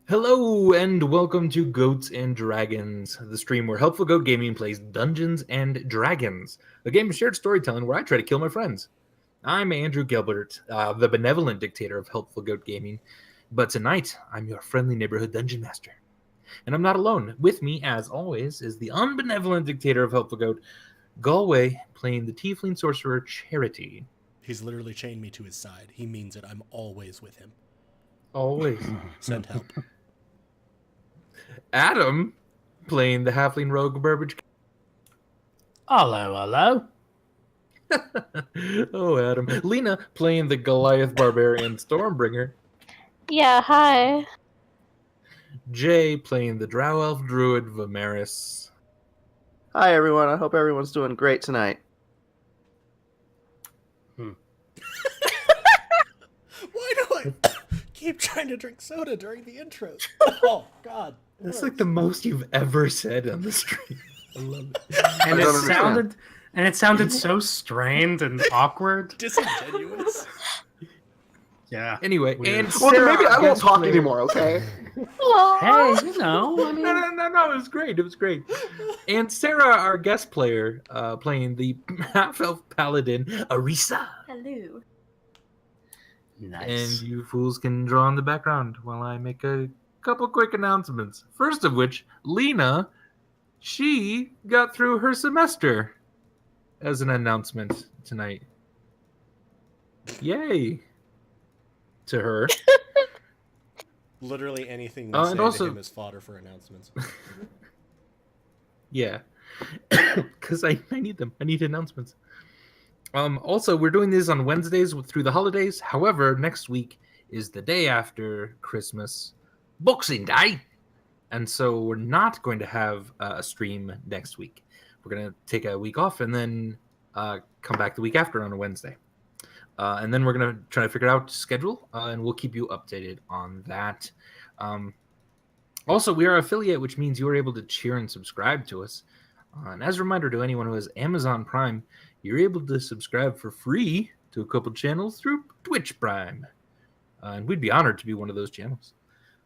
Hello and welcome to Goats and Dragons, the stream where Helpful Goat Gaming plays Dungeons and Dragons, a game of shared storytelling where I try to kill my friends. I'm Andrew Gilbert, the benevolent dictator of Helpful Goat Gaming, but tonight I'm your friendly neighborhood dungeon master. And I'm not alone. With me, as always, is the unbenevolent dictator of Helpful Goat, Galway, playing the Tiefling Sorcerer Charity. He's literally chained me to his side. He means it. I'm always with him. Always. Send help. Adam, playing the Halfling Rogue Burbage. Hello. Oh, Adam. Lena, playing the Goliath Barbarian Stormbringer. Yeah, hi. Jay, playing the Drow Elf Druid Vimeris. Hi everyone, I hope everyone's doing great tonight. Why do I keep trying to drink soda during the intros? Oh, God. That's like the most you've ever said on the stream. I love it. And it sounded so strained and awkward. Disingenuous. Yeah. Anyway, Weird. and Well, then Sarah, maybe I our won't guest talk player- anymore, okay? Hey, you know, I mean, No, it was great. It was great. And Sarah, our guest player, playing the half-elf paladin, Arisa. Hello. nice. And you fools can draw in the background while I make a couple quick announcements. First of which, Lena, she got through her semester as an announcement tonight. Yay. To her. Literally anything we and say also- to him is fodder for announcements. Yeah. Because I need them. I need announcements. Also, we're doing this on Wednesdays through the holidays. However, next week is the day after Christmas, Boxing Day. And so we're not going to have a stream next week. We're going to take a week off and then come back the week after on a Wednesday. And then we're going to try to figure out schedule, and we'll keep you updated on that. Also, we are affiliate, which means you are able to cheer and subscribe to us. And as a reminder to anyone who has Amazon Prime, you're able to subscribe for free to a couple channels through Twitch Prime. And we'd be honored to be one of those channels.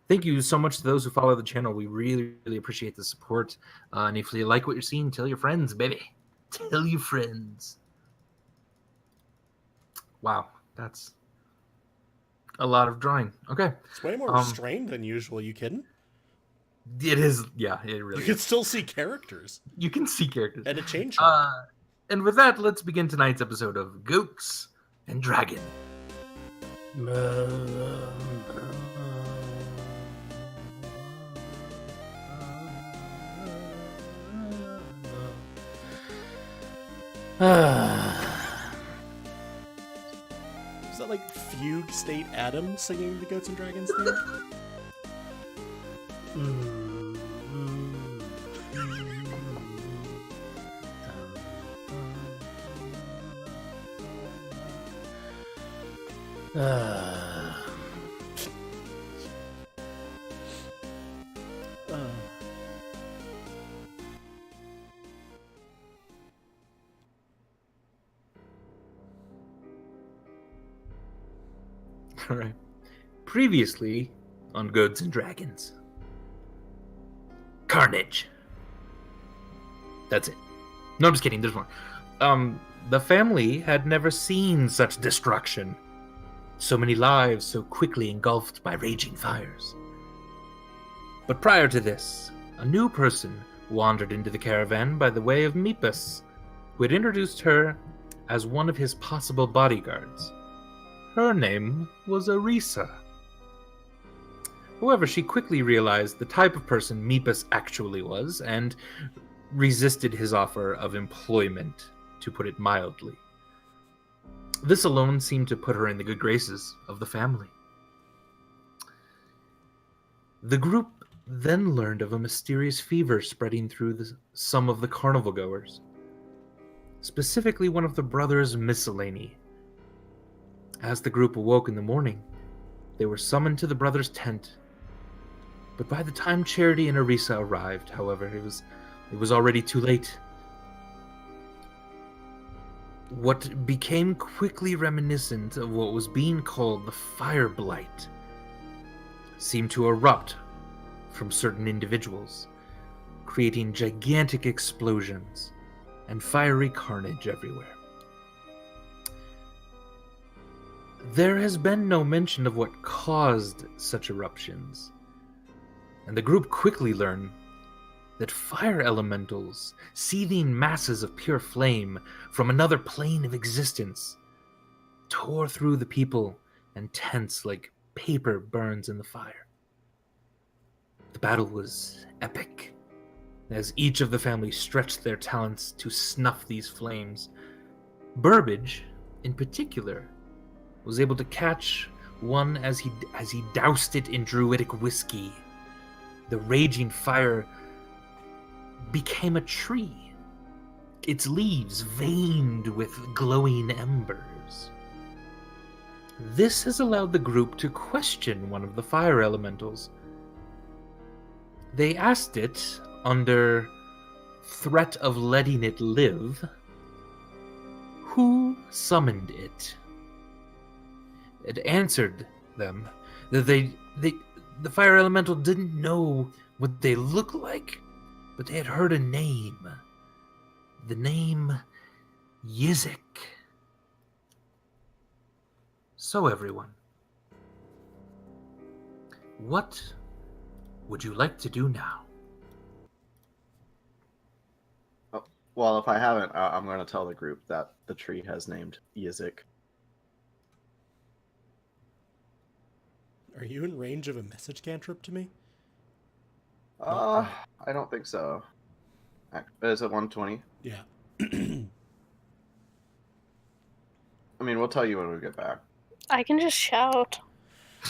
Thank you so much to those who follow the channel. We really, really appreciate the support. And if you like what you're seeing, tell your friends, baby. Tell your friends. Wow, that's a lot of drawing. Okay. It's way more restrained than usual. You kidding? It is, yeah, it really You can is. still see characters. You can see characters. And a change. And with that, let's begin tonight's episode of Goats and Dragon. Is that like Fugue State Adam singing the Goats and Dragons theme? All right. Previously on Goats and Dragons. Carnage. That's it. No, I'm just kidding. There's more. The family had never seen such destruction. So many lives so quickly engulfed by raging fires. But prior to this, a new person wandered into the caravan by the way of Mipus, who had introduced her as one of his possible bodyguards. Her name was Arisa. However, she quickly realized the type of person Mipus actually was and resisted his offer of employment, to put it mildly. This alone seemed to put her in the good graces of the family. The group then learned of a mysterious fever spreading through some of the carnival goers, specifically one of the brothers' miscellany. As the group awoke in the morning, they were summoned to the brothers' tent. But by the time Charity and Arisa arrived, however, it was already too late. What became quickly reminiscent of what was being called the fire blight seemed to erupt from certain individuals, creating gigantic explosions and fiery carnage everywhere. There has been no mention of what caused such eruptions, and the group quickly learned that fire elementals, seething masses of pure flame from another plane of existence, tore through the people and tents like paper burns in the fire. The battle was epic, as each of the families stretched their talents to snuff these flames. Burbage, in particular, was able to catch one as he doused it in druidic whiskey. The raging fire became a tree, its leaves veined with glowing embers. This has allowed the group to question one of the fire elementals. They asked it, under threat of letting it live, who summoned it. It answered them that the fire elemental didn't know what they looked like, but they had heard a name. The name Yizik. So everyone, what would you like to do now? Well, if I haven't, I'm going to tell the group that the tree has named Yizik. Are you in range of a message cantrip to me? I don't think so. Is it 120? Yeah. I mean, we'll tell you when we get back. I can just shout.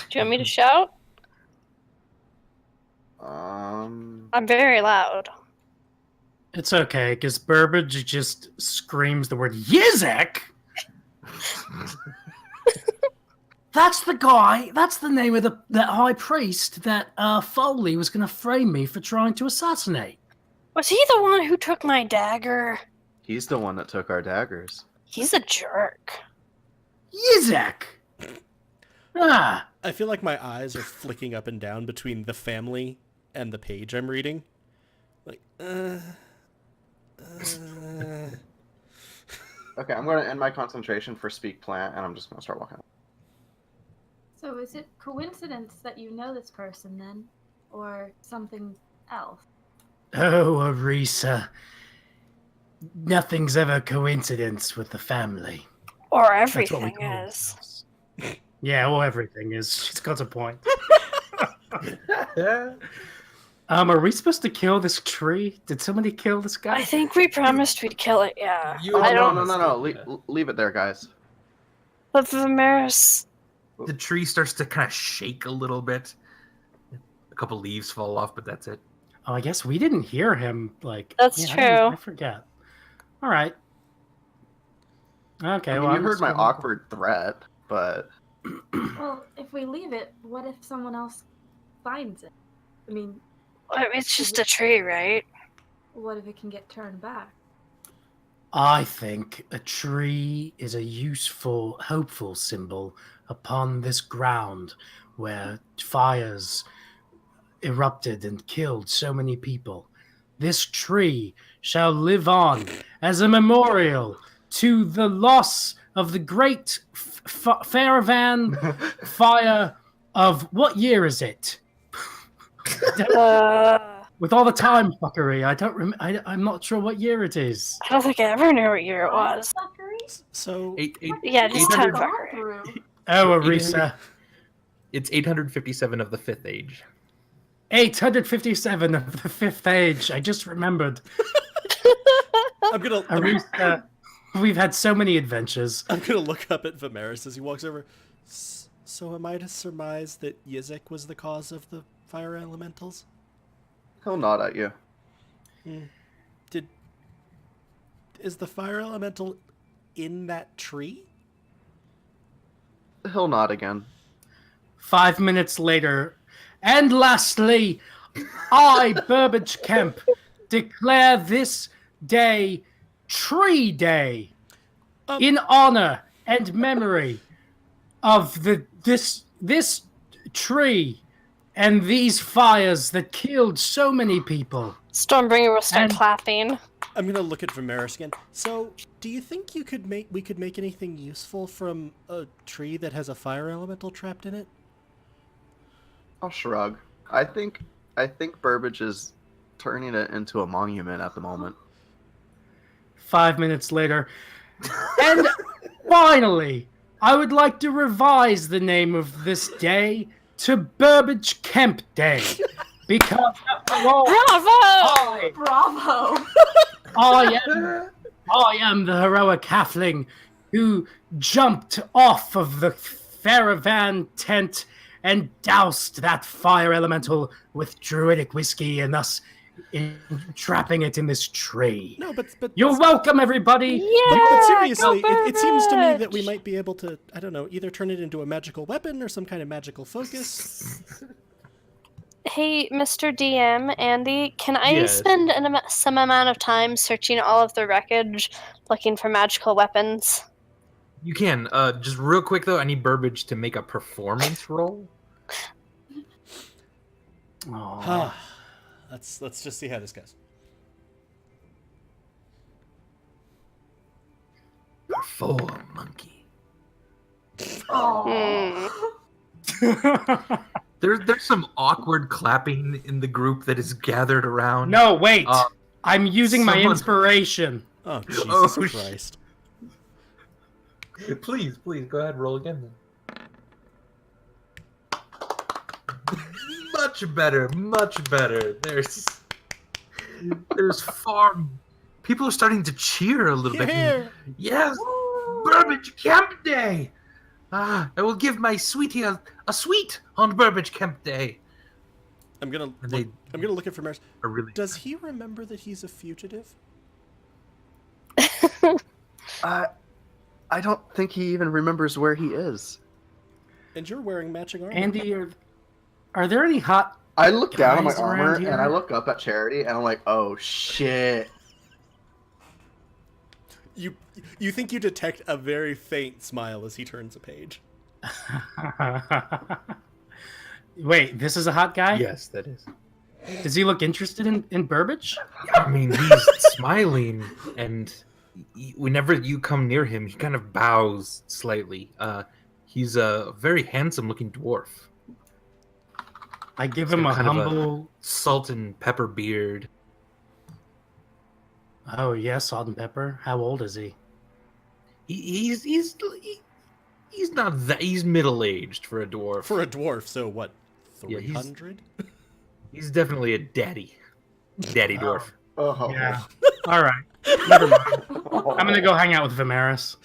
Do you want me to shout? I'm very loud. It's okay, because Burbage just screams the word Yizik. That's the guy. That's the name of that high priest that Foley was going to frame me for trying to assassinate. Was he the one who took my dagger? He's the one that took our daggers. He's a jerk. Yizik. Ah. I feel like my eyes are flicking up and down between the family and the page I'm reading. Like, Okay, I'm going to end my concentration for Speak Plant, and I'm just going to start walking. So is it coincidence that you know this person then? Or something else? Oh, Arisa. Nothing's ever coincidence with the family. Or That's what we everything call is. ourselves. Yeah, well, everything is. She's got a point. Are we supposed to kill this tree? Did somebody kill this guy? I think we promised we'd kill it, yeah. I No, don't- no. Leave it there, guys. But Vimeris... The tree starts to kind of shake a little bit. A couple leaves fall off, but that's it. Oh, I guess we didn't hear him. That's true. I forget. All right. Okay. I mean, well, you heard my awkward threat, but Well, if we leave it, what if someone else finds it? I mean, It's just a tree, right? what if it can get turned back? I think a tree is a useful, hopeful symbol upon this ground where fires erupted and killed so many people. This tree shall live on as a memorial to the loss of the great Fairavan fire of what year is it? With all the time fuckery, I'm not sure what year it is. I don't think I ever knew what year it was. So, Yeah, just time 800 fuckery. Oh, Arisa. It's 857 of the Fifth Age. 857 of the Fifth Age. I just remembered. Arisa, we've had so many adventures. I'm gonna look up at Vimeris as he walks over. So am I to surmise that Yizik was the cause of the fire elementals? he'll nod at you. Is the fire elemental in that tree? He'll nod again. 5 minutes later. And lastly, I, Burbage Kemp, declare this day Tree Day in honor and memory of this tree and these fires that killed so many people. Stormbringer will start And- clapping. I'm gonna look at Vimeris again. So, do you think we could make anything useful from a tree that has a fire elemental trapped in it? I'll shrug. I think Burbage is turning it into a monument at the moment. 5 minutes later. And finally, I would like to revise the name of this day to Burbage Kemp Day. Because after all, Bravo! Bravo! I am the heroic halfling who jumped off of the Fairavan tent and doused that fire elemental with druidic whiskey and thus trapping it in this tree. No, but You're welcome, everybody. but seriously, go it seems to me that Burbage! we might be able to, I don't know, either turn it into a magical weapon or some kind of magical focus. Hey, Mr. DM, Andy, can I Yes. spend some amount of time searching all of the wreckage looking for magical weapons? You can. Just real quick though, I need Burbage to make a performance roll. Aw. Let's just see how this goes. Perform, monkey. Oh. There's some awkward clapping in the group that is gathered around. No, wait. Uh, I'm using my someone- inspiration. Oh, Jesus Oh, Christ. Please, go ahead, roll again then. Much better. There's far. People are starting to cheer a little bit. Yeah. Yes, Burbage Camp Day. I will give my sweetie a sweet on Burbage Camp Day. I'm gonna And look at Vimeris. Are really Does he remember that he's a fugitive? I don't think he even remembers where he is. And you're wearing matching armor. Andy, are there any hot... I look down at my Guys around armor here? and I look up at Charity and I'm like, oh shit. You think you detect a very faint smile as he turns a page. Wait, this is a hot guy? Yes, that is. Does he look interested in Burbage? I mean, he's smiling, and whenever you come near him, he kind of bows slightly. He's a very handsome-looking dwarf. I give He's him got a kind of a- humble... Salt and pepper beard. Oh, yes, salt and pepper. How old is he? He's not that. He's middle-aged for a dwarf. For a dwarf, so what? Yeah, he's- 300? He's definitely a daddy dwarf. Oh. Yeah. All right. Never mind. I'm going to go hang out with Vimeris.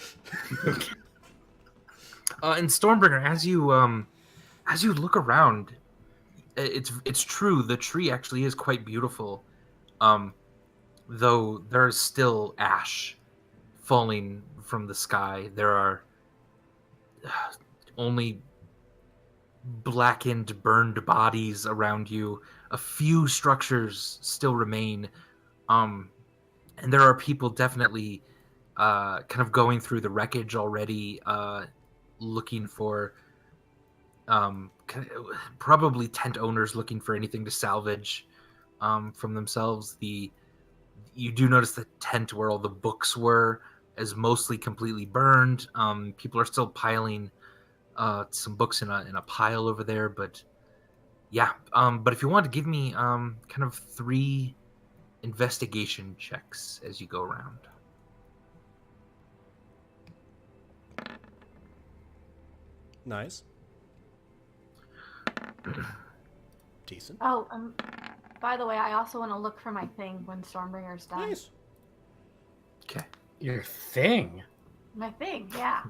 And Stormbringer, as you look around, it's true. The tree actually is quite beautiful, though there is still ash falling from the sky. There are only blackened, burned bodies around you. A few structures still remain, and there are people definitely kind of going through the wreckage already, looking for probably tent owners looking for anything to salvage from themselves. You do notice the tent where all the books were is mostly completely burned. People are still piling some books in a pile over there, but yeah. But if you want to give me kind of 3 investigation checks as you go around. Nice. Decent. Oh, by the way, I also want to look for my thing when Stormbringer's done. Nice. Okay. Your thing? My thing, yeah.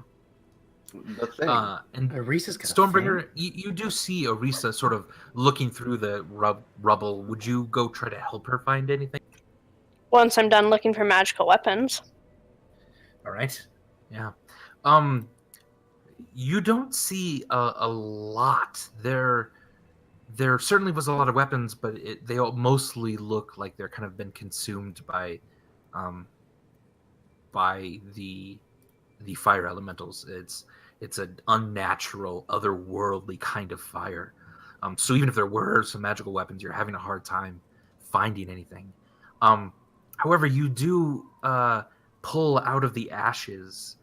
The thing. And Arisa's got a Stormbringer, thing? you do see Orisa sort of looking through the rubble. Would you go try to help her find anything? Once I'm done looking for magical weapons. All right. Yeah. You don't see a lot. There certainly was a lot of weapons, but they all mostly look like they're kind of been consumed by the fire elementals. It's an unnatural, otherworldly kind of fire. So even if there were some magical weapons, you're having a hard time finding anything. However, you do pull out of the ashes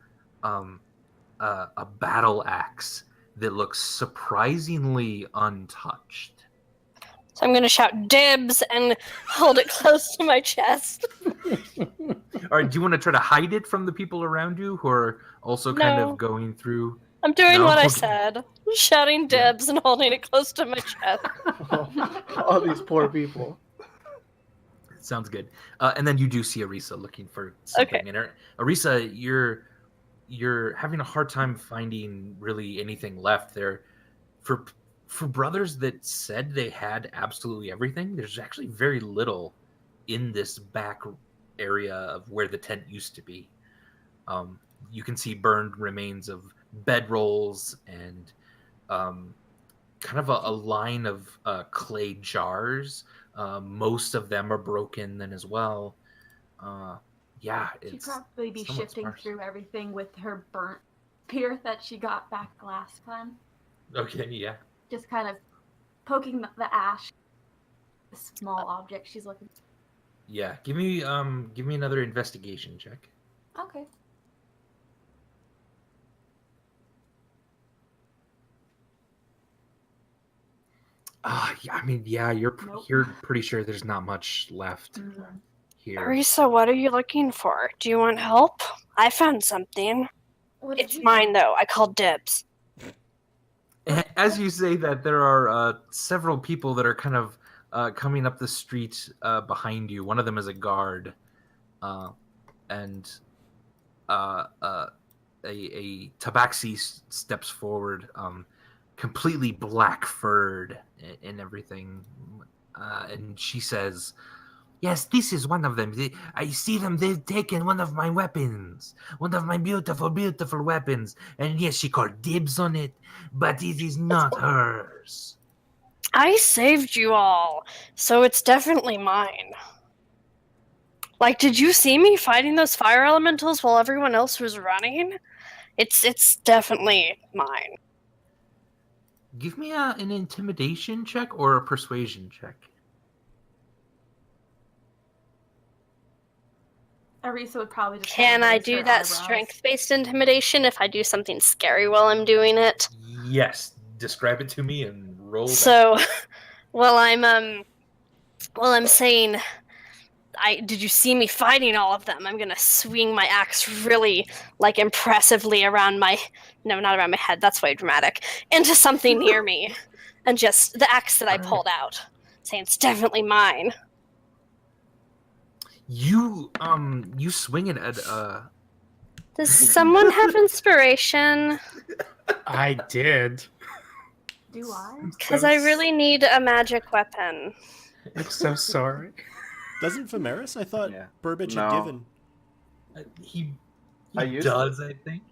a battle axe that looks surprisingly untouched. So I'm going to shout dibs and hold it close to my chest. All right, do you want to try to hide it from the people around you who are also kind No. of going through? I'm doing No? what I Okay. said. Shouting Yeah. dibs and holding it close to my chest. All these poor people. Sounds good. And then you do see Arisa looking for something. Okay. And Arisa, you're having a hard time finding really anything left there. For brothers that said they had absolutely everything, there's actually very little in this back area of where the tent used to be. You can see burned remains of bedrolls and kind of a line of clay jars. Most of them are broken then as well. Yeah, She'd it's probably be somewhat shifting sparse. through everything with her burnt spear that she got back last time. Okay, yeah. Just kind of poking the ash. The small object she's looking for. Yeah, give me another investigation check. Okay. Yeah, I mean, yeah, you're Nope. you're pretty sure there's not much left here. Arisa, what are you looking for? Do you want help? I found something. What did It's you mine, though. I called dibs. As you say that, there are several people that are kind of coming up the street behind you. One of them is a guard, and a tabaxi steps forward, completely black-furred and everything, and she says, "Yes, this is one of them. I see them. They've taken one of my weapons, one of my beautiful, beautiful weapons. And yes, she called dibs on it, but it is not hers." I saved you all, so it's definitely mine. Like, did you see me fighting those fire elementals while everyone else was running? It's definitely mine. Give me an intimidation check or a persuasion check. Arisa would probably just. Can I raise do her that eyebrows. strength-based intimidation if I do something scary while I'm doing it? Yes, describe it to me and roll. So, while I'm saying, did you see me fighting all of them? I'm gonna swing my axe really, like, impressively around not around my head, that's way dramatic, into something near me. And just the axe that I pulled out, saying it's definitely mine. You swing it at Does someone have inspiration? I did. Do I? Because I really need a magic weapon. I'm so sorry. Doesn't Vimeris? I thought Yeah. Burbage No. had given. he I used does, I think.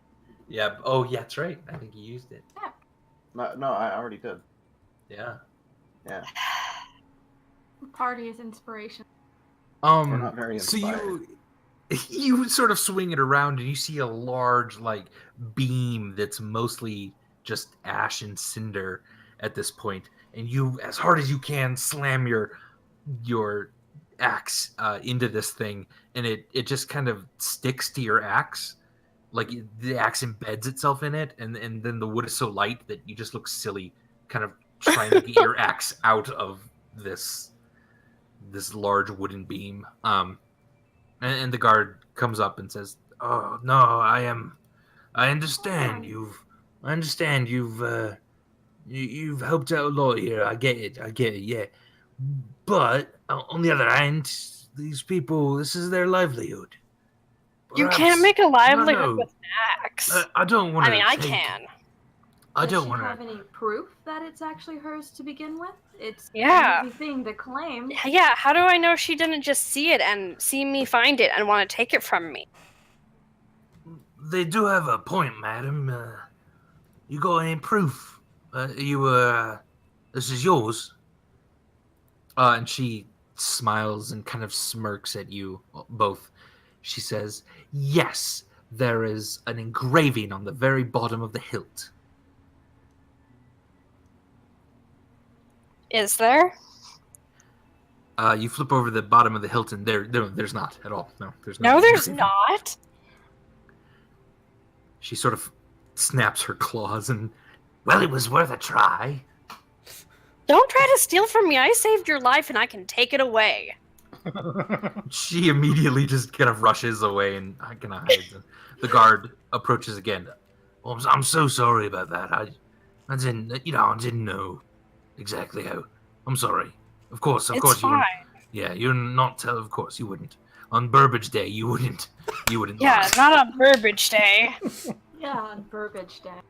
Yeah. Oh, yeah, that's right. I think he used it. No, I already did. Yeah. Yeah. Party is inspiration. We're not very So inspired. you sort of swing it around and you see a large like beam that's mostly just ash and cinder at this point, and you, as hard as you can, slam your axe into this thing, and it just kind of sticks to your axe, like the axe embeds itself in it, and then the wood is so light that you just look silly, kind of trying to get your axe out of this large wooden beam. And the guard comes up and says, "Oh no, I understand. You've helped out a lot here. I get it. Yeah, but on the other hand, these people, this is their livelihood. You Perhaps- can't make a livelihood no. with an axe. I don't want to. I mean, I can. I Does don't she want have to. any proof that it's actually hers to begin with? It's Yeah. an easy thing to claim. Yeah, how do I know she didn't just see it and see me find it and want to take it from me? They do have a point, madam. You got any proof? This is yours. And she smiles and kind of smirks at you both. She says, "Yes, there is an engraving on the very bottom of the hilt." Is there? You flip over the bottom of the hilt, and there's not at all. No, there's No, nothing. there's not. She sort of snaps her claws and, well, it was worth a try. Don't try to steal from me. I saved your life and I can take it away. She immediately just kind of rushes away and kind of hides. The guard approaches again. Oh, I'm so sorry about that. I didn't know exactly how. I'm sorry. Of course, It's you fine. wouldn't. Yeah, you're not. Of course, you wouldn't. On Burbage Day, you wouldn't. Yeah, lie. not on Burbage Day. Yeah, on Burbage Day.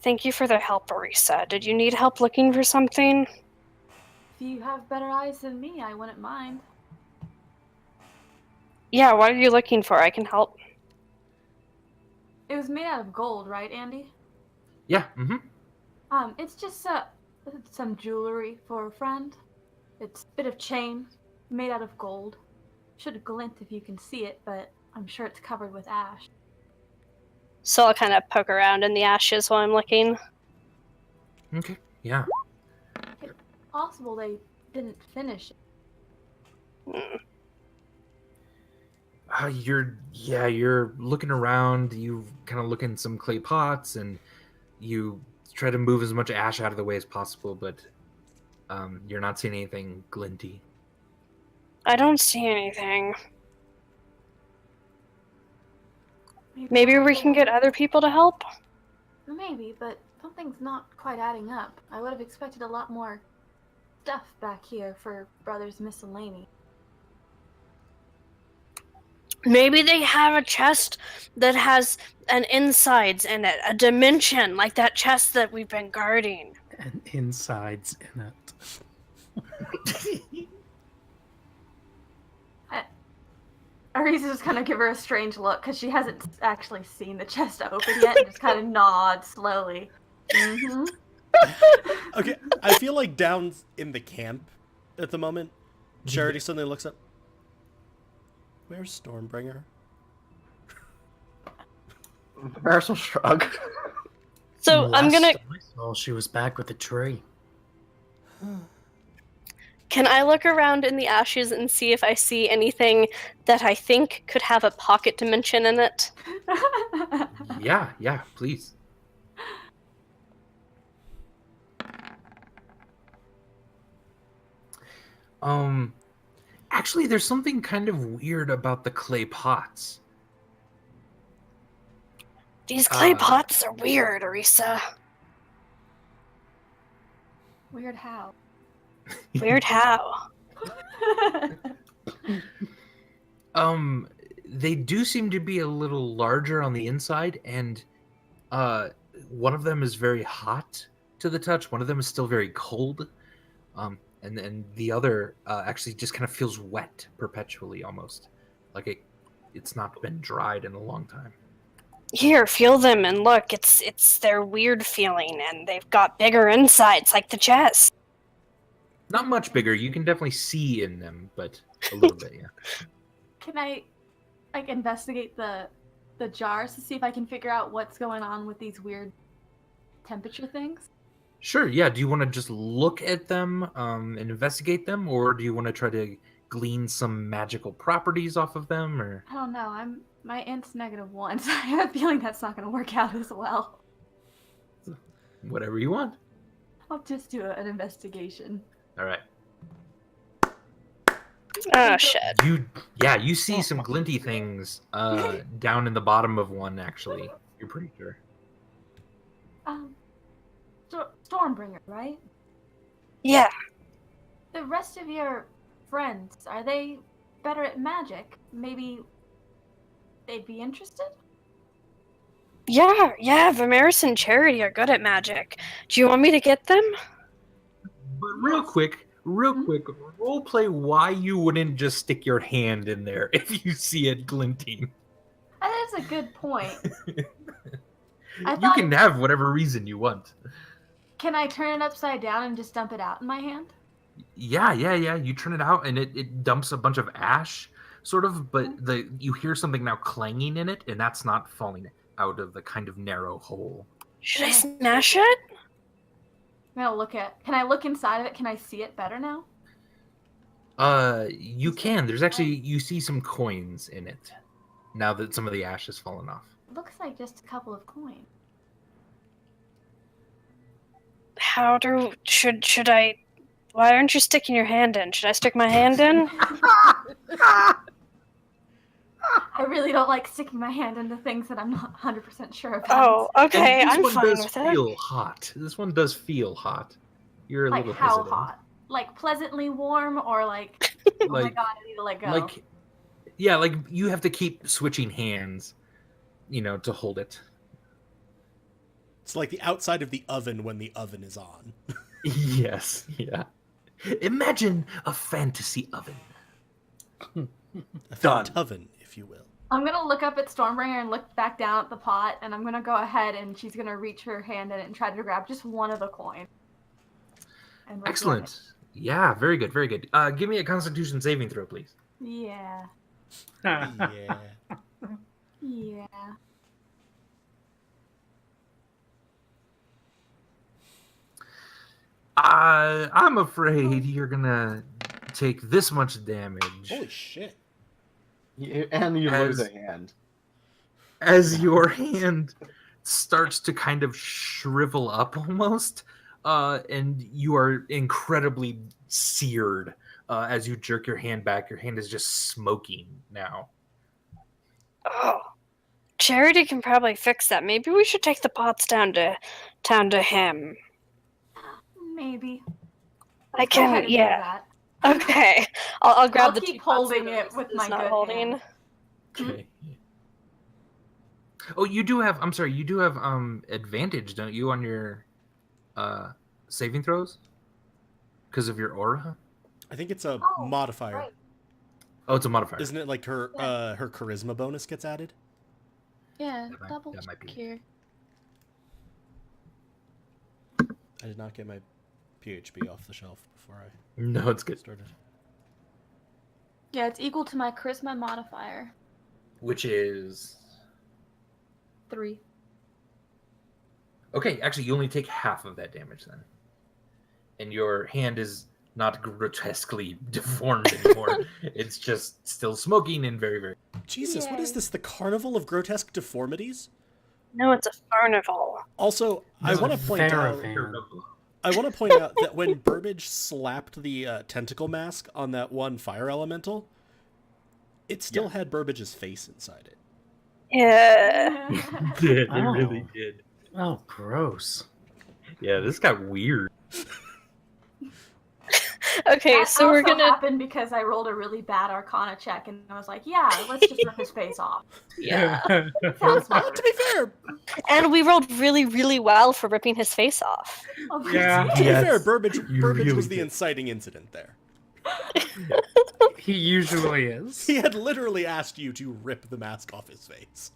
Thank you for the help, Arisa. Did you need help looking for something? If you have better eyes than me, I wouldn't mind. Yeah, what are you looking for? I can help. It was made out of gold, right, Andy? Yeah. Mm-hmm. It's just some jewelry for a friend. It's a bit of chain made out of gold. Should glint if you can see it, but I'm sure it's covered with ash. So I'll kind of poke around in the ashes while I'm looking. Okay. Yeah. Possible they didn't finish it. You're looking around. You kind of look in some clay pots, and you try to move as much ash out of the way as possible, but you're not seeing anything glinty. I don't see anything. Maybe we can get other people to help? Maybe, but something's not quite adding up. I would have expected a lot more stuff back here for Brothers Miscellany. Maybe they have a chest that has an insides in it, a dimension, like that chest that we've been guarding. And insides in it. Arisa's just kind of give her a strange look because she hasn't actually seen the chest open yet and just kind of nods slowly. Mm-hmm. Okay, I feel like down in the camp at the moment, Charity suddenly looks up. Where's Stormbringer? Maris will shrug. So I'm gonna... Last I saw, she was back with the tree. Can I look around in the ashes and see if I see anything that I think could have a pocket dimension in it? Yeah, please. Actually, there's something kind of weird about the clay pots. These clay pots are weird, Arisa. Weird how? Weird how? They do seem to be a little larger on the inside, and one of them is very hot to the touch. One of them is still very cold. And then the other actually just kind of feels wet perpetually, almost like it's not been dried in a long time. Here, feel them and look. It's their weird feeling, and they've got bigger insides, like the chest. Not much bigger. You can definitely see in them, but a little bit, yeah. Can I, investigate the jars to see if I can figure out what's going on with these weird temperature things? Sure, yeah. Do you want to just look at them and investigate them, or do you want to try to glean some magical properties off of them, or? I don't know. My int's -1, so I have a feeling that's not going to work out as well. Whatever you want. I'll just do an investigation. All right. Oh, shit. You see some glinty things down in the bottom of one, actually. You're pretty sure. Stormbringer, right? Yeah. The rest of your friends, are they better at magic? Maybe they'd be interested? Yeah, Vimeris and Charity are good at magic. Do you want me to get them? But real quick, role play why you wouldn't just stick your hand in there if you see it glinting. That is a good point. You can have whatever reason you want. Can I turn it upside down and just dump it out in my hand? Yeah. You turn it out and it dumps a bunch of ash, sort of, but you hear something now clanging in it, and that's not falling out of the kind of narrow hole. Should I smash it? I'm gonna look at. Can I look inside of it? Can I see it better now? You can. There's actually you see some coins in it now that some of the ash has fallen off. Looks like just a couple of coins. Should I? Why aren't you sticking your hand in? Should I stick my hand in? I really don't like sticking my hand into things that I'm not 100% sure about. Oh, okay, And this I'm one fine does with it. feel hot. This one does feel hot. You're a Like little how hesitant. hot? Like pleasantly warm or like, oh my Like, god, I need to let go. like, yeah, like you have to keep switching hands, to hold it. It's like the outside of the oven when the oven is on. Yes, yeah. Imagine a fantasy oven. A Done. oven, if you will. I'm gonna look up at Stormbringer and look back down at the pot, and I'm gonna go ahead and she's gonna reach her hand in it and try to grab just one of the coins. And reflect Excellent. Yeah, very good, very good. Give me a Constitution saving throw, please. it. Yeah. Yeah. Yeah. I'm afraid you're gonna take this much damage Holy shit. And you lose As- a hand. as your hand starts to kind of shrivel up almost, and you are incredibly seared as you jerk your hand back. Your hand is just smoking now. Oh, Charity can probably fix that. Maybe we should take the pots down to him. Maybe. I Go ahead can, and do yeah. that. Okay, I'll grab I'll the keep two pots holding that it with is my not good holding. hand. Okay. Oh, you do have. I'm sorry. You do have advantage, don't you, on your saving throws because of your aura? I think it's a Oh, modifier. right. Oh, it's a modifier. Isn't it like her her charisma bonus gets added? Yeah, That might- double that might check be it. here. I did not get my PHB off the shelf before I No, it's good. started. Yeah, it's equal to my charisma modifier. Which is 3. okay. Actually, you only take half of that damage then, and your hand is not grotesquely deformed anymore. It's just still smoking and very, very. Jesus, what is Yay. this? The Carnival of Grotesque Deformities? No, it's a Farnival. Also, I It's want a to point out. Fairavan. I want to point out that when Burbage slapped the tentacle mask on that one fire elemental, it still had Burbage's face inside it. Yeah. Did Oh. really did. Oh, gross. Yeah, this got weird. Okay, That so we're also gonna. happened because I rolled a really bad Arcana check, and I was like, "Yeah, let's just rip his face off." Yeah. Sounds Well, smart. to be fair, And we rolled really, really well for ripping his face off. Oh, Yeah. to be Yes, fair, Burbage you was really the did. inciting incident there. He usually is. He had literally asked you to rip the mask off his face.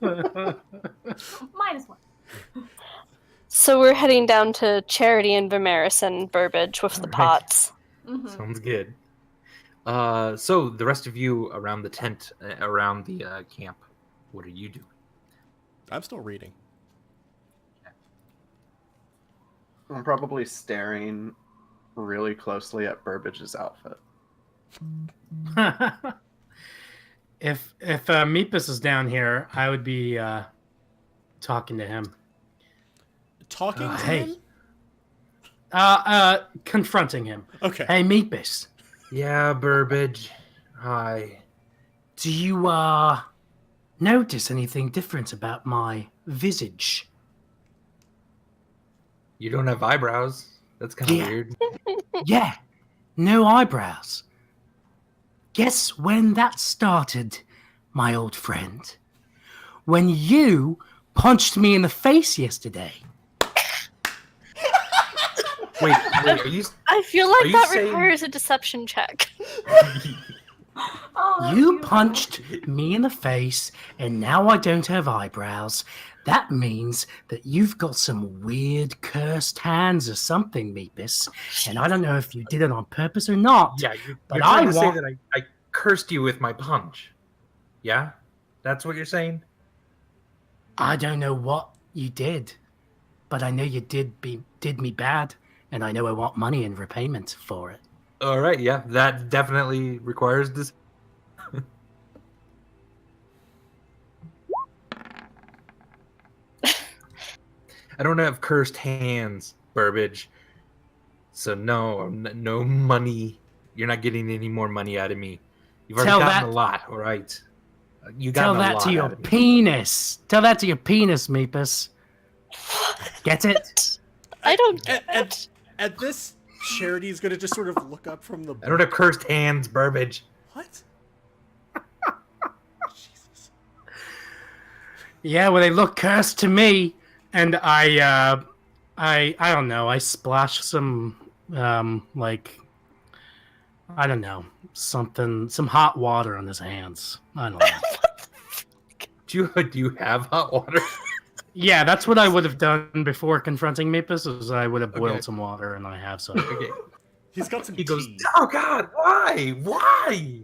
Minus one. So we're heading down to Charity and Vimeris and Burbage with the Alright. pots. Mm-hmm. Sounds good. So the rest of you around the tent, around the camp, what are you doing? I'm still reading. I'm probably staring really closely at Burbage's outfit. if Meepus is down here, I would be talking to him. Talking to Hey. him? Confronting him. Okay. Hey, Meepus, Yeah, Burbage. Hi. do you notice anything different about my visage? You don't have eyebrows. That's kind of Yeah. weird. Yeah, no eyebrows. Guess when that started, my old friend? When you punched me in the face yesterday. Wait, are you? I feel Are like you that saying- requires a deception check. Oh, that's You beautiful. punched me in the face, and now I don't have eyebrows. That means that you've got some weird cursed hands or something, Meepus. And I don't know if you did it on purpose or not. Yeah, But you're trying I to want- say that I cursed you with my punch. Yeah, that's what you're saying. I don't know what you did. but I know you did me bad, and I know I want money in repayment for it. All right, yeah, that definitely requires this. I don't have cursed hands, Burbage. So no money. You're not getting any more money out of me. You've already gotten a lot, all right? You got Tell a that lot to your out of me. penis. Tell that to your penis, Meepus. Get it? I don't get it. At this, Charity's gonna just sort of look up from the. I don't have cursed hands, Burbage. What? Jesus. Yeah, well, they look cursed to me, and I don't know. I splash some, like, I don't know, some hot water on his hands. I don't know. Do you have hot water? Yeah, that's what I would have done before confronting Meepus, is I would have boiled Okay. some water, and I have some. Okay. He's got some He goes, tea. oh God, why? Why?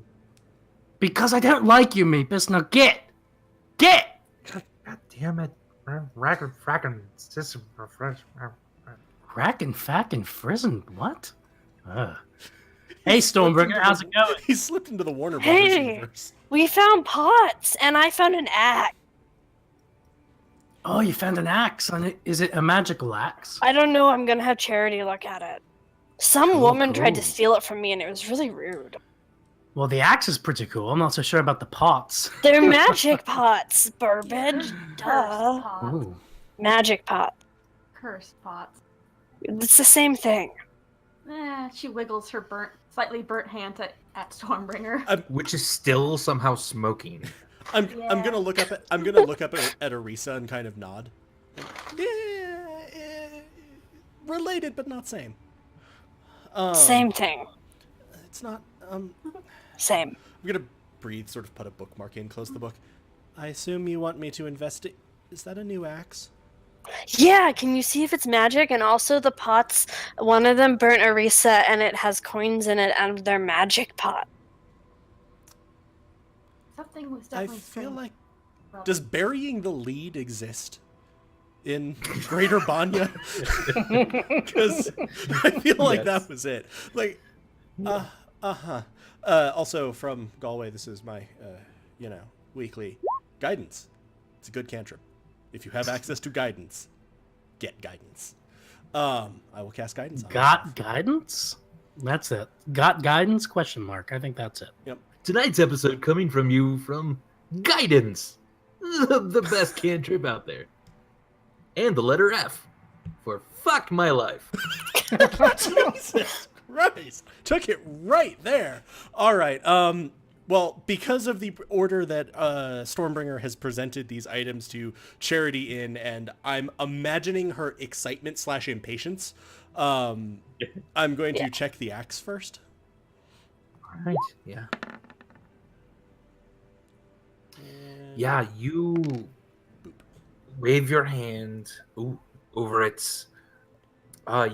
Because I don't like you, Meepus. Now get! God damn it. Frackin' system refresh. Rack and fack and frizzin', what? Hey, Stormbringer, how's it going? He slipped into the Warner Brothers Hey. universe. We found pots, and I found an axe. Oh, you found an axe. Is it a magical axe? I don't know. I'm gonna have Charity look at it. Some Cool, woman tried to cool. steal it from me, and it was really rude. Well, the axe is pretty cool. I'm not so sure about the pots. They're magic pots, Burbage. Cursed Duh. pots. Ooh. Magic pot. Cursed pots. It's the same thing. She wiggles her slightly burnt hand at Stormbringer. Which is still somehow smoking. I'm Yeah. gonna look up at Arisa and kind of nod. Related but not same. Same thing. It's not. Same. I'm gonna breathe, sort of put a bookmark in, close the book. I assume you want me to investigate. Is that a new axe? Yeah, can you see if it's magic? And also the pots, one of them burnt Arisa, and it has coins in it, and they're magic pot. Something was I definitely feel strange like. about Does it. burying the lead exist in Greater Banya? Because I feel like Yes. that was it. Like, also from Galway, this is my, weekly guidance. It's a good cantrip. If you have access to guidance, get guidance. I will cast guidance on Got myself. guidance? That's it. Got guidance? Question mark. I think that's it. Yep. Tonight's episode coming from you from Guidance, the best cantrip out there. And the letter F for fuck my life. Jesus Christ. Took it right there. All right. Well, because of the order that Stormbringer has presented these items to Charity in, and I'm imagining her excitement / impatience, I'm going to check the axe first. All right. Yeah. Yeah, you wave your hand over it.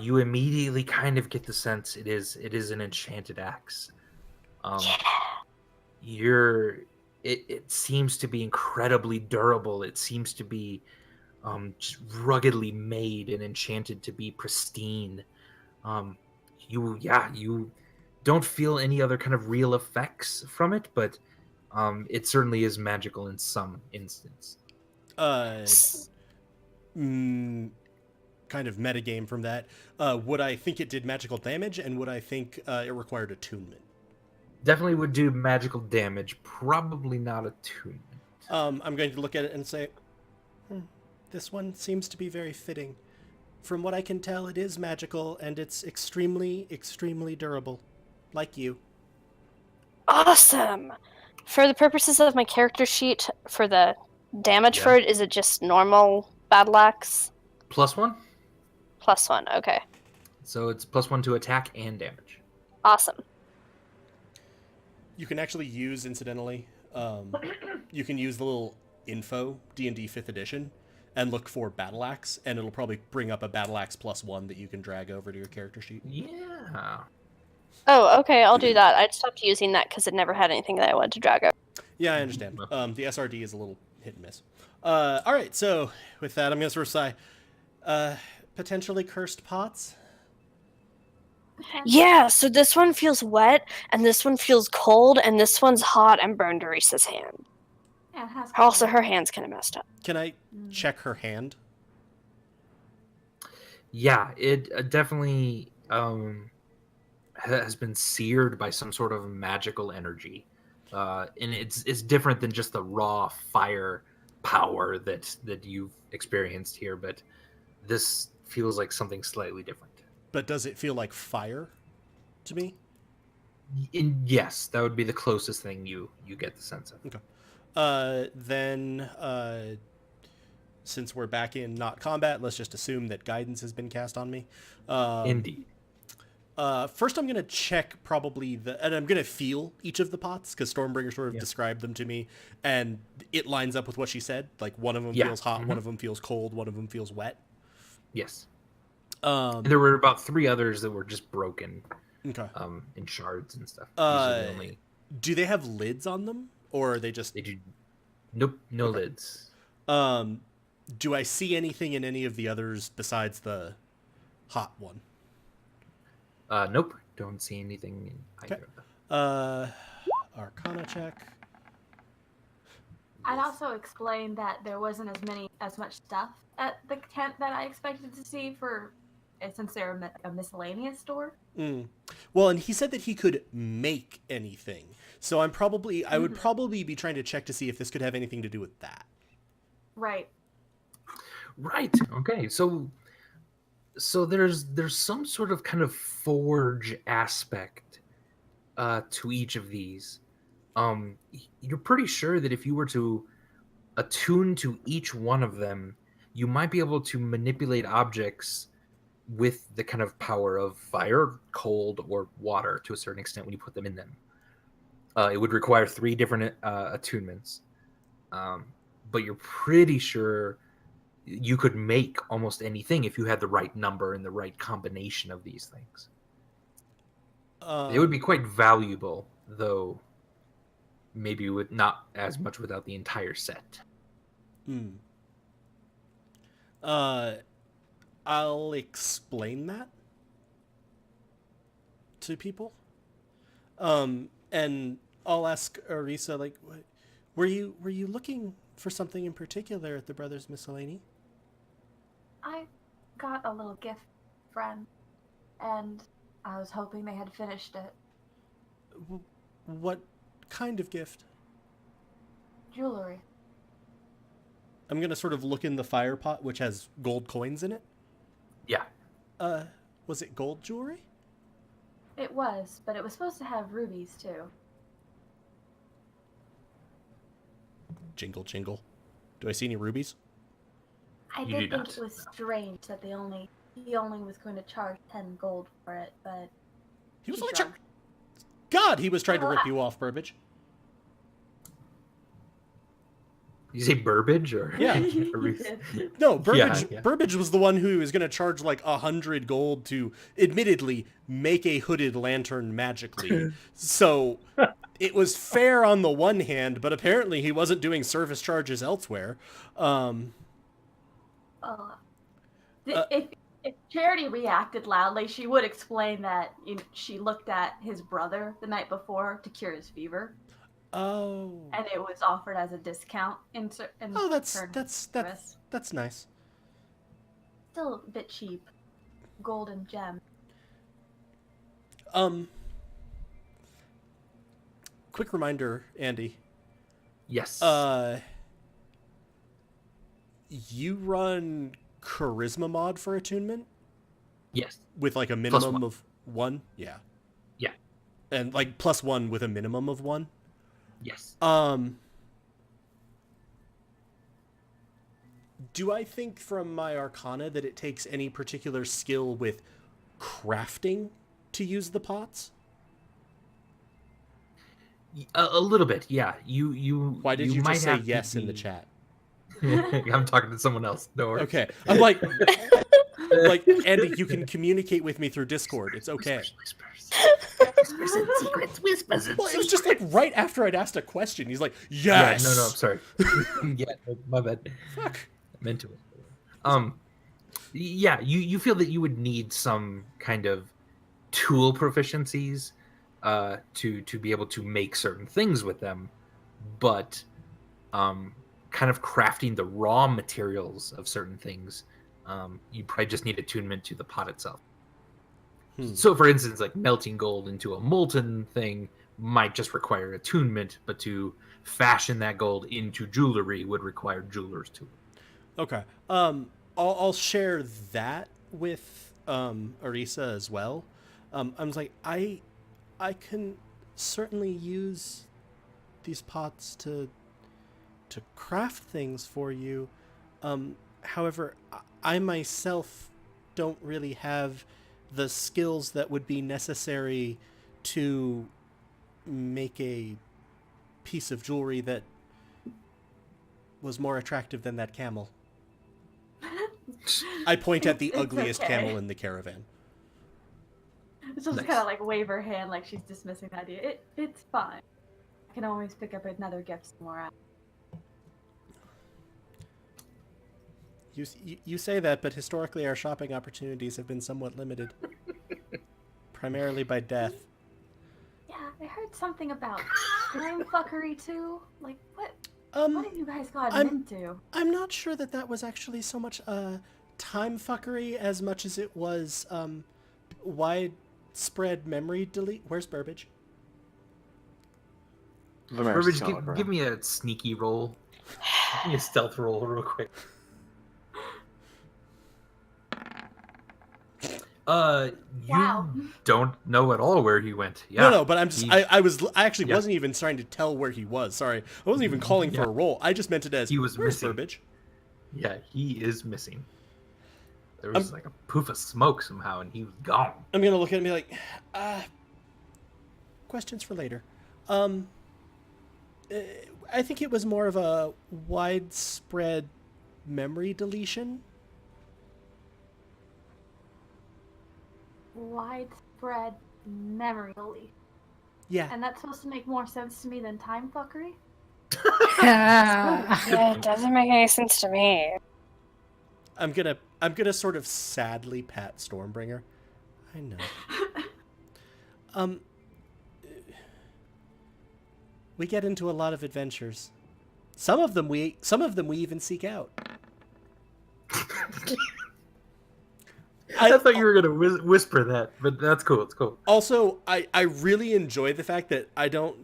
You immediately kind of get the sense it is an enchanted axe. It seems to be incredibly durable. It seems to be just ruggedly made and enchanted to be pristine. You don't feel any other kind of real effects from it, but it certainly is magical in some instance. Kind of metagame from that. Would I think it did magical damage, and would I think it required attunement? Definitely would do magical damage. Probably not attunement. I'm going to look at it and say, this one seems to be very fitting. From what I can tell, it is magical, and it's extremely, extremely durable. Like you. Awesome! For the purposes of my character sheet, for the damage for it, is it just normal battle axe? +1. +1, okay. So it's +1 to attack and damage. Awesome. You can actually use, incidentally, you can use the little info, D&D 5th edition, and look for battle axe, and it'll probably bring up a battle axe +1 that you can drag over to your character sheet. Yeah. Oh, okay, I'll do that. I'd stopped using that because it never had anything that I wanted to drag over. Yeah, I understand. The SRD is a little hit and miss. All right, so with that, I'm going to sort of sigh. Potentially cursed pots. Yeah, so this one feels wet, and this one feels cold, and this one's hot and burned to Reese's hand. Yeah, it has Also, cold. her hand's kind of messed up. Can I check her hand? Yeah, it definitely has been seared by some sort of magical energy, and it's different than just the raw fire power that you've experienced here. But this feels like something slightly different. But does it feel like fire to me? Yes, that would be the closest thing you get the sense of. Okay. Then, since we're back in not combat, let's just assume that guidance has been cast on me. Indeed. First, I'm going to check probably and I'm going to feel each of the pots because Stormbringer sort of described them to me, and it lines up with what she said. Like one of them feels hot, one of them feels cold, one of them feels wet. Yes. There were about 3 others that were just broken. Okay. In shards and stuff. These are the only... Do they have lids on them, or are they just? They do. Nope, no lids. Do I see anything in any of the others besides the hot one? Nope, don't see anything in either of them. Arcana check. I'd also explain that there wasn't as much stuff at the tent that I expected to see since they're a miscellaneous store. Well, and he said that he could make anything. So I would probably be trying to check to see if this could have anything to do with that. Right. Right. Okay. So there's some sort of kind of forge aspect to each of these. You're pretty sure that if you were to attune to each one of them, you might be able to manipulate objects with the kind of power of fire, cold, or water to a certain extent when you put them in them. It would require 3 different attunements. But you're pretty sure you could make almost anything if you had the right number and the right combination of these things. It would be quite valuable, though maybe with not as much without the entire set. I'll explain that to people. And I'll ask Arisa, like, were you looking for something in particular at the Brothers Miscellany? I got a little gift, friend, and I was hoping they had finished it. What kind of gift? Jewelry. I'm gonna sort of look in the fire pot, which has gold coins in it. Yeah. Was it gold jewelry? It was, but it was supposed to have rubies too. Jingle, jingle. Do I see any rubies? I You did do think not. it was strange that he only was going to charge 10 gold for it, but He was she only shrugged. God, he was trying to rip you off, Burbage. You say Burbage or Yeah. or- No, Burbage. Yeah. Burbage was the one who was going to charge like 100 gold to, admittedly, make a hooded lantern magically. So it was fair on the one hand, but apparently he wasn't doing service charges elsewhere. If Charity reacted loudly, she would explain that she looked at his brother the night before to cure his fever, Oh. and it was offered as a discount. Oh, that's nice. Still a bit cheap. Golden gem. Quick reminder, Andy. Yes. You run charisma mod for attunement yes. with like a +1. minimum of 1? Yeah. Yeah. And like +1 with a minimum of 1? Yes. Do I think from my arcana that it takes any particular skill with crafting to use the pots? A little bit, yeah. You. Why did you might just say have to yes in the be- chat? I'm talking to someone else. No worries. Okay. I'm like Andy, you can communicate with me through Discord. It's okay. Whispers. Whispers and secrets. Whispers and Well, it was just like right after I'd asked a question. He's like, Yeah, yes. no, I'm sorry. Yeah, my bad. Fuck. I meant to. Yeah, you feel that you would need some kind of tool proficiencies to be able to make certain things with them, but kind of crafting the raw materials of certain things, you probably just need attunement to the pot itself. So, for instance, like melting gold into a molten thing might just require attunement, but to fashion that gold into jewelry would require jeweler's tool. Okay. I'll share that with Arisa as well. I was like, I can certainly use these pots to craft things for you. However, I myself don't really have the skills that would be necessary to make a piece of jewelry that was more attractive than that camel. I point at the It's ugliest okay. camel in the caravan. She'll just Nice. kind of like wave her hand like she's dismissing the idea. It's fine. I can always pick up another gift somewhere else. You say that, but historically our shopping opportunities have been somewhat limited. Primarily by death. Yeah, I heard something about time fuckery too. Like, what have you guys gotten I'm- into? I'm not sure that was actually so much time fuckery as much as it was widespread memory delete. Where's Burbage? Burbage, give me a sneaky roll. Give me a stealth roll real quick. You Wow. don't know at all where he went. Yeah. No, but I'm just, he- I actually Yeah. wasn't even trying to tell where he was. Sorry. I wasn't even calling for Yeah. a roll. I just meant it as, He was where's missing. Burbage? Yeah, he is missing. There was like a poof of smoke somehow, and he was gone. I'm going to look at him and be like, questions for later. I think it was more of a widespread memory deletion. Widespread memory deletion. Yeah. And that's supposed to make more sense to me than time fuckery? Yeah, it doesn't make any sense to me. I'm gonna sort of sadly pat Stormbringer. I know. We get into a lot of adventures. Some of them we even seek out. I thought you were gonna whisper that, but that's cool. It's cool. Also, I really enjoy the fact that I don't,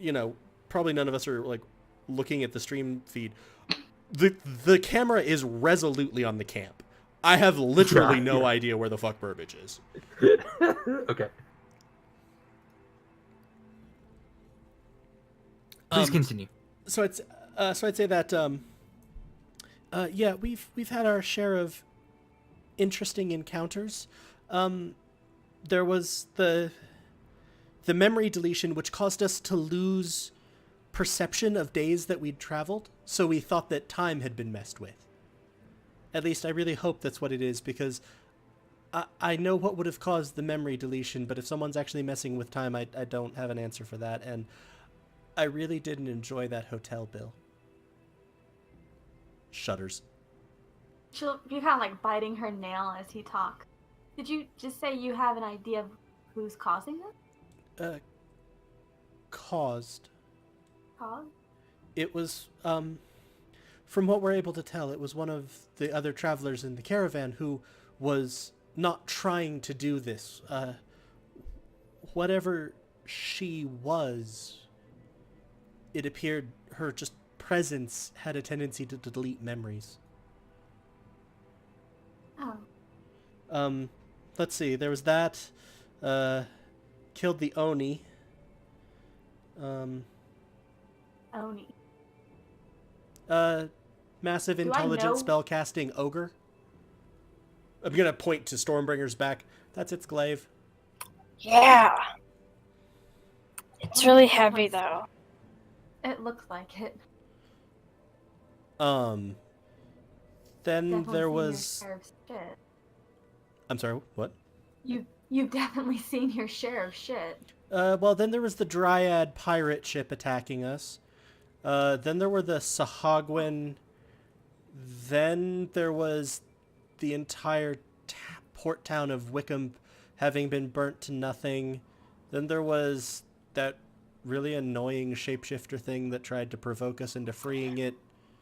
probably none of us are like looking at the stream feed. The camera is resolutely on the camp. I have literally no idea where the fuck Burbage is. Okay. Please continue. So I'd say that yeah, we've had our share of interesting encounters. There was the memory deletion, which caused us to lose perception of days that we'd traveled, so we thought that time had been messed with. At least I really hope that's what it is, because I know what would have caused the memory deletion, but if someone's actually messing with time, I don't have an answer for that, and I really didn't enjoy that hotel bill. Shudders. She'll be kind of like biting her nail as he talks. Did you just say you have an idea of who's causing this? Caused. Cause? It was, from what we're able to tell, it was one of the other travelers in the caravan who was not trying to do this. Whatever she was, it appeared her just presence had a tendency to delete memories. Oh. Let's see, there was that, killed the Oni. Oni. Massive Do I intelligent know- spellcasting ogre. I'm gonna point to Stormbringer's back. That's its glaive. Yeah. It's really heavy, though. It looks like it. Then Definitely there seen was. your share of shit. I'm sorry. What? You've definitely seen your share of shit. Well, then there was the Dryad pirate ship attacking us. Then there were the Sahagwin. Then there was the entire port town of Wickham having been burnt to nothing. Then there was that really annoying shapeshifter thing that tried to provoke us into freeing it.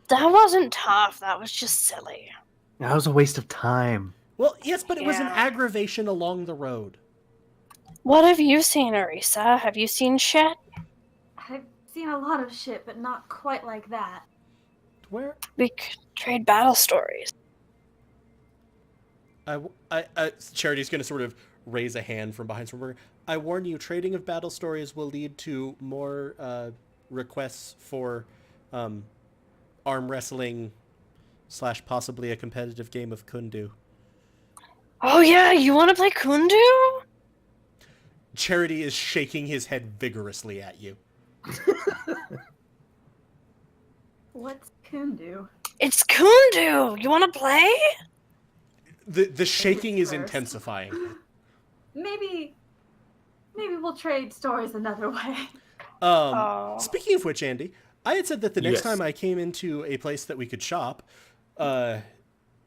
That wasn't tough. That was just silly. That was a waste of time. Well, yes, but it was an Yeah. aggravation along the road. What have you seen, Arisa? Have you seen shit? I've seen a lot of shit, but not quite like that. Where? We could trade battle stories. Charity's going to sort of raise a hand from behind Stormbringer. I warn you, trading of battle stories will lead to more requests for arm wrestling / possibly a competitive game of Kundu. Oh yeah, you want to play Kundu? Charity is shaking his head vigorously at you. What's Kundu? It's Kundu. You want to play? The shaking is First. intensifying. Maybe we'll trade stories another way. Oh. Speaking of which, Andy, I had said that the next Yes. time I came into a place that we could shop, I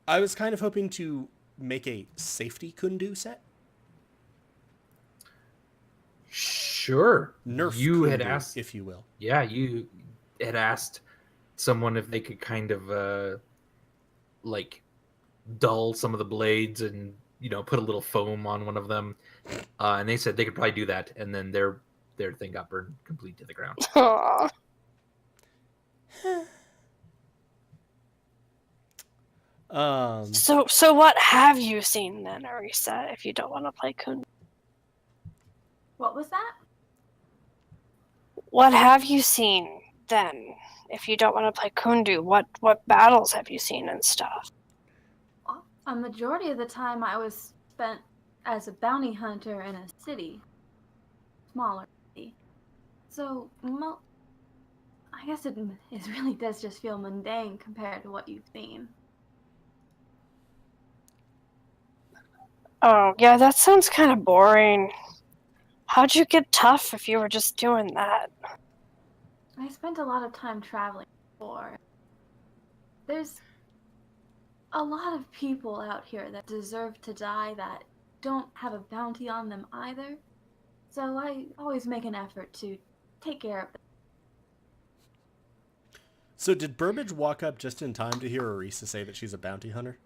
was kind of hoping to make a safety Kundu set. Sure. Nerf You had Kundu, asked, if you will. yeah, you had asked someone if they could kind of like dull some of the blades and put a little foam on one of them, and they said they could probably do that, and then their thing got burned complete to the ground. Aw. So what have you seen then, Arisa, if you don't want to play Kundu? What was that? What have you seen then, if you don't want to play Kundu? What battles have you seen and stuff? A majority of the time I was spent as a bounty hunter in a city. Smaller city. So, I guess it really does just feel mundane compared to what you've seen. Oh, yeah, that sounds kind of boring. How'd you get tough if you were just doing that? I spent a lot of time traveling before. There's a lot of people out here that deserve to die that don't have a bounty on them either. So I always make an effort to take care of them. So did Burbage walk up just in time to hear Arisa say that she's a bounty hunter?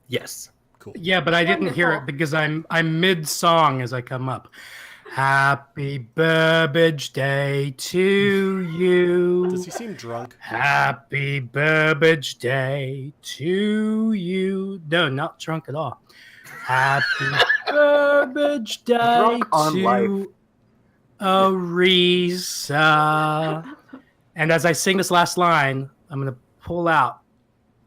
Yes. Cool. Yeah, but I didn't hear it Wonderful. because I'm mid song as I come up. Happy Burbage Day to you. Does he seem drunk? Happy Burbage Day to you. No, not drunk at all. Happy Burbage Day Drunk on life. to Arisa. And as I sing this last line, I'm going to pull out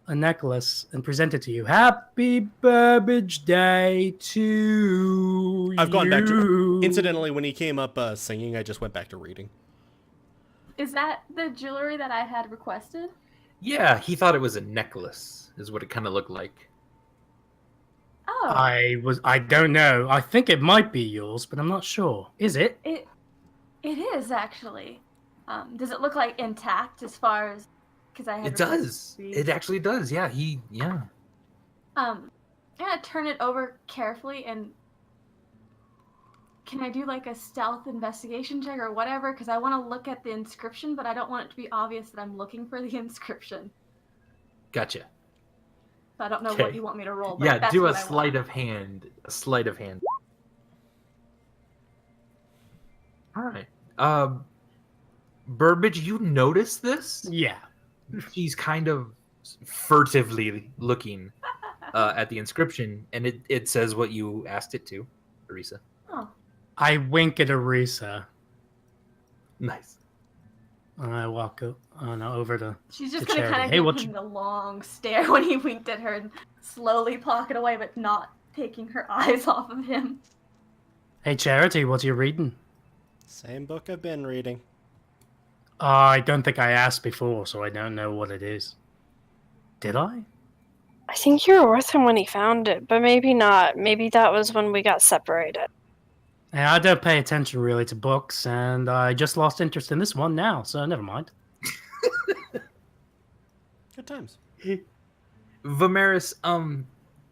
a necklace and present it to you. Happy Burbage Day to I've gone back to... you. Incidentally, when he came up singing, I just went back to reading. Is that the jewelry that I had requested? Yeah, he thought it was a necklace, is what it kind of looked like. Oh, I don't know. I think it might be yours, but I'm not sure. Is it? it is actually. Does it look like intact as far as? Because I had It does. requested It actually does. Yeah, yeah. I'm gonna turn it over carefully and can I do like a stealth investigation check or whatever? Because I want to look at the inscription, but I don't want it to be obvious that I'm looking for the inscription. Gotcha. So I don't know Okay. what you want me to roll. But Yeah, that's do a what I want. sleight of hand. A sleight of hand. All right. Burbage, you notice this? Yeah. She's kind of furtively looking at the inscription, and it says what you asked it to, Arisa. Oh, I wink at Arisa. Nice. And I walk over to. she's just To gonna kind Charity. of Hey, give what him you- the long stare when he winked at her and slowly pocket away, but not taking her eyes off of him. Hey, Charity, what are you reading? Same book I've been reading. I don't think I asked before, so I don't know what it is. Did I? I think you were with him when he found it, but maybe not. Maybe that was when we got separated. Yeah, I don't pay attention really to books, and I just lost interest in this one now, so never mind. Good times. Vimeris,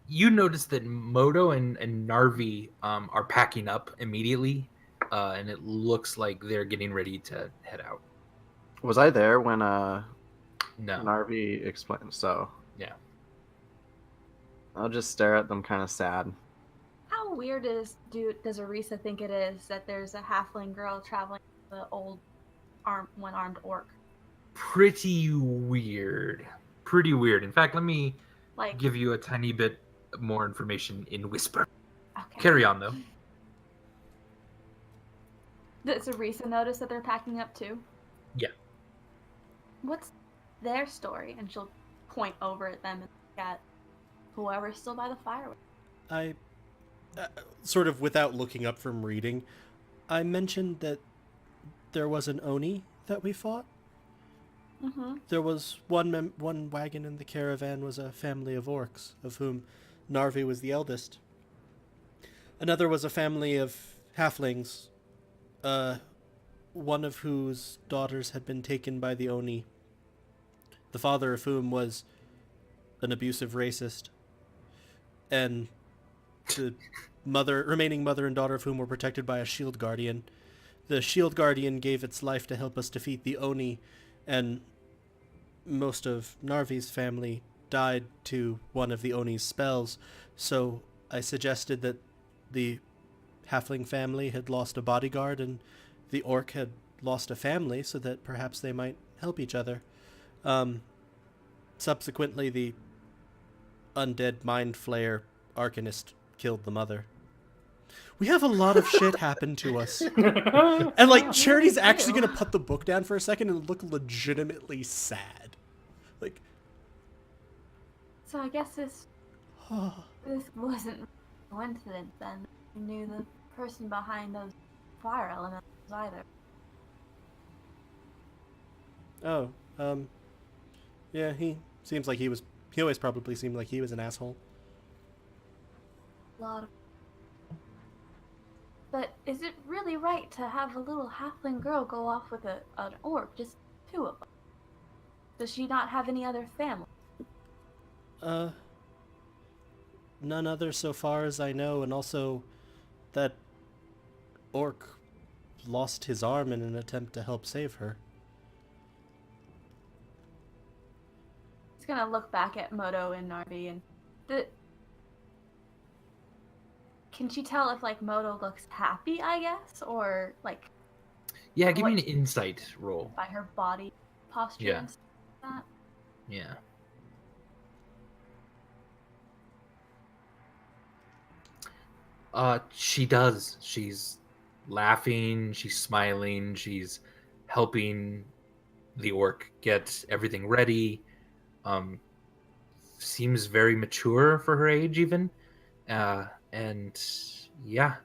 you notice that Moto and Narvi are packing up immediately, and it looks like they're getting ready to head out. Was I there when No. Narvi explained? So Yeah. I'll just stare at them, kind of sad. How weird does Arisa think it is that there's a halfling girl traveling with the old one-armed orc? Pretty weird. Pretty weird. In fact, let me Like, give you a tiny bit more information in whisper. okay. Carry on, though. Does Arisa notice that they're packing up too? Yeah. What's their story? And she'll point over at them and look at whoever's still by the fire. I, sort of without looking up from reading, I mentioned that there was an Oni that we fought. Mm-hmm. There was one wagon in the caravan was a family of orcs, of whom Narvi was the eldest. Another was a family of halflings, one of whose daughters had been taken by the Oni, the father of whom was an abusive racist, and the remaining mother and daughter of whom were protected by a shield guardian. The shield guardian gave its life to help us defeat the Oni, and most of Narvi's family died to one of the Oni's spells, so I suggested that the halfling family had lost a bodyguard and the orc had lost a family, so that perhaps they might help each other. Subsequently, the undead mind flayer arcanist killed the mother. We have a lot of shit happen to us. And, like, Charity's actually going to put the book down for a second and look legitimately sad. Like, So I guess this wasn't a coincidence then. You knew the person behind those fire elements either. Yeah, he always probably seemed like he was an asshole. But is it really right to have a little halfling girl go off with an orc, just two of them? Does she not have any other family? None other so far as I know, and also that orc lost his arm in an attempt to help save her. He's gonna look back at Moto and Narvi and can she tell if like Moto looks happy, I guess, or like Yeah, give me an insight roll. by her body posture Yeah. and stuff like that? Yeah. She does. She's laughing, she's smiling, she's helping the orc get everything ready. Seems very mature for her age even. And yeah,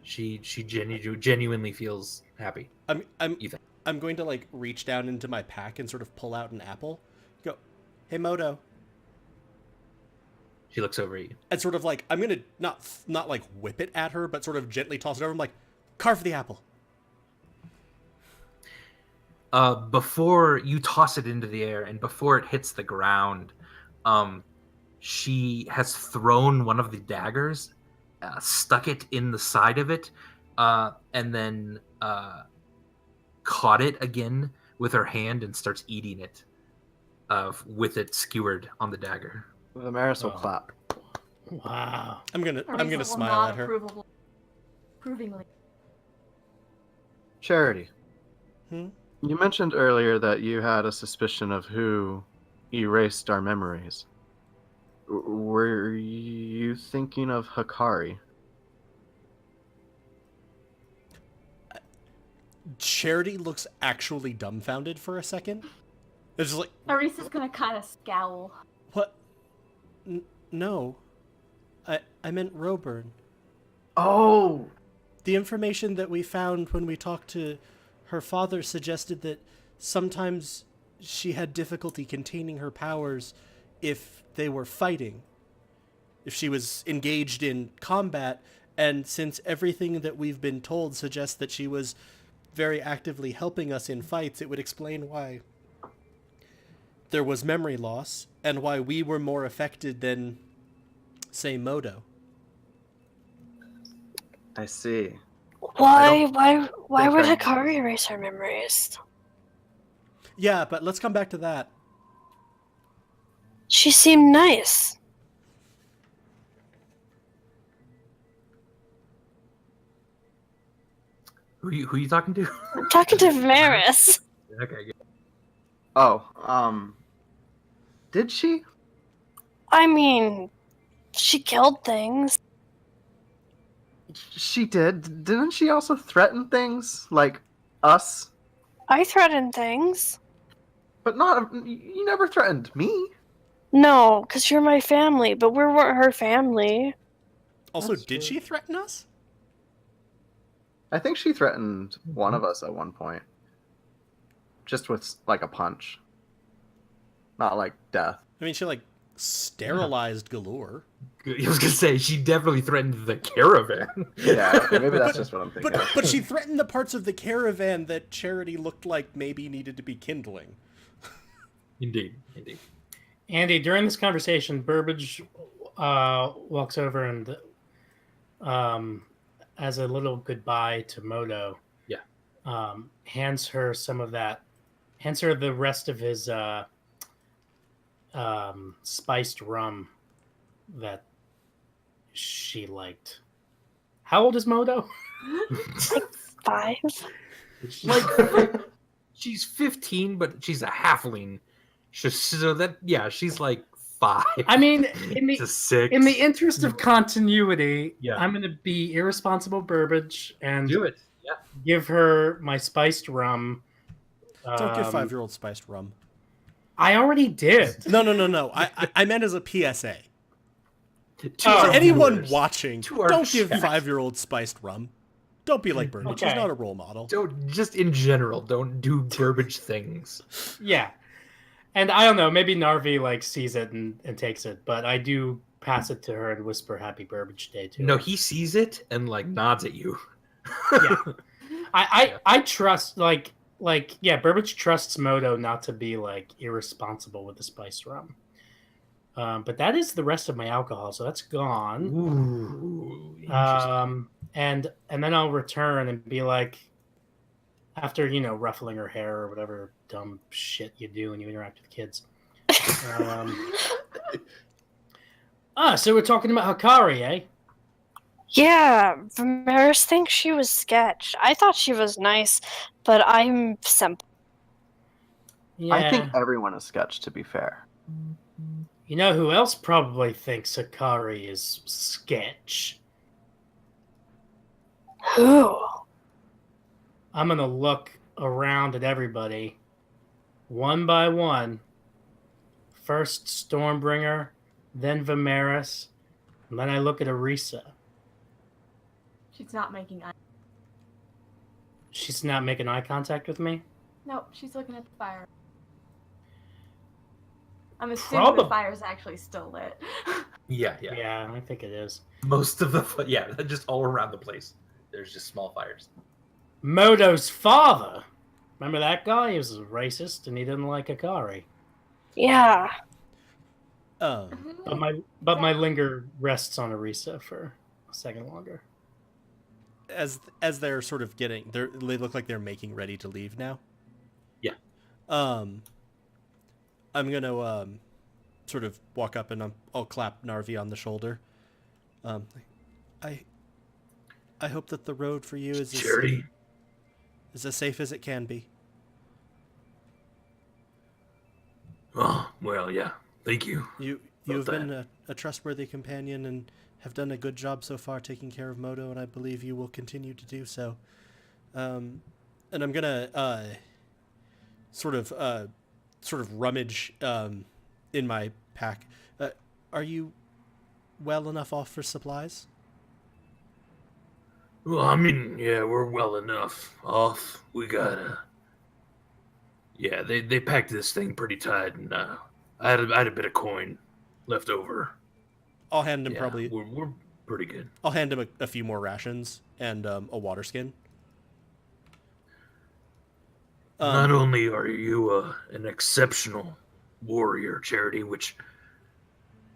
she genuinely feels happy. I'm going to like reach down into my pack and sort of pull out an apple. Go, hey Moto. She looks over at you. And sort of like, I'm going to not like whip it at her, but sort of gently toss it over. I'm like, carve the apple. Before you toss it into the air and before it hits the ground, she has thrown one of the daggers, stuck it in the side of it, and then caught it again with her hand and starts eating it, with it skewered on the dagger. The Maris will clap. Wow. I'm gonna Arisa will smile nod at her. approvingly. Charity. Hmm? You mentioned earlier that you had a suspicion of who erased our memories. Were you thinking of Hikari? Charity looks actually dumbfounded for a second. It's just like, Arisa's gonna kind of scowl. what? No. I meant Roburn. Oh! The information that we found when we talked to her father suggested that sometimes she had difficulty containing her powers if they were fighting, if she was engaged in combat, and since everything that we've been told suggests that she was very actively helping us in fights, it would explain why there was memory loss and why we were more affected than say Modo. I see. Why think would I- Hikari erase our memories? Yeah, but let's come back to that. She seemed nice. Who you talking to? I'm talking to Vimeris. Okay, good. Oh, did she? I mean, she killed things. She did. Didn't she also threaten things like us? I threatened things. But not. You never threatened me. No, because you're my family, but we weren't her family. Also, That's did true. she threaten us? I think she threatened one of us at one point. Just with like a punch. Not like death. I mean, she like sterilized Galore. I was gonna say she definitely threatened the caravan. Yeah, okay, maybe that's just what I'm thinking. But she threatened the parts of the caravan that Charity looked like maybe needed to be kindling. Indeed. Andy, during this conversation, Burbage walks over and, as a little goodbye to Modo, hands her some of that, hands her the rest of his spiced rum that she liked. How old is Modo? 5? Like she's 15, but she's a halfling. So that she's like 5. I mean, to 6. in the interest of continuity, Yeah. I'm going to be irresponsible Burbage and Do it. Yeah. give her my spiced rum. Don't give 5-year-old spiced rum. I already did. No. I meant as a PSA. To Oh, For our anyone viewers, watching, to our don't give chat. 5-year-old spiced rum. Don't be like Burbage. He's Okay. not a role model. Don't just in general. Don't do Burbage things. Yeah. And I don't know, maybe Narvi like sees it and takes it, but I do pass it to her and whisper Happy Burbage Day to No, her. he sees it and like nods at you. Yeah. I trust Burbage trusts Modo not to be like irresponsible with the spiced rum. But that is the rest of my alcohol, so that's gone. Ooh, interesting. And then I'll return and be like, after ruffling her hair or whatever dumb shit you do when you interact with kids. So we're talking about Hikari, eh? Yeah, Vimeris thinks she was sketch. I thought she was nice, but I'm simple. Yeah. I think everyone is sketch, to be fair. You know who else probably thinks Hikari is sketch? Who? I'm gonna look around at everybody, one by one. First Stormbringer, then Vimeris, and then I look at Arisa. She's not making eye. She's not making eye contact with me. Nope, she's looking at the fire. I'm assuming the fire's actually still lit. Yeah. Yeah, I think it is. Most of the just all around the place. There's just small fires. Modo's father. Remember that guy? He was a racist and he didn't like Hikari. Yeah. But my linger rests on Arisa for a second longer. As they're sort of they look like they're making ready to leave now. Yeah. I'm gonna sort of walk up and I'll clap Narvi on the shoulder. I hope that the road for you is Charity. as safe as it can be. Oh, well, yeah. Thank you. You've been a trustworthy companion and have done a good job so far taking care of Modo, and I believe you will continue to do so. And I'm gonna sort of rummage in my pack. Are you well enough off for supplies? Well, I mean, yeah, we're well enough off. We got yeah, they packed this thing pretty tight, and I had a bit of coin left over. I'll hand him We're pretty good. I'll hand him a few more rations and a water skin. Not only are you an exceptional warrior, Charity, which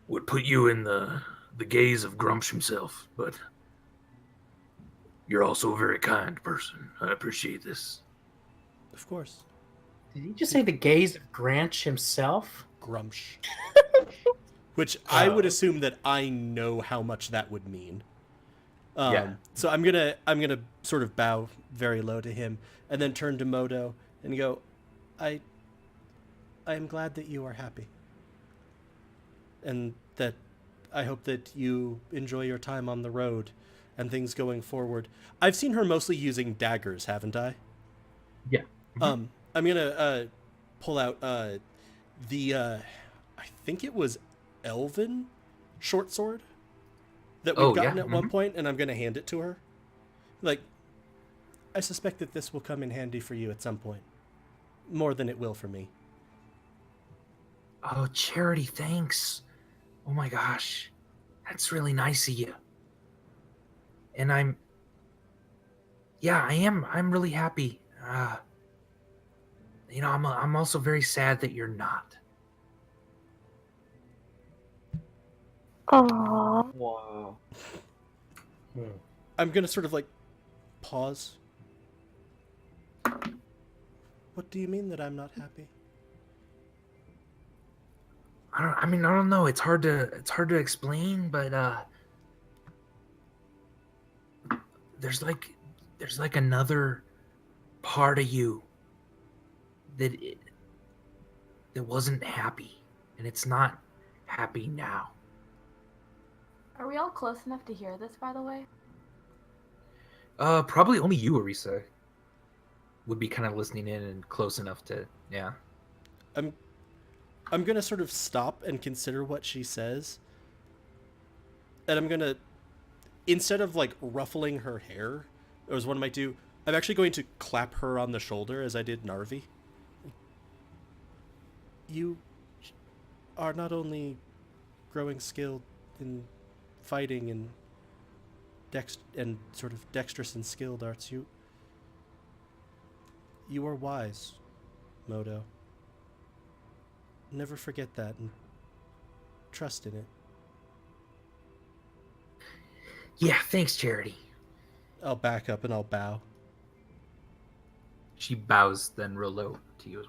would put you in the the gaze of Grumsh himself, but you're also a very kind person. I appreciate this. Of course. Did he just say the gaze of Granch himself? Grumsh. Which I would assume that I know how much that would mean. Yeah. So I'm gonna sort of bow very low to him and then turn to Modo and go, I am glad that you are happy. And that I hope that you enjoy your time on the road and things going forward. I've seen her mostly using daggers, haven't I? Yeah. I'm gonna pull out the I think it was Elven short sword that we've gotten at one point, and I'm gonna hand it to her. Like, I suspect that this will come in handy for you at some point, more than it will for me. Oh, Charity, thanks. Oh my gosh. That's really nice of you. And I'm really happy. I'm also very sad that you're not. Aww. Wow. I'm gonna sort of like pause. What do you mean that I'm not happy? I don't know. It's hard to explain, but there's like another part of you that wasn't happy, and it's not happy now. Are we all close enough to hear this, by the way? Probably only you, Arisa, would be kind of listening in and close enough to, yeah. I'm gonna sort of stop and consider what she says, and I'm gonna, instead of like ruffling her hair, as one might do, I'm actually going to clap her on the shoulder as I did Narvi. You are not only growing skilled in fighting and sort of dexterous and skilled arts, you are wise, Modo. Never forget that and trust in it. Yeah, thanks, Charity. I'll back up and I'll bow. She bows then real low to you.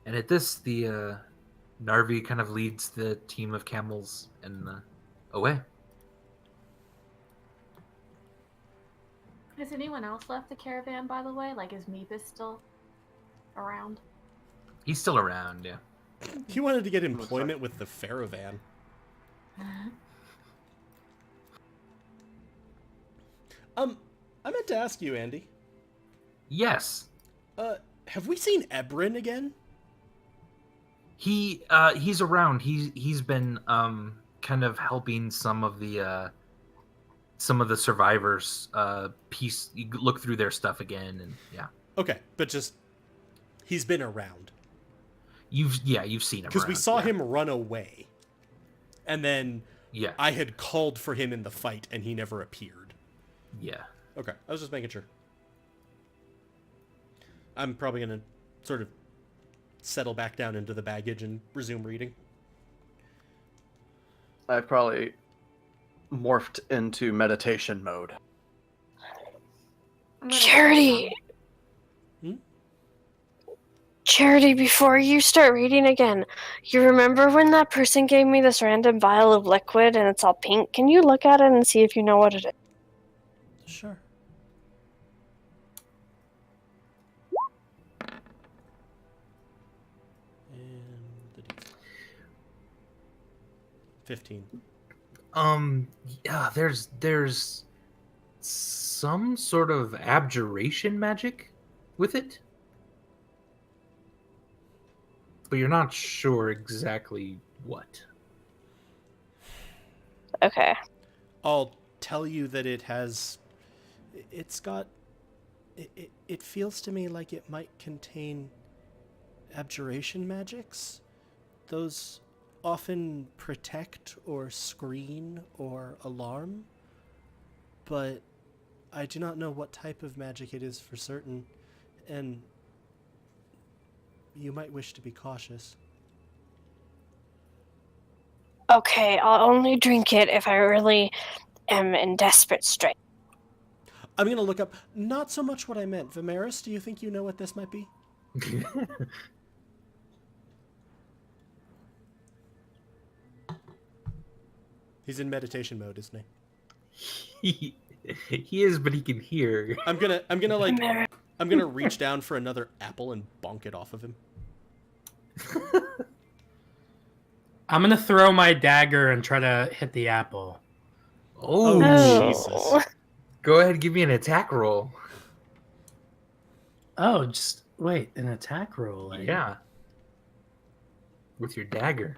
And at this, the Narvi kind of leads the team of camels and away. Has anyone else left the caravan, by the way? Like, is Meepus still around? He's still around, yeah. He wanted to get employment with the Fairavan. I meant to ask you, Andy. Yes. Have we seen Ebrin again? He's around. He's been kind of helping some of the survivors look through their stuff again, and yeah. Okay, but just he's been around. You've seen him because we saw yeah. him run away, and then yeah, I had called for him in the fight, and he never appeared. Yeah. Okay, I was just making sure. I'm probably gonna sort of settle back down into the baggage and resume reading. I've probably morphed into meditation mode. Charity! Charity, before you start reading again, you remember when that person gave me this random vial of liquid and it's all pink? Can you look at it and see if you know what it is? Sure. And the 15. Yeah, there's some sort of abjuration magic with it, but you're not sure exactly what. Okay. I'll tell you that it feels to me like it might contain abjuration magics. Those often protect or screen or alarm, but I do not know what type of magic it is for certain, and you might wish to be cautious. Okay, I'll only drink it if I really am in desperate strait. I'm going to look up not so much what I meant. Vimeris, do you think you know what this might be? He's in meditation mode, isn't he? He is, but he can hear. I'm gonna Vimeris. reach down for another apple and bonk it off of him. I'm gonna throw my dagger and try to hit the apple. Oh, Oh. Jesus. Go ahead, give me an attack roll. Oh, just wait, an attack roll. Yeah. With your dagger.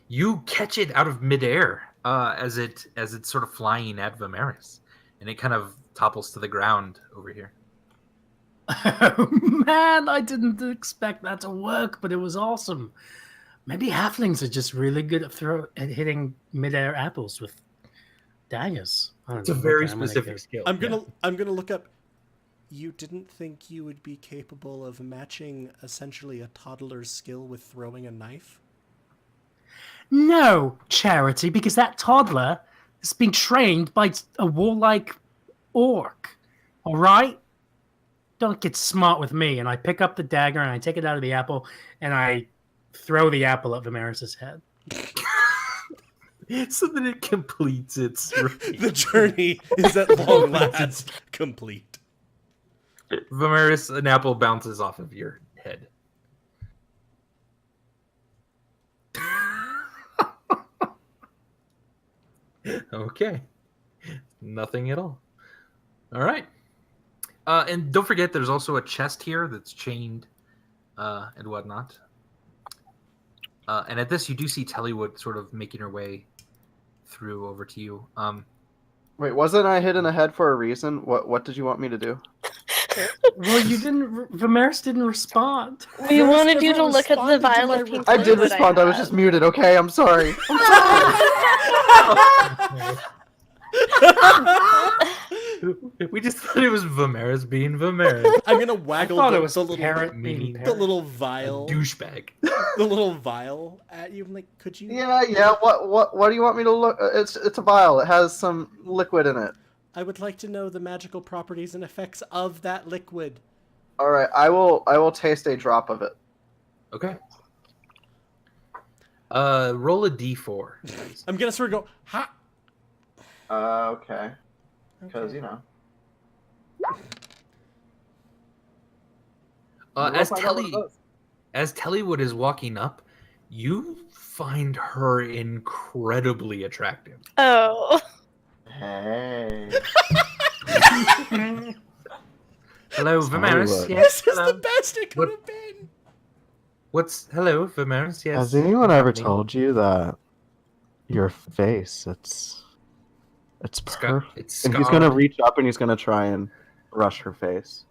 You catch it out of midair as it's sort of flying at Vimeris, and it kind of topples to the ground over here. Oh man, I didn't expect that to work, but it was awesome. Maybe halflings are just really good at hitting midair apples with daggers. I don't It's a know. very Okay, I'm gonna specific go- skill. I'm gonna look up. You didn't think you would be capable of matching essentially a toddler's skill with throwing a knife? No, Charity, because that toddler has been trained by a warlike orc. All right? Don't get smart with me. And I pick up the dagger and I take it out of the apple and I throw the apple at Vimeris' head. So that it completes its. The journey is at long last complete. Vimeris, an apple bounces off of your head. Okay. Nothing at all. All right. And don't forget, there's also a chest here that's chained and whatnot. And at this, you do see Tellywood sort of making her way through over to you. Wait, wasn't I hit in the head for a reason? What did you want me to do? Well, you didn't. Vimeris didn't respond. We Yours wanted you to never look at the responded to vial my of pink I did liquid respond. I was had. just muted. Okay, I'm sorry. We just thought it was Vimeris being Vimeris. I'm gonna I waggle thought the, it was the little parrot meaning being the parrot. little A vial, douchebag. the little vial at you. I'm like, could you? Yeah. What do you want me to look? It's a vial. It has some liquid in it. I would like to know the magical properties and effects of that liquid. All right, I will taste a drop of it. Okay. Roll a d4. I'm gonna sort of go, ha. Okay. Because you know. As Tellywood is walking up, you find her incredibly attractive. Oh. Hey. Hello, Vimeris. Tellywood. Yes. This is hello. the best it could What- have been. Hello, Vimeris? Yes. Has anyone ever Company. told you that your face, it's perfect? It's And he's gonna scarred. reach up and he's gonna try and brush her face.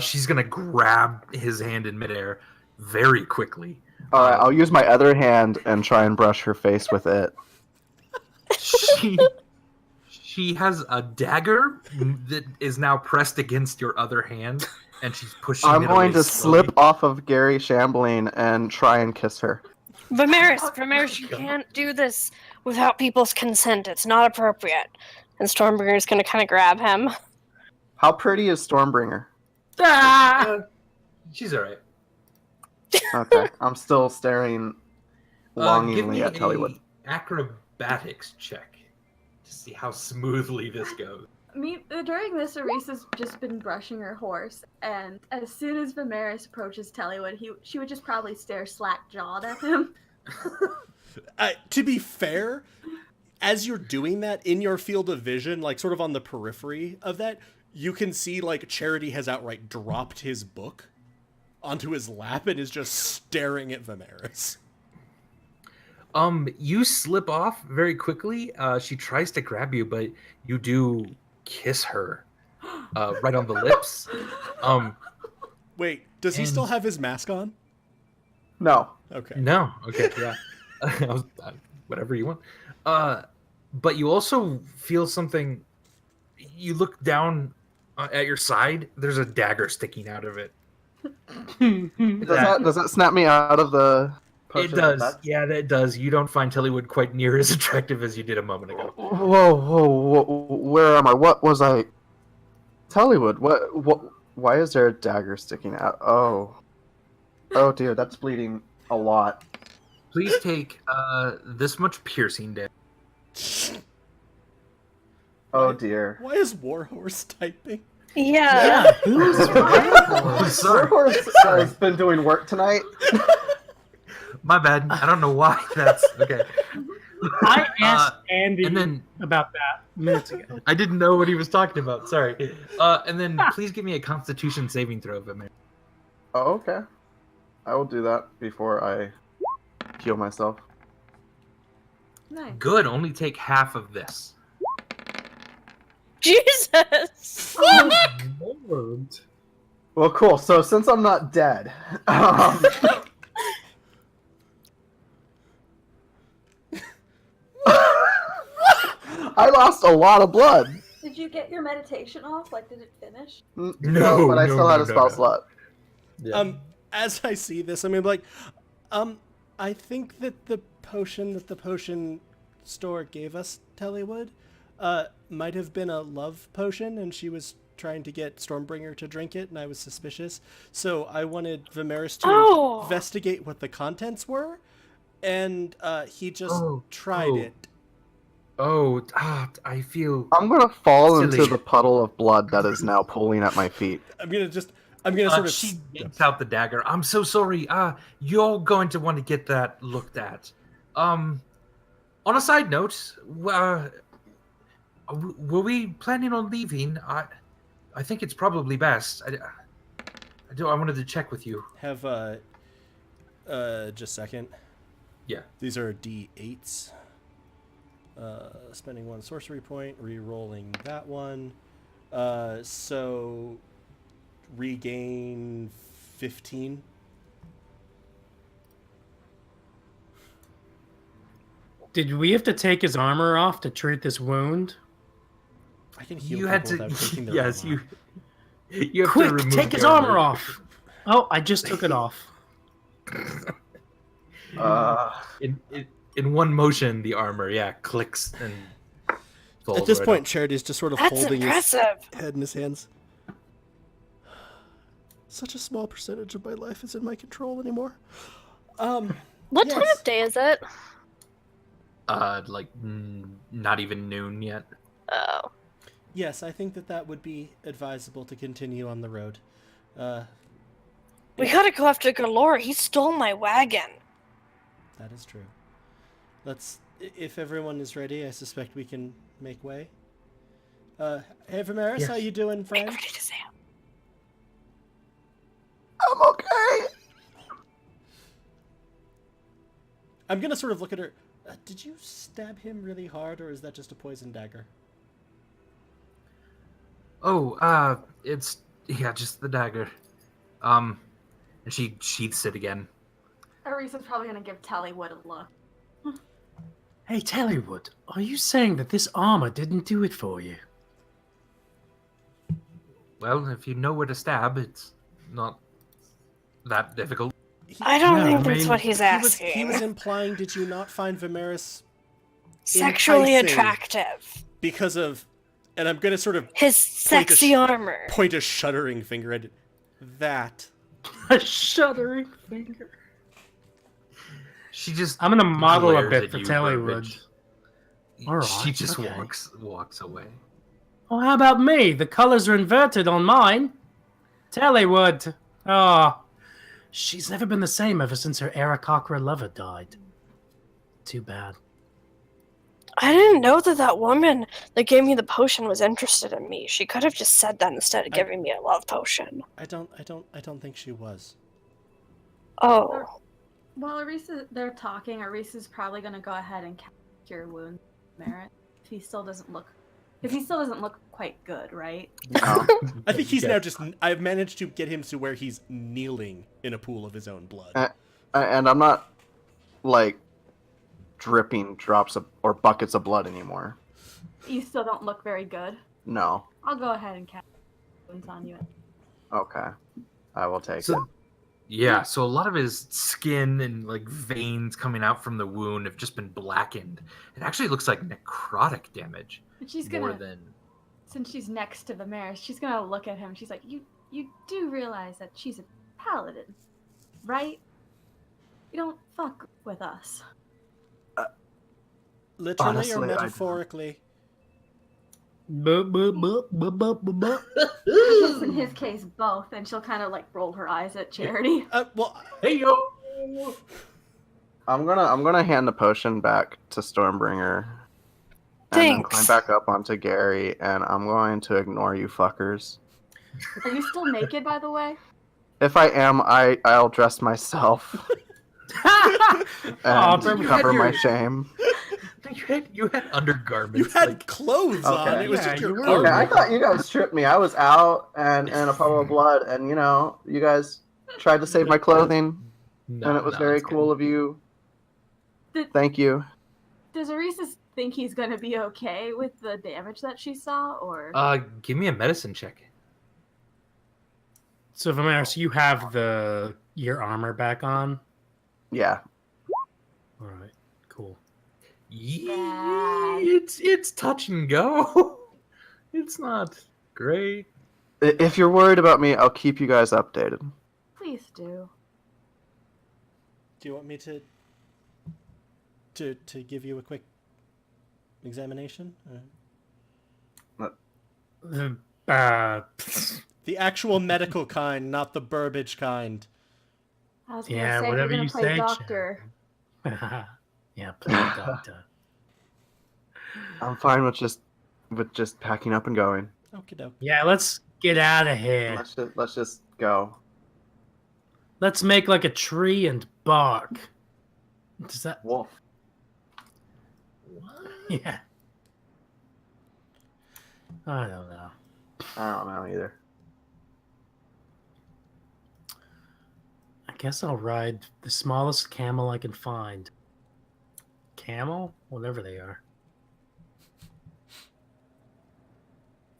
She's gonna grab his hand in midair very quickly. All right, I'll use my other hand and try and brush her face with it. She has a dagger that is now pressed against your other hand, and she's pushing. I'm it going away to slowly. slip off of Gary Shambling and try and kiss her. Vimeris, you can't do this without people's consent. It's not appropriate. And Stormbringer's gonna kind of grab him. How pretty is Stormbringer? She's all right. Okay, I'm still staring Give longingly me at Tellywood. a acrobatics check to see how smoothly this goes. During this, Arisa's just been brushing her horse, and as soon as Vimeris approaches Tellywood, she would just probably stare slack-jawed at him. To be fair, as you're doing that in your field of vision, like sort of on the periphery of that, you can see like Charity has outright dropped his book onto his lap and is just staring at Vimeris. You slip off very quickly. She tries to grab you, but you do kiss her right on the lips. Wait, does he still And- have his mask on? No. Okay. No, okay, yeah. Whatever you want. But you also feel something. You look down at your side. There's a dagger sticking out of it. Does that snap me out of the potion? It does. That's- Yeah, it does. You don't find Tillywood quite near as attractive as you did a moment ago. Whoa, where am I? What was I? Tellywood, what? Why is there a dagger sticking out? Oh dear, that's bleeding a lot. Please take this much piercing damage. Oh dear. Why is Warhorse typing? Yeah. Who's Oh, sorry. Warhorse has been doing work tonight. My bad. I don't know why that's okay. I asked Andy And then about that minutes ago. I didn't know what he was talking about. Sorry. And then please give me a Constitution saving throw, Vimir. Oh, okay. I will do that before I heal myself. Nice. Good. Only take half of this. Jesus. Lord. Well, cool. So since I'm not dead, I lost a lot of blood. Did you get your meditation off? Like, did it finish? No, but I no, still had no, a spell no. slot. Yeah. As I see this, I mean, like, I think that the potion store gave us, Tellywood, might have been a love potion, and she was trying to get Stormbringer to drink it, and I was suspicious. So I wanted Vimeris to investigate what the contents were, and he just tried it. I feel. I'm gonna fall Silly. into the puddle of blood that is now pooling at my feet. I'm gonna sort of. She yanks out the dagger. I'm so sorry. You're going to want to get that looked at. On a side note, were we planning on leaving? I think it's probably best. I wanted to check with you. Have just a second. Yeah. These are D8s. Spending 1 sorcery point, re-rolling that one. So regain 15. Did we have to take his armor off to treat this wound? I can heal You people had to. without taking their Yes, armor you have to Quick, remove take his the armor off. Oh, I just took it off. In one motion, the armor, clicks and. At this point, Charity's just sort of That's holding impressive. his head in his hands. Such a small percentage of my life is in my control anymore. What time Yes. of day is it? Not even noon yet. Oh. Yes, I think that would be advisable to continue on the road. We gotta go after Galore. He stole my wagon. That is true. If everyone is ready, I suspect we can make way. Hey, Vimeris, how Yes. you doing, friend? Make ready to say it. I'm okay. I'm gonna sort of look at her. Did you stab him really hard, or is that just a poison dagger? It's just the dagger. And she sheaths it again. Arisa's probably gonna give Tellywood a look. Hey, Tellywood, are you saying that this armor didn't do it for you? Well, if you know where to stab, it's not that difficult. I don't Yeah, think I that's mean, what he's He asking. was implying, did you not find Vimeris Sexually enticing attractive. because of, and I'm gonna sort of His sexy armor. point a shuddering finger at that. A shuddering finger. She just. I'm gonna model a glares bit at for you, Tellywood. Burbage. Alright, She just okay. walks away. Well, how about me? The colors are inverted on mine. Tellywood. Oh, she's never been the same ever since her Aarakocra lover died. Too bad. I didn't know that woman that gave me the potion was interested in me. She could have just said that instead of giving me a love potion. I don't think she was. Oh. While they're talking, Arisa's probably gonna go ahead and cure wound Merit. If he still doesn't look quite good, right? No. I think he's Yeah. now just. I've managed to get him to where he's kneeling in a pool of his own blood. And I'm not like dripping drops of or buckets of blood anymore. You still don't look very good. No. I'll go ahead and cast wounds on you. Okay. I will take So, it. Yeah, so a lot of his skin and like veins coming out from the wound have just been blackened. It actually looks like necrotic damage And she's more gonna, than. since she's next to the mayor, she's gonna look at him. She's like, you do realize that she's a paladin, right? You don't fuck with us. Literally Honestly, or I don't. metaphorically? I guess in his case, both. And she'll kind of like roll her eyes at Charity. Well, Hey yo! I'm gonna hand the potion back to Stormbringer. And then climb Thanks. back up onto Gary, and I'm going to ignore you fuckers. Are you still naked, by the way? If I am, I'll dress myself and Bert, you cover had my your- shame. You had you undergarments. had like, clothes on. Okay. It was Yeah, just your you were- armor. Okay, I thought you guys stripped me. I was out and a puddle of blood, and you guys tried to save my clothing, no, and it was no, very it's good. cool of you. Did- Thank you. Does Aresis think he's gonna be okay with the damage that she saw, or? Give me a medicine check. So, Vimeris, you have your armor back on? Yeah. All right, cool. Yeah, it's touch and go. It's not great. If you're worried about me, I'll keep you guys updated. Please do. Do you want me to give you a quick examination? The The actual medical kind, not the Burbage kind. I was gonna Yeah, say, whatever you're gonna you play say, doctor. yeah, play doctor. I'm fine with just packing up and going. Okie doke. Yeah, let's get out of here. Let's just go. Let's make like a tree and bark. Does that? Wolf. Yeah. I don't know. I don't know either. I guess I'll ride the smallest camel I can find. Camel? Whatever they are.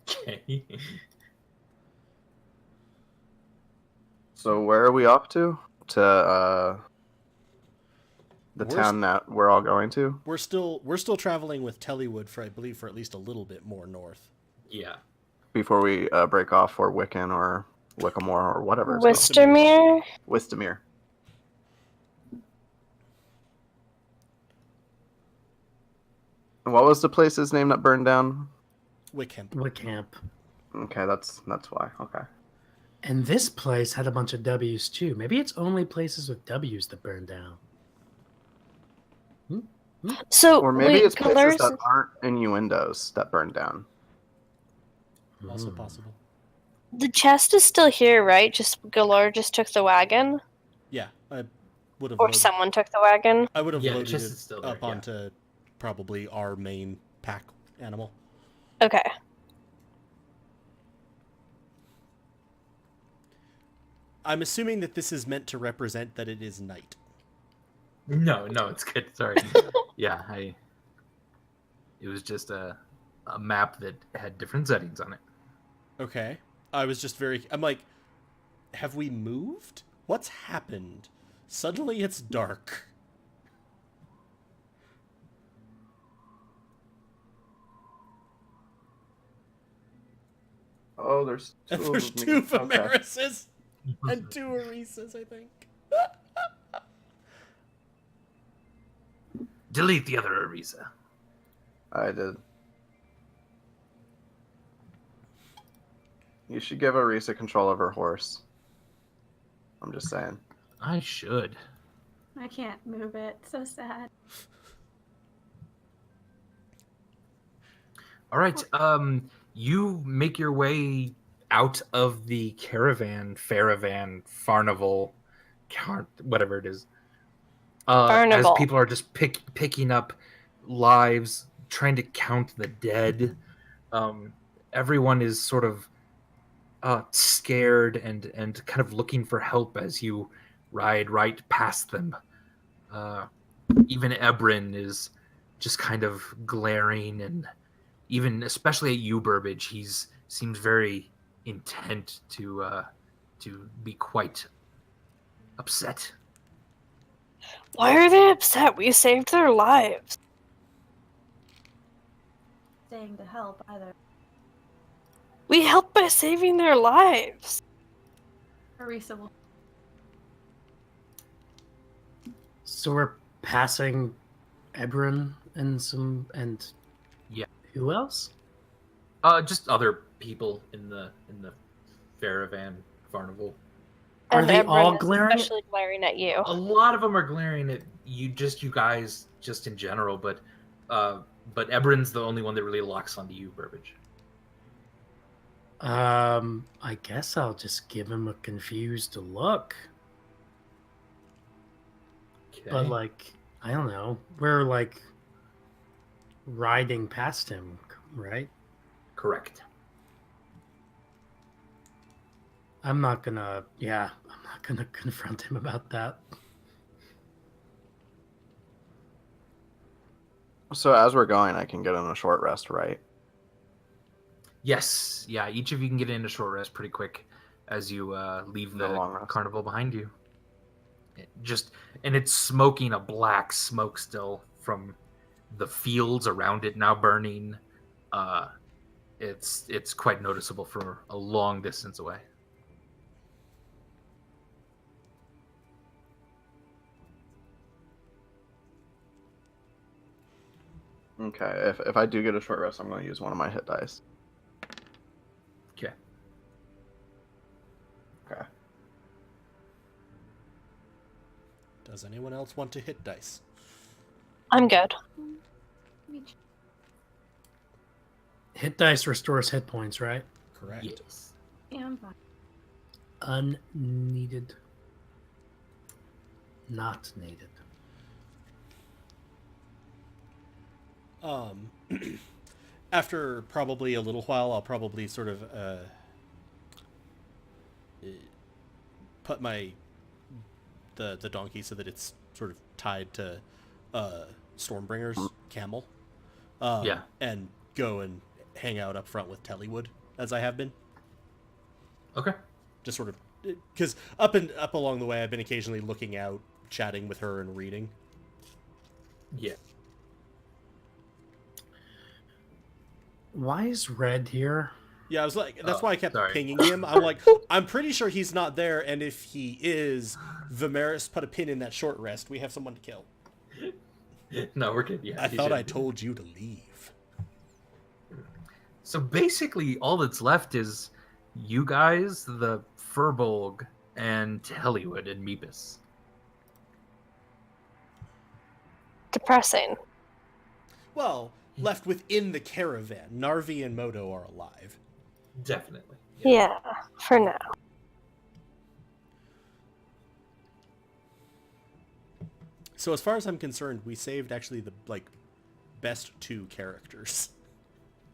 Okay. So where are we off to? To the We're town that we're all going to? We're still traveling with Tellywood for, I believe, for at least a little bit more north. Yeah. Before we break off for Wiccan or Wickamore or whatever. Wistermere? Wistamere. And what was the place's name that burned down? Wickham. What camp? Okay, that's why. Okay. And this place had a bunch of W's too. Maybe it's only places with W's that burn down. So, Or maybe wait, it's places colors? that aren't innuendos that burned down. Also Hmm. possible. The chest is still here, right? Just Galore just took the wagon? Yeah, I would have. Or someone took the wagon? I would have Yeah, the loaded chest it is still there, up yeah. onto probably our main pack animal. Okay. I'm assuming that this is meant to represent that it is night. No, it's good. Sorry. Yeah, it was just a map that had different settings on it. Okay. I was just I'm like, have we moved? What's happened? Suddenly it's dark. Oh, there's two And there's of me. two Okay. Famarises and two Arises, I think. Delete the other Arisa. I did. You should give Arisa control of her horse. I'm just saying. I should. I can't move it. So sad. All right. You make your way out of the caravan, Fairavan, Farnival, whatever it is. As Farnival. people are just picking up lives, trying to count the dead. Everyone is sort of scared and kind of looking for help as you ride right past them. Even Ebrin is just kind of glaring, and even especially at you, Burbage, seems very intent to be quite upset. Why are they upset? We saved their lives. Staying to help either. We helped by saving their lives. Arisa will. So we're passing Ebron and Yeah. who else? Just other people in the Fairavan Farnival. Are And they Ebron all is glaring? especially glaring at you. A lot of them are glaring at you guys, just in general. But Ebron's the only one that really locks onto you, Burbage. I guess I'll just give him a confused look. Okay. But like, I don't know. We're like riding past him, right? Correct. I'm not gonna confront him about that. So as we're going, I can get in a short rest, right? Yes. Yeah. Each of you can get in a short rest pretty quick as you leave No the long rest. carnival behind you. And it's smoking a black smoke still from the fields around it now burning. It's quite noticeable for a long distance away. Okay, if I do get a short rest, I'm going to use one of my hit dice. Okay. Okay. Does anyone else want to hit dice? I'm good. Hit dice restores hit points, right? Correct. Yes. Yeah, I'm fine. Unneeded. Not needed. After probably a little while, I'll probably sort of put the donkey so that it's sort of tied to Stormbringer's camel. Yeah. And go and hang out up front with Tellywood, as I have been. Okay. Just sort of because up along the way, I've been occasionally looking out, chatting with her, and reading. Yeah. Why is Red here? Yeah, I was like, that's why I kept sorry. pinging him. I'm like, I'm pretty sure he's not there, and if he is, Vimeris put a pin in that short rest. We have someone to kill. No, we're good. Yeah. I he thought I should. told you to leave. So basically, all that's left is you guys, the Furbolg, and Tellywood and Meepus. Depressing. Well, left within the caravan, Narvi and Moto are alive. Definitely. Yeah, for now. So as far as I'm concerned, we saved actually the best two characters.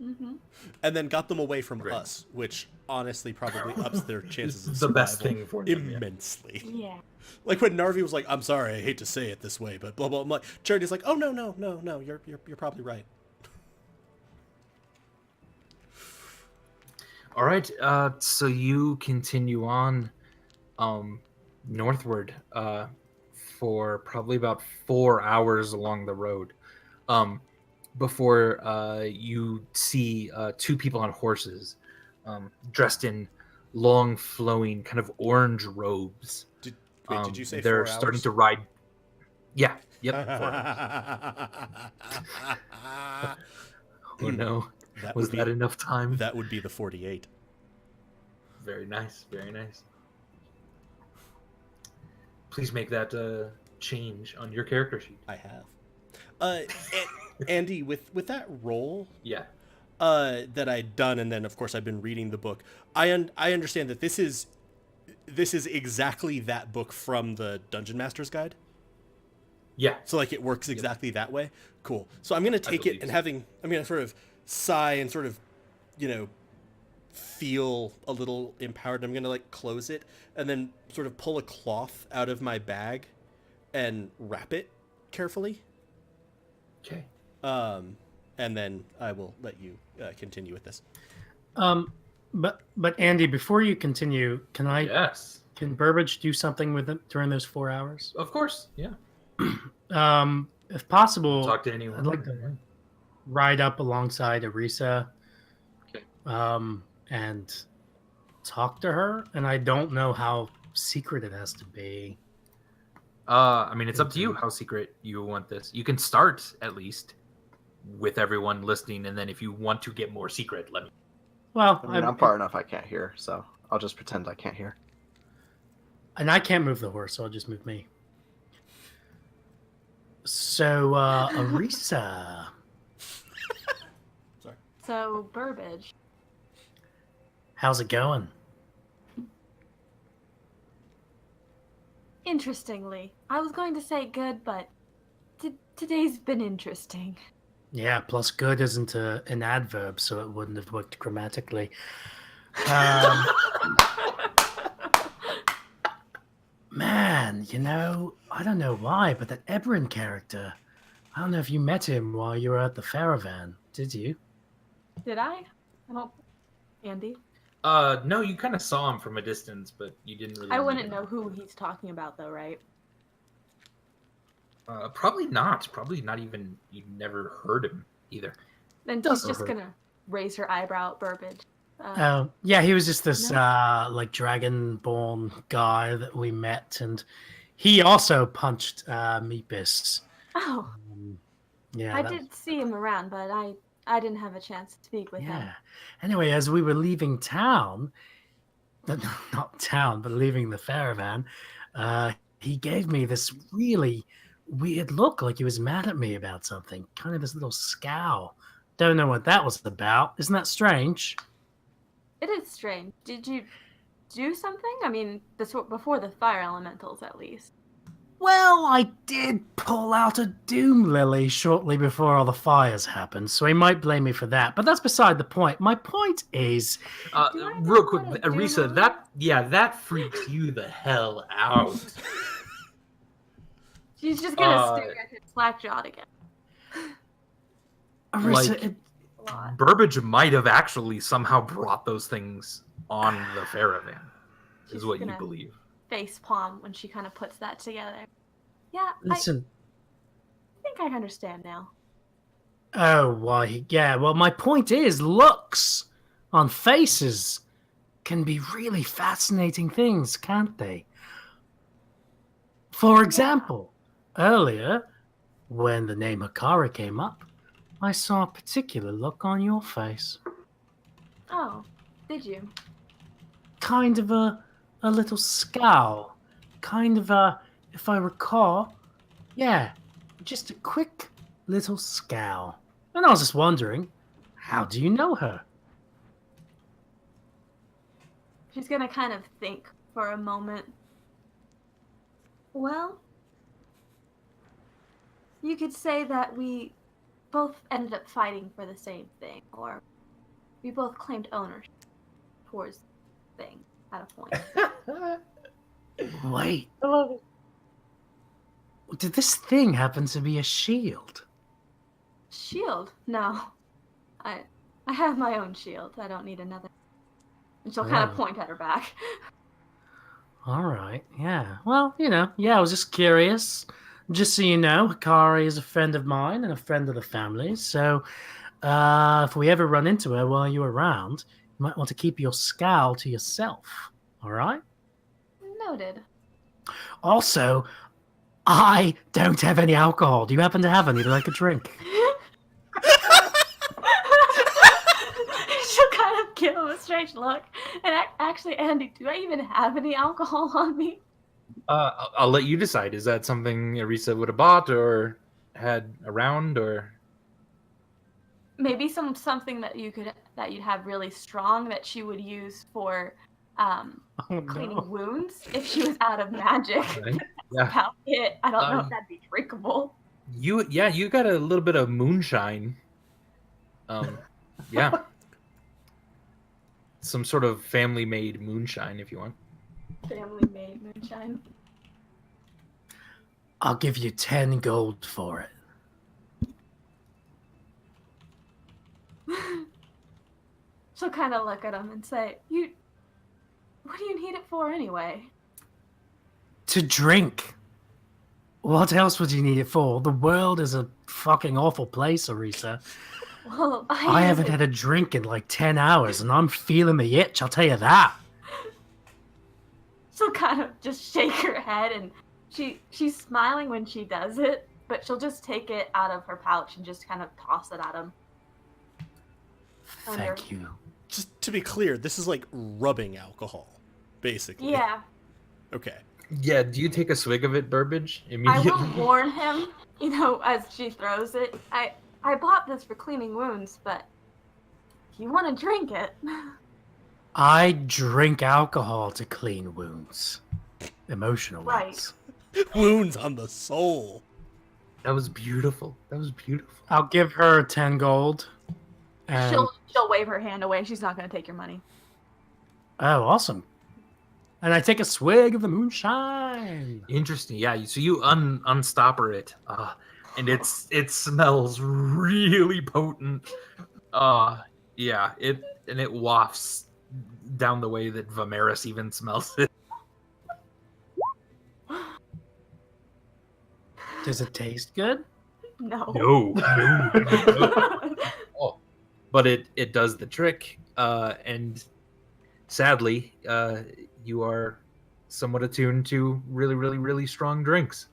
Mm-hmm. And then got them away from Great. us, which honestly probably ups their chances of It's the best survival thing for them, yeah. immensely. Yeah. Like when Narvi was like, "I'm sorry, I hate to say it this way, but blah blah." I'm like, Charity's like, "Oh no, you're probably right." All right. So you continue on, northward, for probably about 4 hours along the road, before you see two people on horses, dressed in long, flowing, kind of orange robes. Did you say they're 4 hours? starting to ride? Yeah. Yep. 4 hours. Oh no. Was that enough time? That would be the 48. Very nice. Very nice. Please make that change on your character sheet. I have. Andy, with that roll, Yeah. that I'd done, and then of course I've been reading the book. I understand that this is exactly that book from the Dungeon Master's Guide. Yeah. So like it works exactly that way. Cool. So I'm gonna take it and I'm gonna sort of sigh and sort of, feel a little empowered. I'm gonna close it and then sort of pull a cloth out of my bag and wrap it carefully. Okay. And then I will let you continue with this. But Andy, before you continue, can I Yes. Can Burbage do something with it during those 4 hours? Of course, yeah. If possible, Talk to anyone. I'd like to ride up alongside Arisa, Okay. and talk to her. And I don't know how secret it has to be. I mean, it's up to you how secret you want this. You can start at least with everyone listening, and then if you want to get more secret, let me. Well, I mean, I'm far enough I can't hear, so I'll just pretend I can't hear. And I can't move the horse, so I'll just move me. So, Arisa. Sorry. So, Burbage. How's it going? Interestingly. I was going to say good, but today's been interesting. Yeah, plus good isn't an adverb, so it wouldn't have worked grammatically. Man, I don't know why, but that Ebrin character, I don't know if you met him while you were at the Fairavan, did you? Did I? I don't... Andy? No, you kind of saw him from a distance, but you didn't really. I wouldn't know who he's talking about, though, right? Probably not. Probably not even. You never heard him either. Then she's just gonna raise her eyebrow at Burbage. Yeah, he was just this like dragonborn guy that we met, and he also punched Meepis. Oh, yeah, I did see him around, but I didn't have a chance to speak with him. Yeah. Anyway, as we were leaving town, not town, but leaving the Fairavan, he gave me this really weird look, like he was mad at me about something. Kind of this little scowl. Don't know what that was about. Isn't that strange? It is strange. Did you do something? I mean, before the fire elementals, at least. Well, I did pull out a Doom Lily shortly before all the fires happened, so he might blame me for that. But that's beside the point. My point is... real quick, Arisa, that freaks you the hell out. She's just gonna stare at his slack-jawed again. Arisa, Burbage might have actually somehow brought those things on the Fairavan, is what you believe. Face palm when she kind of puts that together. Yeah, listen. I think I understand now. Oh, why? Yeah, well, my point is looks on faces can be really fascinating things, can't they? For example, earlier, when the name Hikari came up, I saw a particular look on your face. Oh, did you? Kind of a little scowl. Kind of if I recall, yeah, just a quick little scowl. And I was just wondering, how do you know her? She's gonna kind of think for a moment. Well, you could say that we both ended up fighting for the same thing, or we both claimed ownership towards the thing at a point. Wait. Did this thing happen to be a shield? Shield? No. I have my own shield. I don't need another. And she'll kind of point at her back. All right, yeah. Well, I was just curious. Just so you know, Hikari is a friend of mine and a friend of the family. So if we ever run into her while you're around, you might want to keep your scowl to yourself. All right? Noted. Also, I don't have any alcohol. Do you happen to have any that I could drink? She'll kind of give him a strange look. And actually, Andy, do I even have any alcohol on me? I'll let you decide. Is that something Arisa would have bought or had around, or maybe something that you'd have really strong that she would use for cleaning wounds if she was out of magic. Right. Yeah. About it. I don't know if that'd be drinkable. You got a little bit of moonshine. Yeah. Some sort of family-made moonshine, if you want. Family-made moonshine. I'll give you 10 gold for it. She'll kind of look at him and say, what do you need it for anyway? To drink. What else would you need it for? The world is a fucking awful place, Arisa. Well, I haven't had a drink in like 10 hours, and I'm feeling the itch, I'll tell you that. She'll kind of just shake her head, and she's smiling when she does it, but she'll just take it out of her pouch and just kind of toss it at him. Thank you. Just to be clear, this is like rubbing alcohol, basically. Yeah. Okay. Yeah, do you take a swig of it, Burbage? I Immediately. will warn him, as she throws it. I bought this for cleaning wounds, but if you want to drink it. I drink alcohol to clean wounds. Emotional Right. ones. Wounds on the soul. That was beautiful. That was beautiful. I'll give her 10 gold. And... She'll wave her hand away. She's not going to take your money. Oh, awesome. And I take a swig of the moonshine. Interesting. Yeah. So you unstopper it, and it smells really potent. Yeah. It wafts down the way that Vimeris even smells it. Does it taste good? No. No. Oh, but it does the trick, and sadly, you are somewhat attuned to really, really, really strong drinks.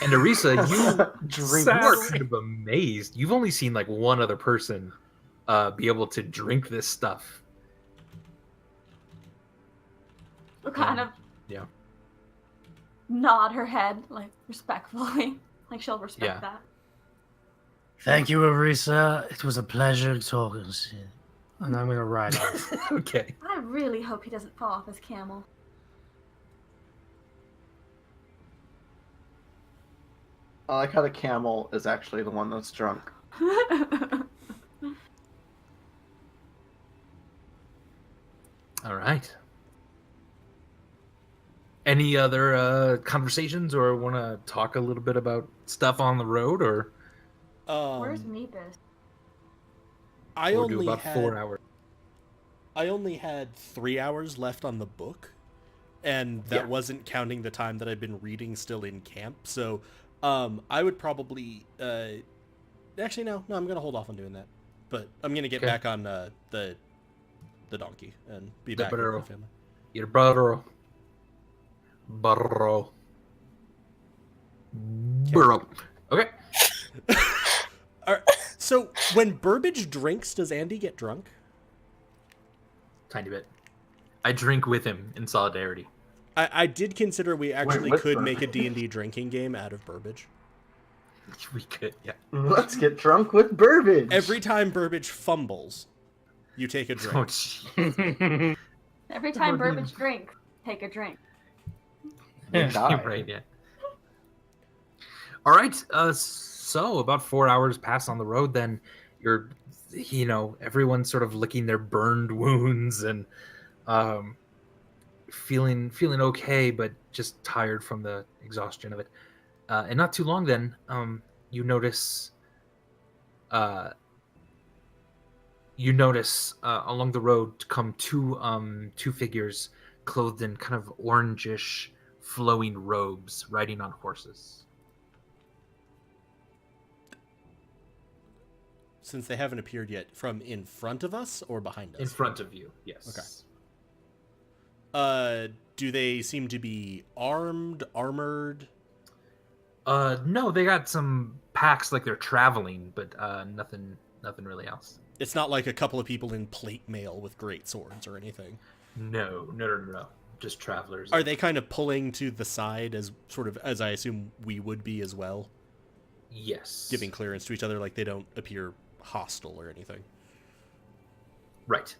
And Arisa, you are kind of amazed. You've only seen like one other person be able to drink this stuff. She'll kind of yeah. nod her head, like, respectfully. Like, she'll respect that. Thank you, Arisa. It was a pleasure talking to you. And I'm going to ride off. Okay. I really hope he doesn't fall off his camel. I like how the camel is actually the one that's drunk. All right. Any other conversations, or want to talk a little bit about stuff on the road, or Where's Meepus? I we'll only do about had 4 hours? I only had 3 hours left on the book, and that Yeah. wasn't counting the time that I've been reading still in camp. So, I would probably actually no, I'm gonna hold off on doing that. But I'm gonna get Okay. back on the donkey and be The back with burro. my family. Your burro. Burro. Burro. Okay. All right. So when Burbage drinks, does Andy get drunk? Tiny bit. I drink with him in solidarity. I did consider we actually with could Burbage? make a D&D drinking game out of Burbage. We could, yeah. Let's get drunk with Burbage. Every time Burbage fumbles, you take a Oh, drink. gee. Every time Burbage drinks, take a drink. You die. Right, yeah. All right. So about 4 hours pass on the road. Then you're, everyone's sort of licking their burned wounds and feeling okay, but just tired from the exhaustion of it. And not too long then, you notice along the road come two figures clothed in kind of orangish flowing robes, riding on horses. Since they haven't appeared yet, from in front of us or behind us? In front of you, yes. Okay. Do they seem to be armored? No, they got some packs like they're traveling, but nothing really else. It's not like a couple of people in plate mail with great swords or anything. No. Just travelers. Are they kind of pulling to the side as I assume we would be as well? Yes. Giving clearance to each other, like they don't appear hostile or anything. Right.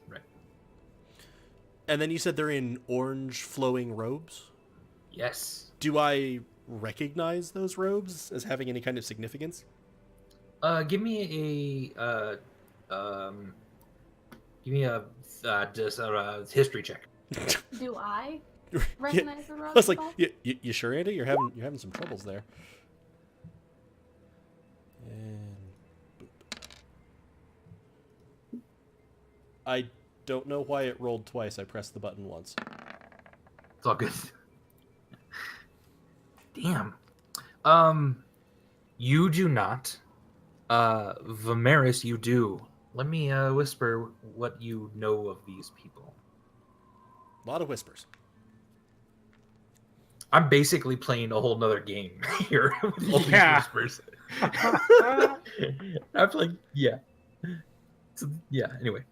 And then you said they're in orange flowing robes? Yes. Do I recognize those robes as having any kind of significance? Give me a history check. Do I recognize the robes? I was like, you sure, Andy? You're having some troubles there. And boop. I don't know why it rolled twice. I pressed the button once. It's all good. Damn. You do not. Vimeris, you do. Let me whisper what you know of these people. A lot of whispers. I'm basically playing a whole nother game here with all these whispers. I'm like, yeah. So, yeah, anyway.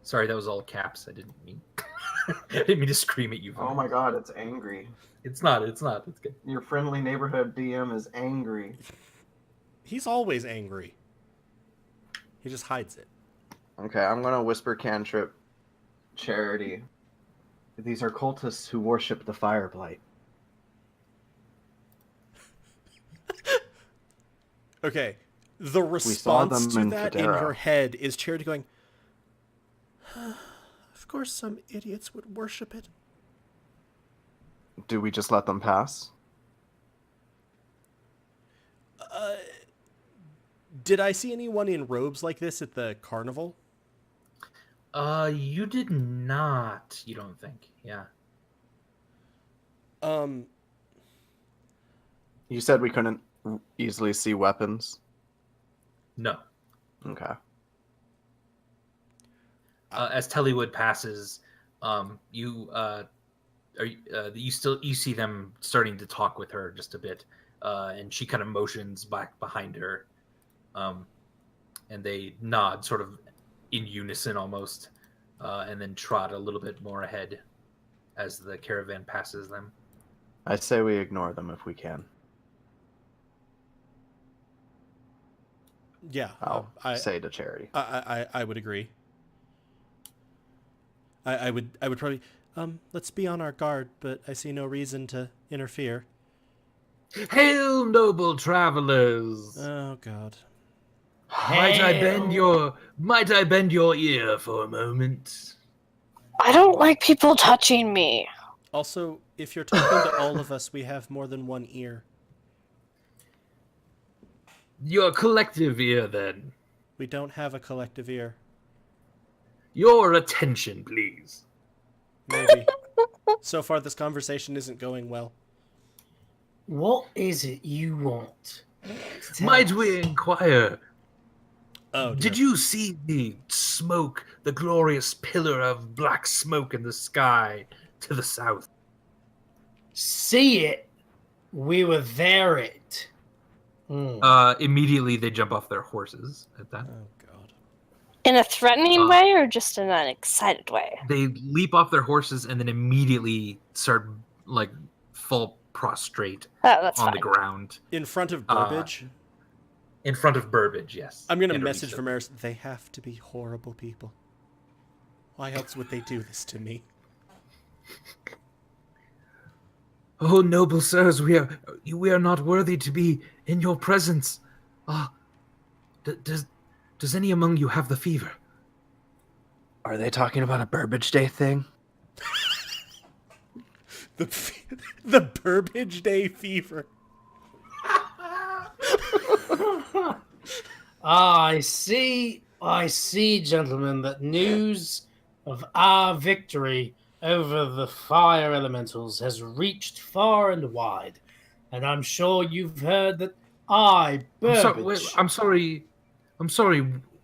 Sorry, that was all caps. I didn't mean to scream at you. Oh my god, it's angry. It's not. It's good. Your friendly neighborhood DM is angry. He's always angry. He just hides it. Okay, I'm gonna whisper cantrip Charity. These are cultists who worship the Fireblight. Okay. The saw response to them in that in Federa. your head is Charity going, of course some idiots would worship it. Do we just let them pass? Did I see anyone in robes like this at the carnival? You did not. You don't think? Yeah. You said we couldn't easily see weapons. No. Okay. As Tellywood passes, you see them starting to talk with her just a bit, and she kind of motions back behind her, and they nod sort of in unison almost, and then trot a little bit more ahead as the caravan passes them. I say we ignore them if we can. Yeah. I'll say to Charity. I would agree. I would probably let's be on our guard, but I see no reason to interfere. Hail, noble travelers! Oh God. Might I bend your ear for a moment? I don't like people touching me. Also, if you're talking to all of us, we have more than one ear. Your collective ear, then. We don't have a collective ear. Your attention, please. Maybe. So far, this conversation isn't going well. What is it you want? Might we inquire? Oh, dear. Did you see the smoke, the glorious pillar of black smoke in the sky to the south? See it? We were there it. Immediately they jump off their horses at that. Oh God. In a threatening way or just in an excited way? They leap off their horses and then immediately start, like, fall prostrate That's on fine. the ground. In front of Burbage? In front of Burbage, yes. I'm going to And message Orisa. from Eris. They have to be horrible people. Why else would they do this to me? Oh, noble sirs, we are not worthy to be in your presence. Does any among you have the fever? Are they talking about a Burbage Day thing? The Burbage Day fever. I see, gentlemen, that news of our victory over the fire elementals has reached far and wide. And I'm sure you've heard that Burbage... I'm sorry.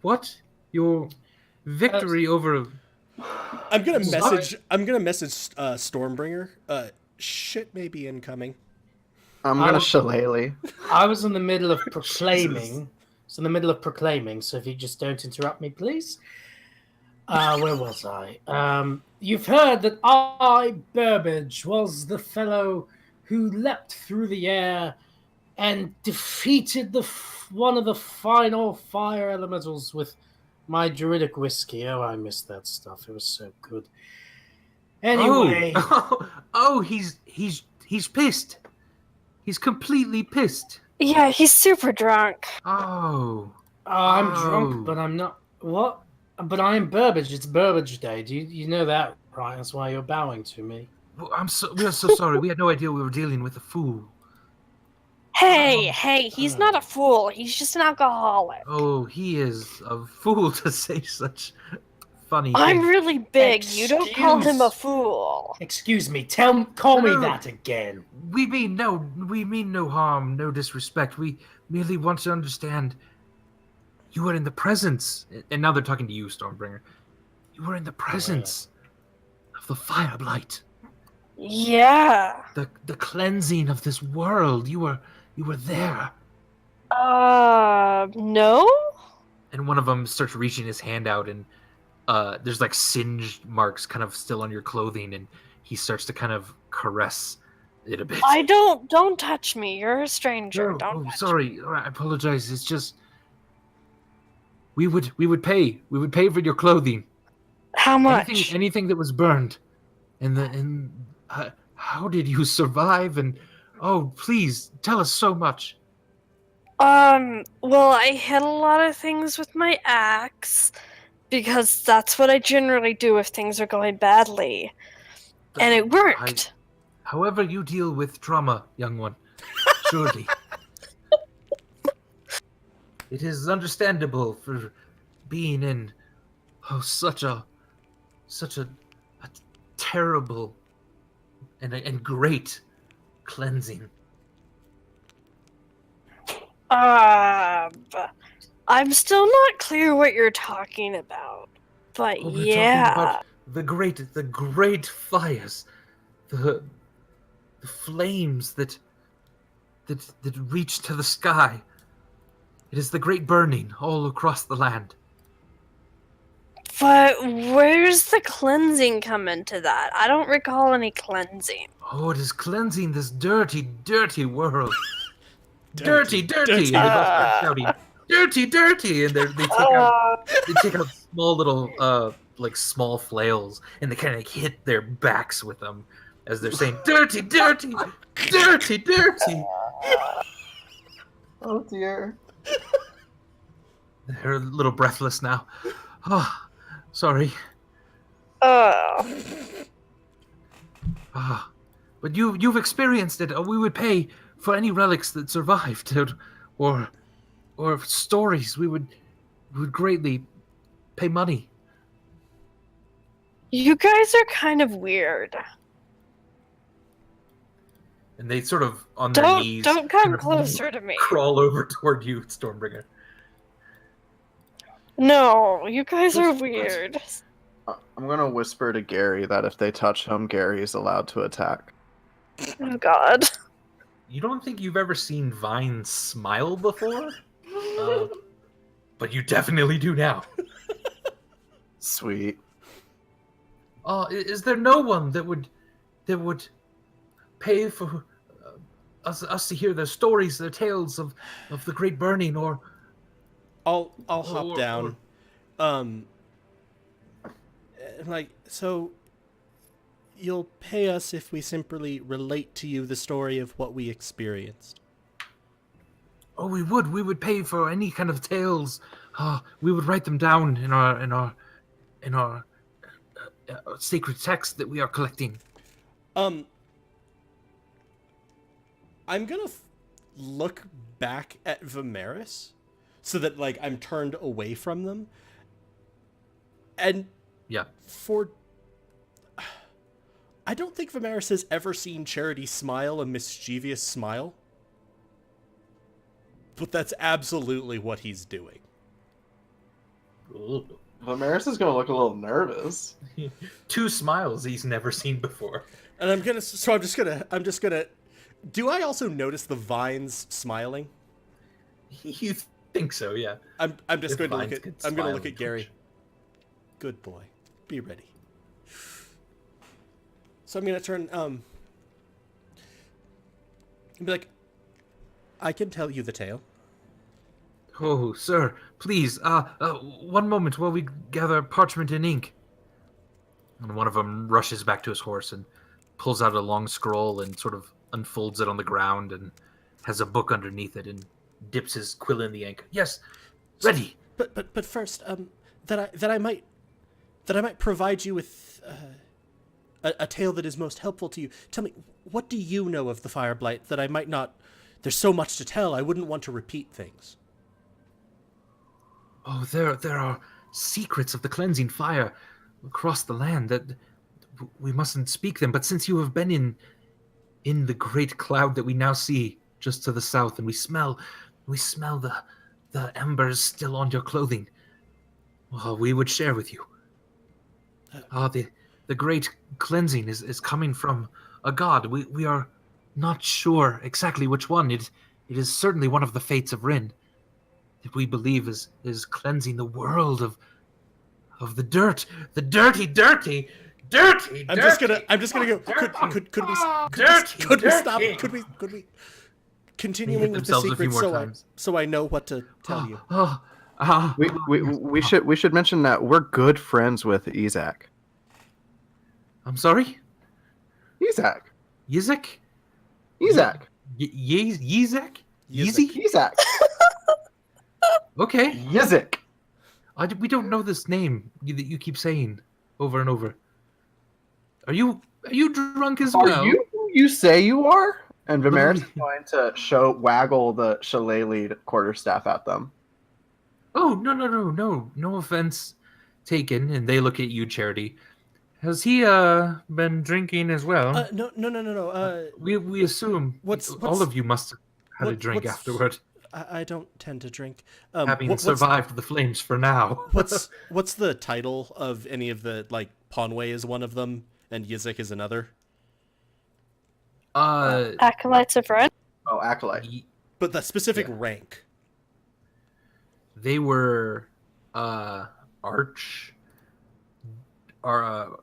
What? Your victory over... I'm gonna message Stormbringer. Shit may be incoming. I'm gonna shillelagh. I was in the middle of proclaiming... So if you just don't interrupt me, please. Where was I? You've heard that Burbage, was the fellow who leapt through the air and defeated one of the final fire elementals with my druidic whiskey. Oh, I missed that stuff. It was so good. Anyway. He's pissed. He's completely pissed. Yeah, he's super drunk. Oh. I'm drunk, but I'm not... What? But I am Burbage. It's Burbage Day. You know that, right? That's why you're bowing to me. Well, we are so sorry. We had no idea we were dealing with a fool. Hey, he's not a fool. He's just an alcoholic. Oh, he is a fool to say such funny I'm things. really big. You don't call him a Excuse- fool. Excuse me. Call me No. that again. We mean no harm, no disrespect. We merely want to understand. You are in the presence, and now they're talking to you, Stormbringer. You were in the presence of the fire blight, Yeah. the cleansing of this world. You were there. No? And one of them starts reaching his hand out, and there's like singed marks kind of still on your clothing, and he starts to kind of caress it a bit. Don't touch me. You're a stranger. Don't touch sorry. I apologize. It's just we would pay for your clothing. How much? Anything that was burned, and how did you survive? And oh, please tell us so much. Well, I hit a lot of things with my axe because that's what I generally do if things are going badly. And it worked. However you deal with trauma, young one, surely. It is understandable for being in such a terrible and great cleansing. I'm still not clear what you're talking about. But Oh, we're yeah. talking about the great fires, the flames that reach to the sky. It is the great burning all across the land. But where's the cleansing come into that? I don't recall any cleansing. Oh, it is cleansing this dirty, dirty world. dirty. Dirty. And they both start shouting, dirty. And they take out small little, like small flails, and they kind of hit their backs with them as they're saying, dirty. Oh dear. They're a little breathless now. Oh, sorry. Oh. But you've experienced it. We would pay for any relics that survived, or stories. We would greatly pay money. You guys are kind of weird. And they sort of on their knees. Don't come kind of closer to me. Crawl over toward you, Stormbringer. No, you guys are weird. I'm gonna whisper to Gary that if they touch him, Gary is allowed to attack. Oh God. You don't think you've ever seen Vine smile before? But you definitely do now. Sweet. Is there no one that would pay for us to hear their stories, their tales of the Great Burning, or I'll hop down. So you'll pay us if we simply relate to you the story of what we experienced. Oh, we would pay for any kind of tales. We would write them down in our sacred text that we are collecting. I'm gonna look back at Vimeris so that like I'm turned away from them. And Yeah. I don't think Vimeris has ever seen Charity smile a mischievous smile. But that's absolutely what he's doing. Vimeris is gonna look a little nervous. 2 smiles he's never seen before. And I'm just gonna do I also notice the vines smiling? You think so, yeah. I'm just If going to vines look could at I'm going to smile look and at Gary. twitch. Good boy. Be ready. So I'm going to turn and be like, I can tell you the tale. Oh, sir, please, one moment while we gather parchment and ink. And one of them rushes back to his horse and pulls out a long scroll and sort of unfolds it on the ground and has a book underneath it and dips his quill in the ink. Yes, ready. But first, that I might provide you with a tale that is most helpful to you. Tell me, what do you know of the fire blight that I might not? There's so much to tell. I wouldn't want to repeat things. Oh, there are secrets of the cleansing fire across the land that we mustn't speak them. But since you have been in the great cloud that we now see just to the south, and we smell the embers still on your clothing, well, we would share with you. The great cleansing is coming from a god. We are not sure exactly which one. It is certainly one of the fates of Rin that we believe is cleansing the world of the dirt. The dirty. I'm just gonna go. Could we stop? Could we continuing with the secret so I know what to tell you? We should mention that we're good friends with Izak. I'm sorry? Izak. Yizek? Izak. Yizek? Yeezy? Izak. Okay. Yizik. We don't know this name that you keep saying over and over. Are you drunk as well? Are you who you say you are? And Vimeris is going to waggle the shillelagh quarterstaff at them. Oh, no offense taken. And they look at you, Charity. Has he been drinking as well? No. We assume all of you must have had a drink afterward. I don't tend to drink. Having survived the flames for now. What's the title of any of the, like, Ponway is one of them and Yizik is another? Acolytes of Red? Oh, Acolyte. But the specific rank. They were arch. Oh,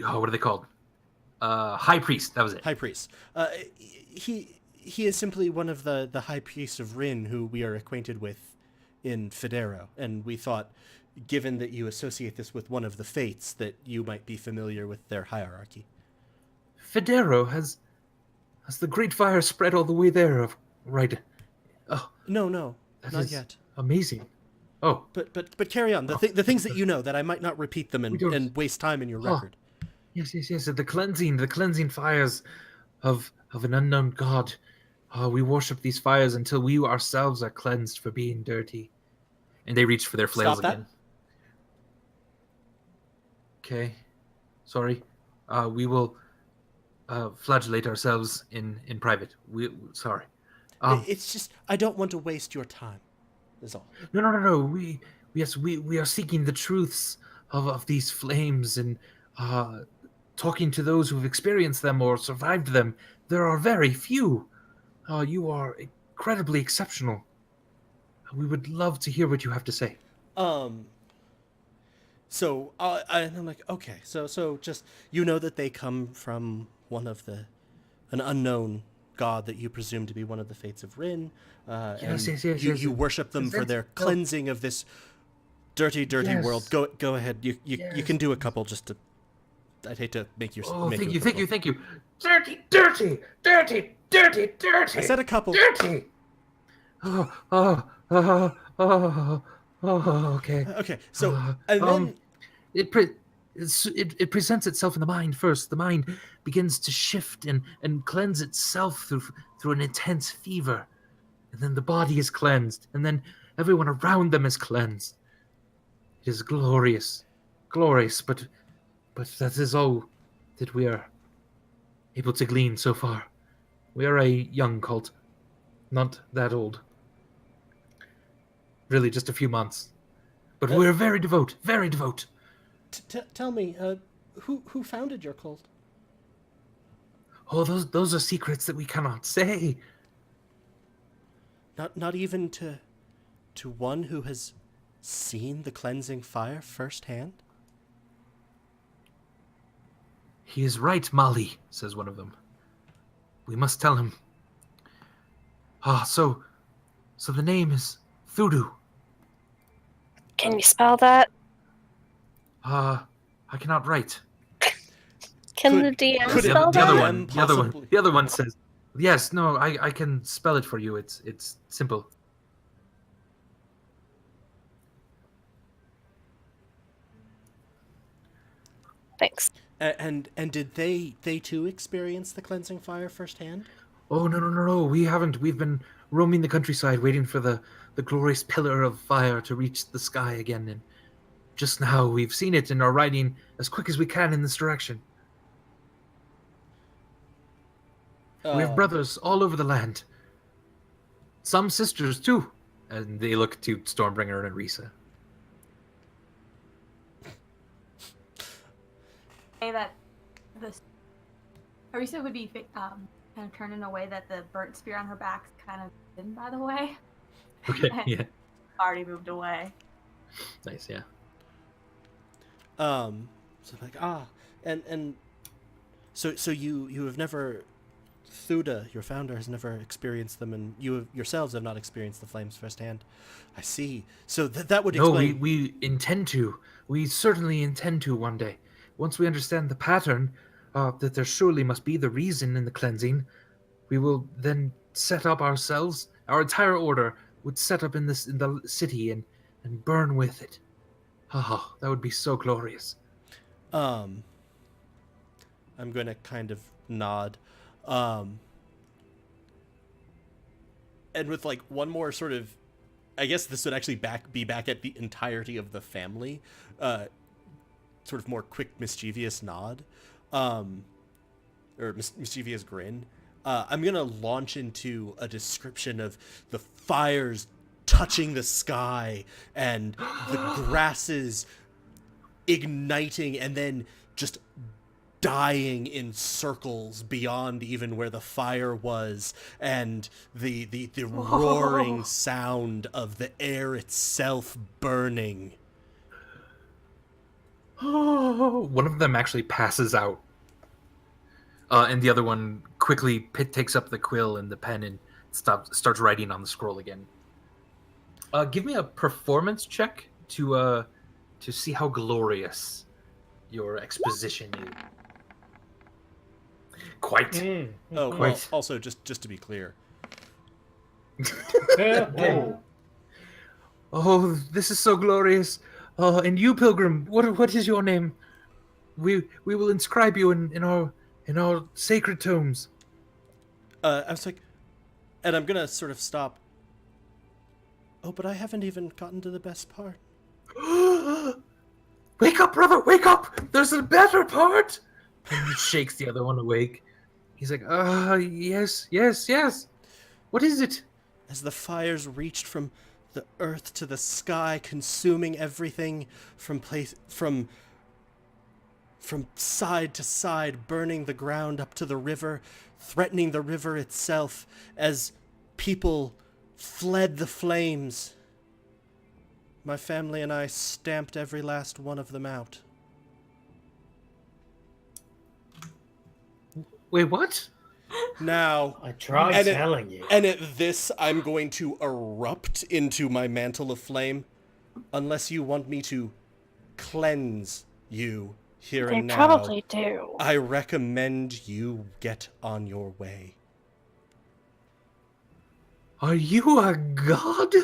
what are they called? High priest. That was it. High priest. He is simply one of the high priests of Rin who we are acquainted with in Federo, and we thought, given that you associate this with one of the fates, that you might be familiar with their hierarchy. Federo has the great fire spread all the way there, right? Oh, no, not yet. Amazing. Oh, but carry on. The things that you know, that I might not repeat them and waste time in your record. Yes. The cleansing fires of an unknown god. We worship these fires until we ourselves are cleansed for being dirty. And they reach for their flails again. Okay, sorry. We will flagellate ourselves in private. Sorry. It's just I don't want to waste your time. Is all. No. We are seeking the truths of these flames and talking to those who've experienced them or survived them. There are very few. You are incredibly exceptional. We would love to hear what you have to say. So I'm like, okay, so just you know that they come from an unknown god that you presume to be one of the fates of Rin. Yes. You worship them for their cleansing of this dirty world. Go ahead. You can do a couple just to. I'd hate to make you. Oh, thank you. Dirty. I said a couple. Dirty. Okay. Okay. So and then it presents itself in the mind first. The mind begins to shift and cleanse itself through an intense fever, and then the body is cleansed, and then everyone around them is cleansed. It is glorious, but that is all that we are able to glean so far. We are a young cult, not that old. Really, just a few months. But we're very devout, very devout. Tell me, who founded your cult? Oh, those are secrets that we cannot say. Not even to one who has seen the cleansing fire firsthand? He is right, Mali, says one of them. We must tell him. So the name is Thudu. Can you spell that? I cannot write. Can the DM spell that? The other one says, yes, no, I can spell it for you. It's simple. Thanks. And did they too experience the cleansing fire firsthand? Oh, no. We haven't. We've been roaming the countryside waiting for the glorious pillar of fire to reach the sky again. And just now we've seen it and are riding as quick as we can in this direction. We have brothers all over the land. Some sisters, too. And they look to Stormbringer and Risa. Say that the Arisa would be kind of turned in a way that the burnt spear on her back's kind of hidden by the way. Okay, yeah. Already moved away. Nice, yeah. So like and so you have never, Thuda, your founder, has never experienced them, and you yourselves have not experienced the flames firsthand. I see. So that would explain. No, we intend to. We certainly intend to one day. Once we understand the pattern, that there surely must be the reason in the cleansing, we will then set up ourselves. Our entire order would set up in the city and burn with it. Oh, that would be so glorious. I'm going to kind of nod. And with like one more sort of, I guess this would actually be back at the entirety of the family, sort of more quick mischievous nod, or mischievous grin. I'm going to launch into a description of the fires touching the sky and the grasses igniting and then just dying in circles beyond even where the fire was, and the roaring sound of the air itself burning. Oh, one of them actually passes out. And the other one quickly takes up the quill and the pen and starts writing on the scroll again. Give me a performance check to see how glorious your exposition is. Quite. Oh, Quite. well, also just to be clear. Oh, this is so glorious. And you, Pilgrim, what is your name? We will inscribe you in our sacred tomes. I was like, and I'm gonna sort of stop. Oh, but I haven't even gotten to the best part. Wake up, brother, wake up! There's a better part! And he shakes the other one awake. He's like, yes. What is it? As the fires reached from the earth to the sky, consuming everything from side to side, burning the ground up to the river, threatening the river itself, as people fled the flames. My family and I stamped every last one of them out. Wait, what? Now, I tried and telling you. And at this, I'm going to erupt into my mantle of flame, unless you want me to cleanse you here They and now. probably do. I recommend you get on your way. Are you a god?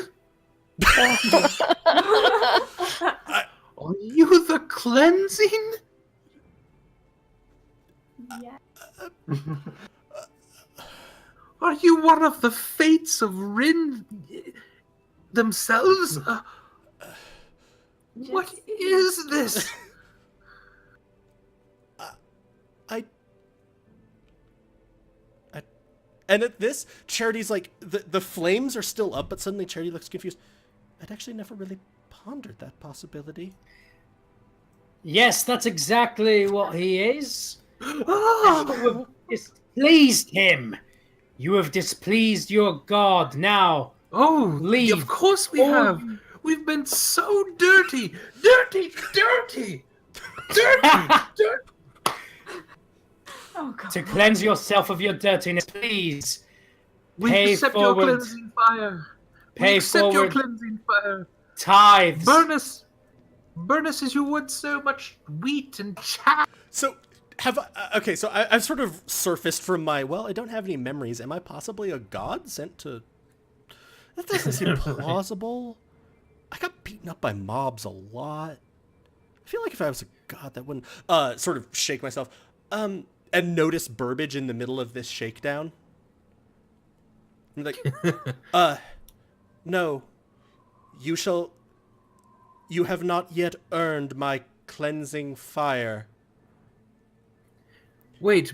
Are you the cleansing? Yeah. Are you one of the fates of Rin themselves? What is this? And at this, Charity's like, the flames are still up, but suddenly Charity looks confused. I'd actually never really pondered that possibility. Yes, that's exactly what he is. Ah! You have displeased him. You have displeased your god. Now, Oh, leave. of course we Oh. have. We've been so dirty. Dirty. Oh god. to cleanse yourself of your dirtiness, please We Pay accept forward. your cleansing fire. We pay accept your forward cleansing fire. tithes. Burn us as you would so much wheat and chaff. So, I've sort of surfaced from my, I don't have any memories. Am I possibly a god sent to... That doesn't seem plausible. I got beaten up by mobs a lot. I feel like if I was a god, that wouldn't sort of shake myself. And notice Burbage in the middle of this shakedown. I'm like, no. You have not yet earned my cleansing fire. Wait,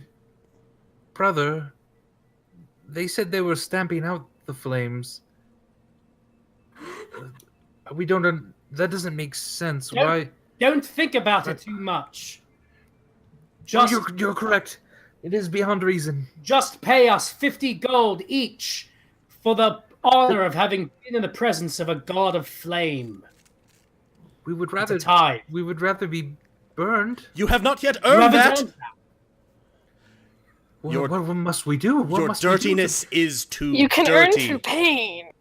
brother. They said they were stamping out the flames. We don't. That doesn't make sense. Don't- Why? Don't think about it too much. Oh, Just, you're correct. It is beyond reason. just pay us 50 gold each for the honor of having been in the presence of a god of flame. We would It's rather. a tithe. We would rather be burned. You have not yet You earned haven't that. earned that. What must we do? What Your must we do? dirtiness is too You can earn dirty. through pain.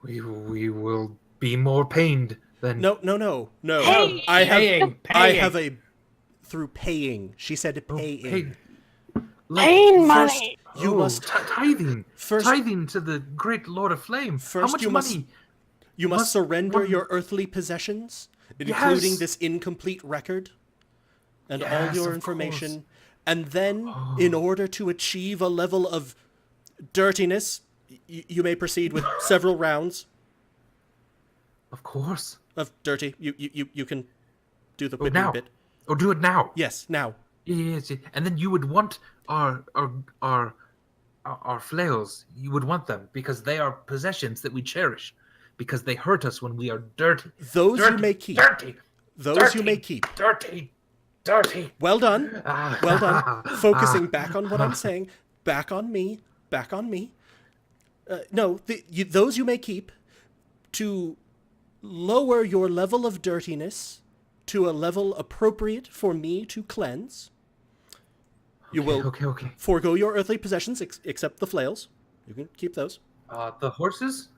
We will be more pained than. No. Hey! I have Paying. a through paying. She said paying. Pain. Pain first- money. You must tithing. first. Tithing to the great Lord of Flame. How First much you must- money? You must must- surrender one- your earthly possessions, including Yes! this incomplete record and all Yes, your of information. course. And then, Oh. in order to achieve a level of dirtiness, you may proceed with several rounds Of course. of dirty. You can do the Oh, whipping now. bit. Or do it now. Yes, now. Yes. And then you would want our flails. You would want them because they are possessions that we cherish. Because they hurt us when we are dirty. Those Dirty, you may keep. Dirty. Those you may keep. Dirty. Dirty. Well done. Ah. Well done. Focusing back on what I'm saying. Back on me. Back on me. No, those you may keep to lower your level of dirtiness to a level appropriate for me to cleanse. You will Okay. forego your earthly possessions except the flails. You can keep those. The horses?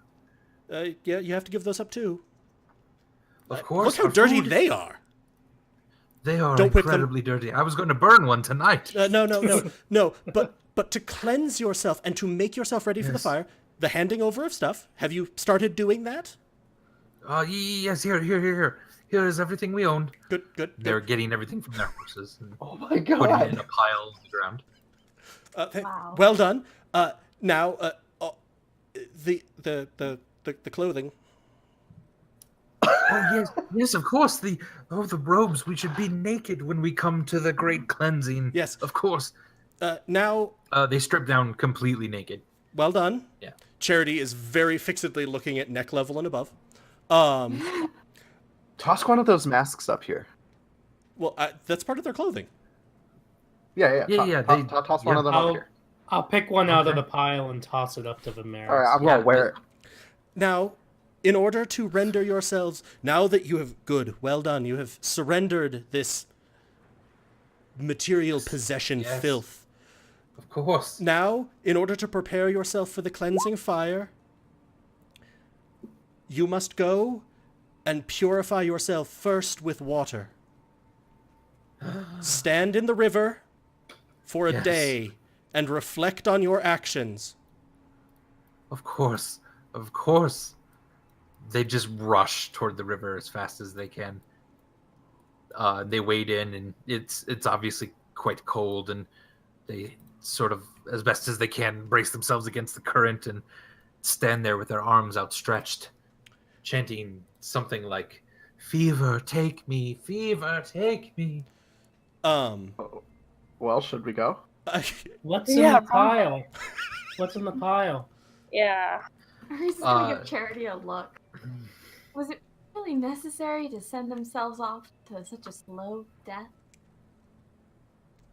Yeah, you have to give those up too. Of course. Look how our dirty food- they are. They are Don't whip them. incredibly dirty. I was going to burn one tonight. No. But to cleanse yourself and to make yourself ready for the Yes. fire, the handing over of stuff. Have you started doing that? Yes, here. Here is everything we owned. Good. They're getting everything from their horses and Oh my putting it in god. a pile on the ground. Wow. Well done. Now, the clothing. Oh yes, of course. The robes. We should be naked when we come to the great cleansing. Yes. of course. Now, They strip down completely naked. well done. Yeah. Charity is very fixedly looking at neck level and above. Toss one of those masks up here. Well, that's part of their clothing. Yeah. Yeah, Toss one of them up here. I'll pick one out of Okay. the pile and toss it up to the mayor. All right, I'm gonna wear it. Now, in order to render yourselves, now that you have well done, you have surrendered this material possession Yes. filth. Of course. Now, in order to prepare yourself for the cleansing fire, you must go and purify yourself first with water. Stand in the river for a Yes. day and reflect on your actions. Of course. Of course. They just rush toward the river as fast as they can. They wade in, and it's obviously quite cold, and they sort of, as best as they can, brace themselves against the current and stand there with their arms outstretched, chanting something like, "Fever, take me! Fever, take me!" Well, should we go? What's in Yeah, the pile? What's in the pile? Yeah. Hurry's just gonna Uh, give Charity a look. Was it really necessary to send themselves off to such a slow death?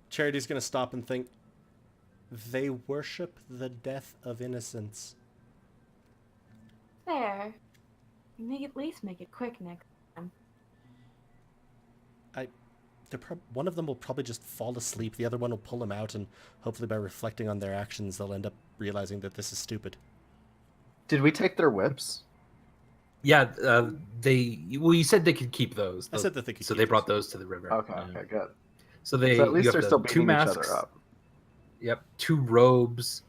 Charity's gonna stop and think. They worship the death of innocence. Fair. At least make it quick next time. One of them will probably just fall asleep. The other one will pull them out, and hopefully by reflecting on their actions, they'll end up realizing that this is stupid. Did we take their whips? Yeah, you said they could keep those. I said that they could So keep they brought those. those to the river. Okay, Yeah. good. So they So at least you they're have still the beating two each masks. other up. Yep, 2 robes.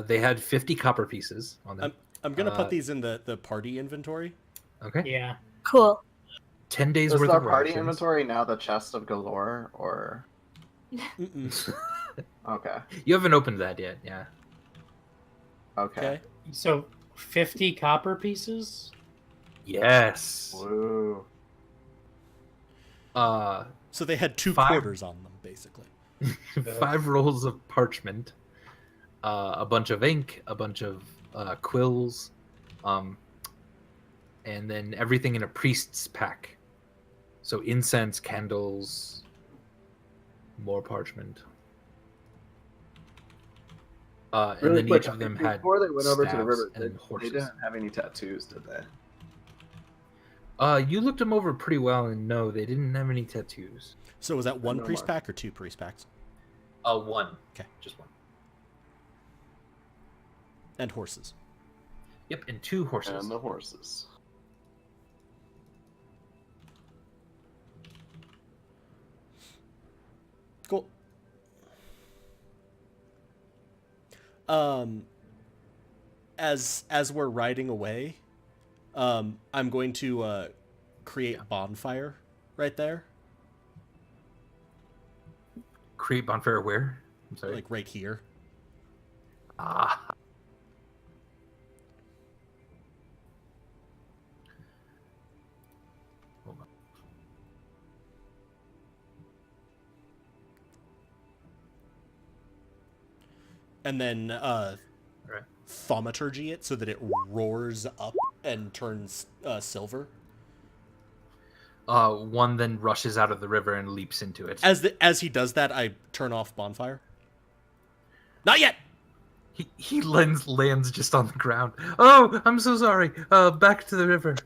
They had 50 copper pieces on them. I'm gonna put Uh, these in the party inventory. Okay. Yeah. Cool. 10 days Is worth our of party rations. inventory now the chest of galore, or Mm-mm. okay, You haven't opened that yet, yeah. okay. Okay. So 50 copper pieces? Yes. Woo. So they had 2 Five- quarters on them, basically. 5 rolls of parchment, a bunch of ink, a bunch of quills, and then everything in a priest's pack. So incense, candles, more parchment. And Really then quick, each of them had before they went over to the staves river, and they horses. didn't have any tattoos, did they? You looked them over pretty well, and no, they didn't have any tattoos. So was that 1 No priest more. pack or 2 priest packs? One. Okay. Just one. And horses. Yep, and 2 horses. And the horses. Cool. As we're riding away, I'm going to create bonfire right there, Create bonfire where? I'm sorry. like right here. Ah. Hold on. And then Right. thaumaturgy it so that it roars up and turns silver. One then rushes out of the river and leaps into it. As he does that, I turn off bonfire. Not yet. He lands just on the ground. Oh, I'm so sorry. Back to the river.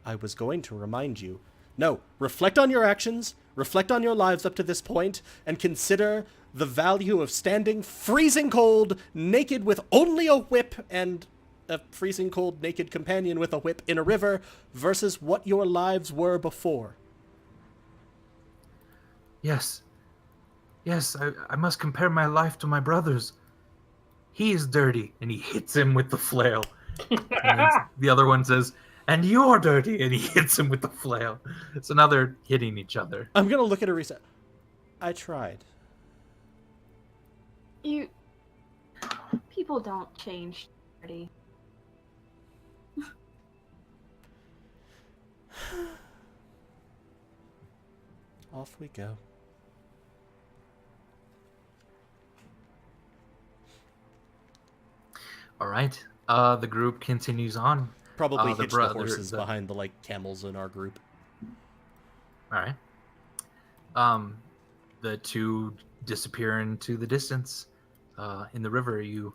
I was going to remind you. No, reflect on your actions, reflect on your lives up to this point, and consider the value of standing freezing cold, naked with only a whip and a freezing cold naked companion with a whip in a river versus what your lives were before. Yes. Yes, I must compare my life to my brother's. He is dirty, and he hits him with the flail. And then the other one says, and you're dirty, and he hits him with the flail. So now they're hitting each other. I'm gonna look at a reset. I tried. People don't change. Dirty. Off we go. All right. The group continues on. Probably the hitch the brother- horses the- behind the camels in our group. All right. The 2 disappear into the distance in the river. You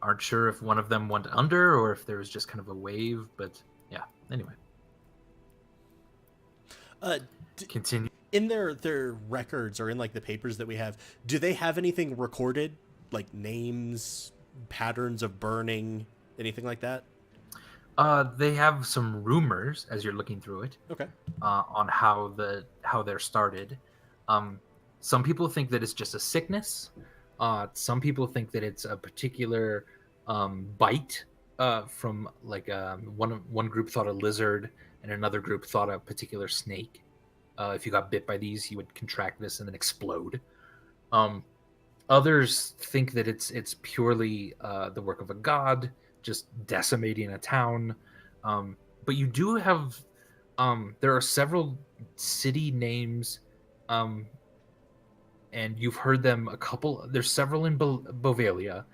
aren't sure if one of them went under or if there was just kind of a wave, but yeah. Anyway, continue. In their records or in the papers that we have, do they have anything recorded, like names, patterns of burning, anything like that? They have some rumors as you're looking through it. Okay. On how they're started. Some people think that it's just a sickness. Some people think that it's a particular bite from one group thought a lizard and another group thought a particular snake. If you got bit by these, you would contract this and then explode. Others think that it's purely the work of a god, just decimating a town. But you do have there are several city names, and you've heard them a couple. There's several in Bovalia.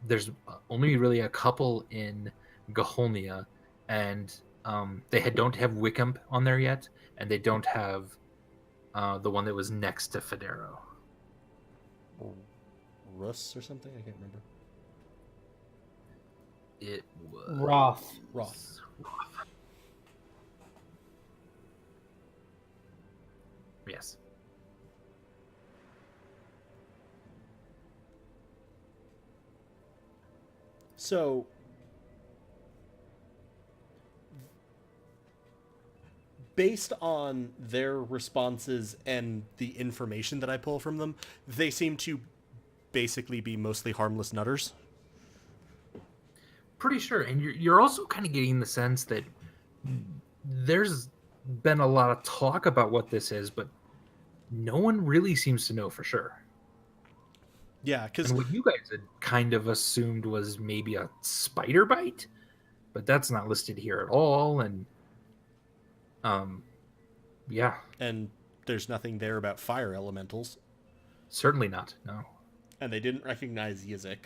There's only really a couple in Gaholnia, and they don't have Wickham on there yet, and they don't have the one that was next to Federo. Russ or something? I can't remember. It was Roth. Roth. Yes. So, based on their responses and the information that I pull from them, they seem to basically be mostly harmless nutters. pretty sure, and you're also kind of getting the sense that there's been a lot of talk about what this is, but no one really seems to know for sure. Yeah, because And what you guys had kind of assumed was maybe a spider bite, but that's not listed here at all. And yeah, and there's nothing there about fire elementals, certainly not. No. and they didn't recognize Yizik.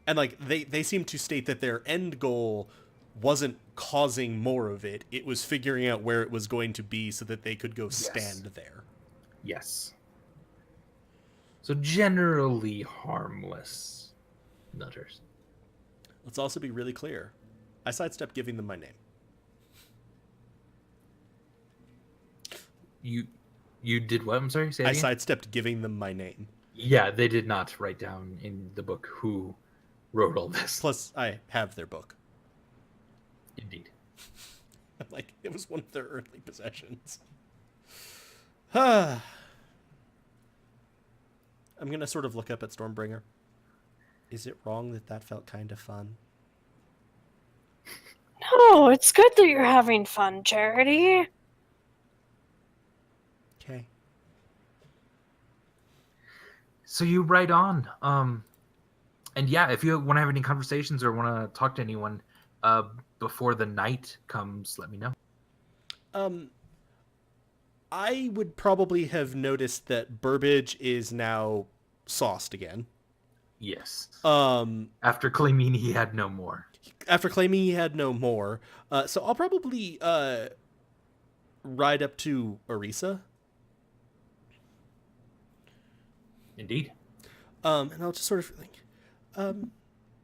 And like they seem to state that their end goal wasn't causing more of it. It was figuring out where it was going to be so that they could go stand there. Yes. So generally harmless nutters. Let's also be really clear. I sidestepped giving them my name. You did what? I'm sorry. Say it I again? sidestepped giving them my name. Yeah, they did not write down in the book who wrote all this. Plus, I have their book. Indeed. Like, it was one of their early possessions. I'm going to sort of look up at Stormbringer. Is it wrong that that felt kind of fun? No, it's good that you're having fun, Charity. Okay. So you write on. And yeah, if you want to have any conversations or want to talk to anyone before the night comes, let me know. I would probably have noticed that Burbage is now sauced again. Yes. Um, After claiming he had no more. After claiming he had no more. So I'll probably ride up to Orisa. Indeed. And I'll just sort of think,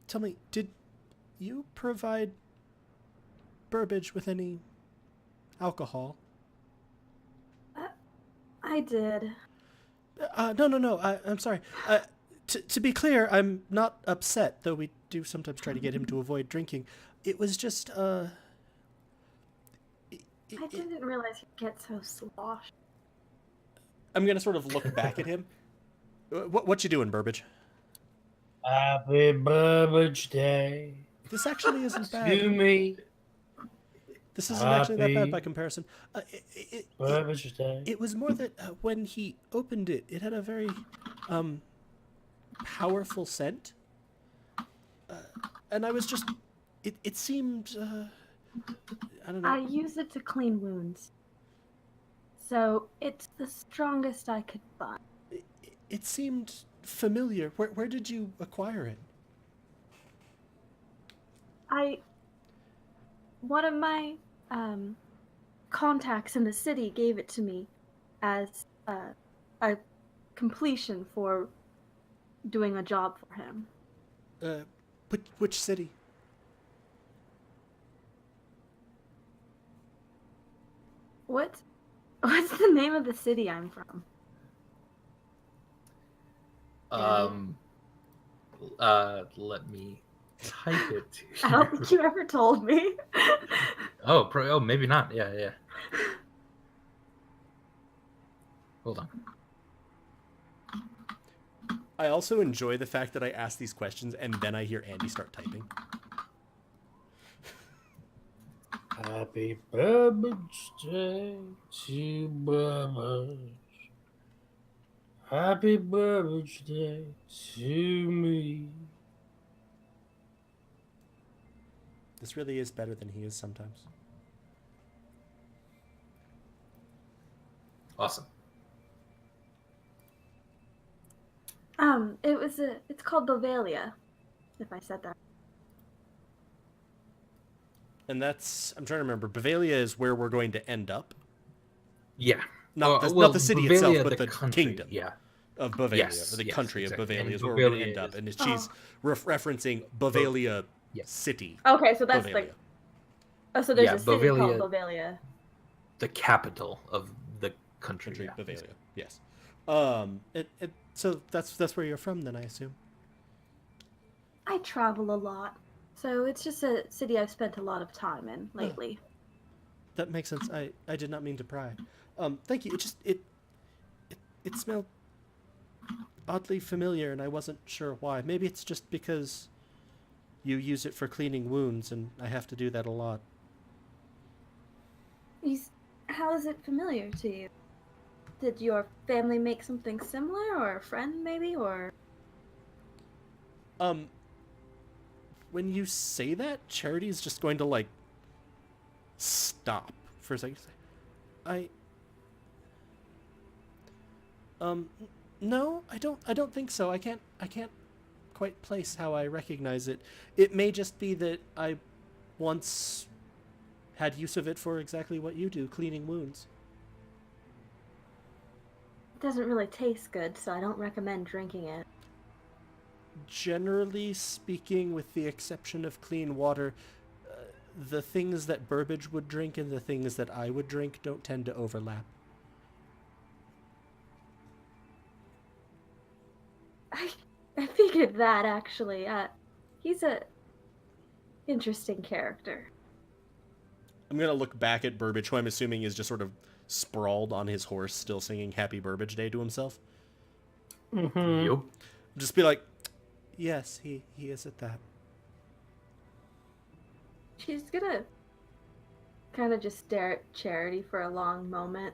tell me, did you provide Burbage with any alcohol? I did. No. I'm sorry. To be clear, I'm not upset, though we do sometimes try to get him to avoid drinking. It was just, I didn't realize you'd get so sloshed. I'm gonna sort of look back at him. What you doing, Burbage? Happy Burbage Day This actually isn't to bad. me. This isn't actually that bad Happy by comparison. Burbage Day. It was more that when he opened it, it had a very powerful scent. And I was just... It seemed... I don't know. I use it to clean wounds. So it's the strongest I could find. It seemed familiar. Where did you acquire it? One of my contacts in the city gave it to me as a completion for doing a job for him. Which city? What's the name of the city I'm from? Let me type it. I don't think you ever told me. Oh, maybe not. Yeah. Hold on. I also enjoy the fact that I ask these questions and then I hear Andy start typing. Happy Burbage Day to Burbage. Happy Burbage Day to me. This really is better than he is sometimes. Awesome. It's called Bovalia, if I said that. And that's... I'm trying to remember. Bavalia is where we're going to end up. Yeah. Not the city Bavalia, itself, but the country, kingdom. Yeah. Of Bavalia, Yes, or the yes, country exactly. of Bavalia And is where we're going to Bavalia end up. is- And she's referencing Bavalia Yes. city. Okay, so that's Bavalia. so there's Yeah, a city called Bovalia- Bovalia. The capital of the country. Country Yeah. Bavalia, yes. So that's where you're from then, I assume. I travel a lot, so it's just a city I've spent a lot of time in lately. That makes sense. I did not mean to pry. Thank you. It smelled oddly familiar, and I wasn't sure why. Maybe it's just because you use it for cleaning wounds, and I have to do that a lot. How is it familiar to you? Did your family make something similar, or a friend maybe, or... When you say that, Charity's just going to, like, stop for a second. No, I don't think so. I can't quite place how I recognize it. It may just be that I once had use of it for exactly what you do, cleaning wounds. It doesn't really taste good, so I don't recommend drinking it. Generally speaking, with the exception of clean water, the things that Burbage would drink and the things that I would drink don't tend to overlap. I figured that, actually. He's a interesting character. I'm going to look back at Burbage, who I'm assuming is just sort of sprawled on his horse, still singing Happy Burbage Day to himself. Mm-hmm. Yep. Just be like, yes, he is at that. She's gonna kind of just stare at Charity for a long moment.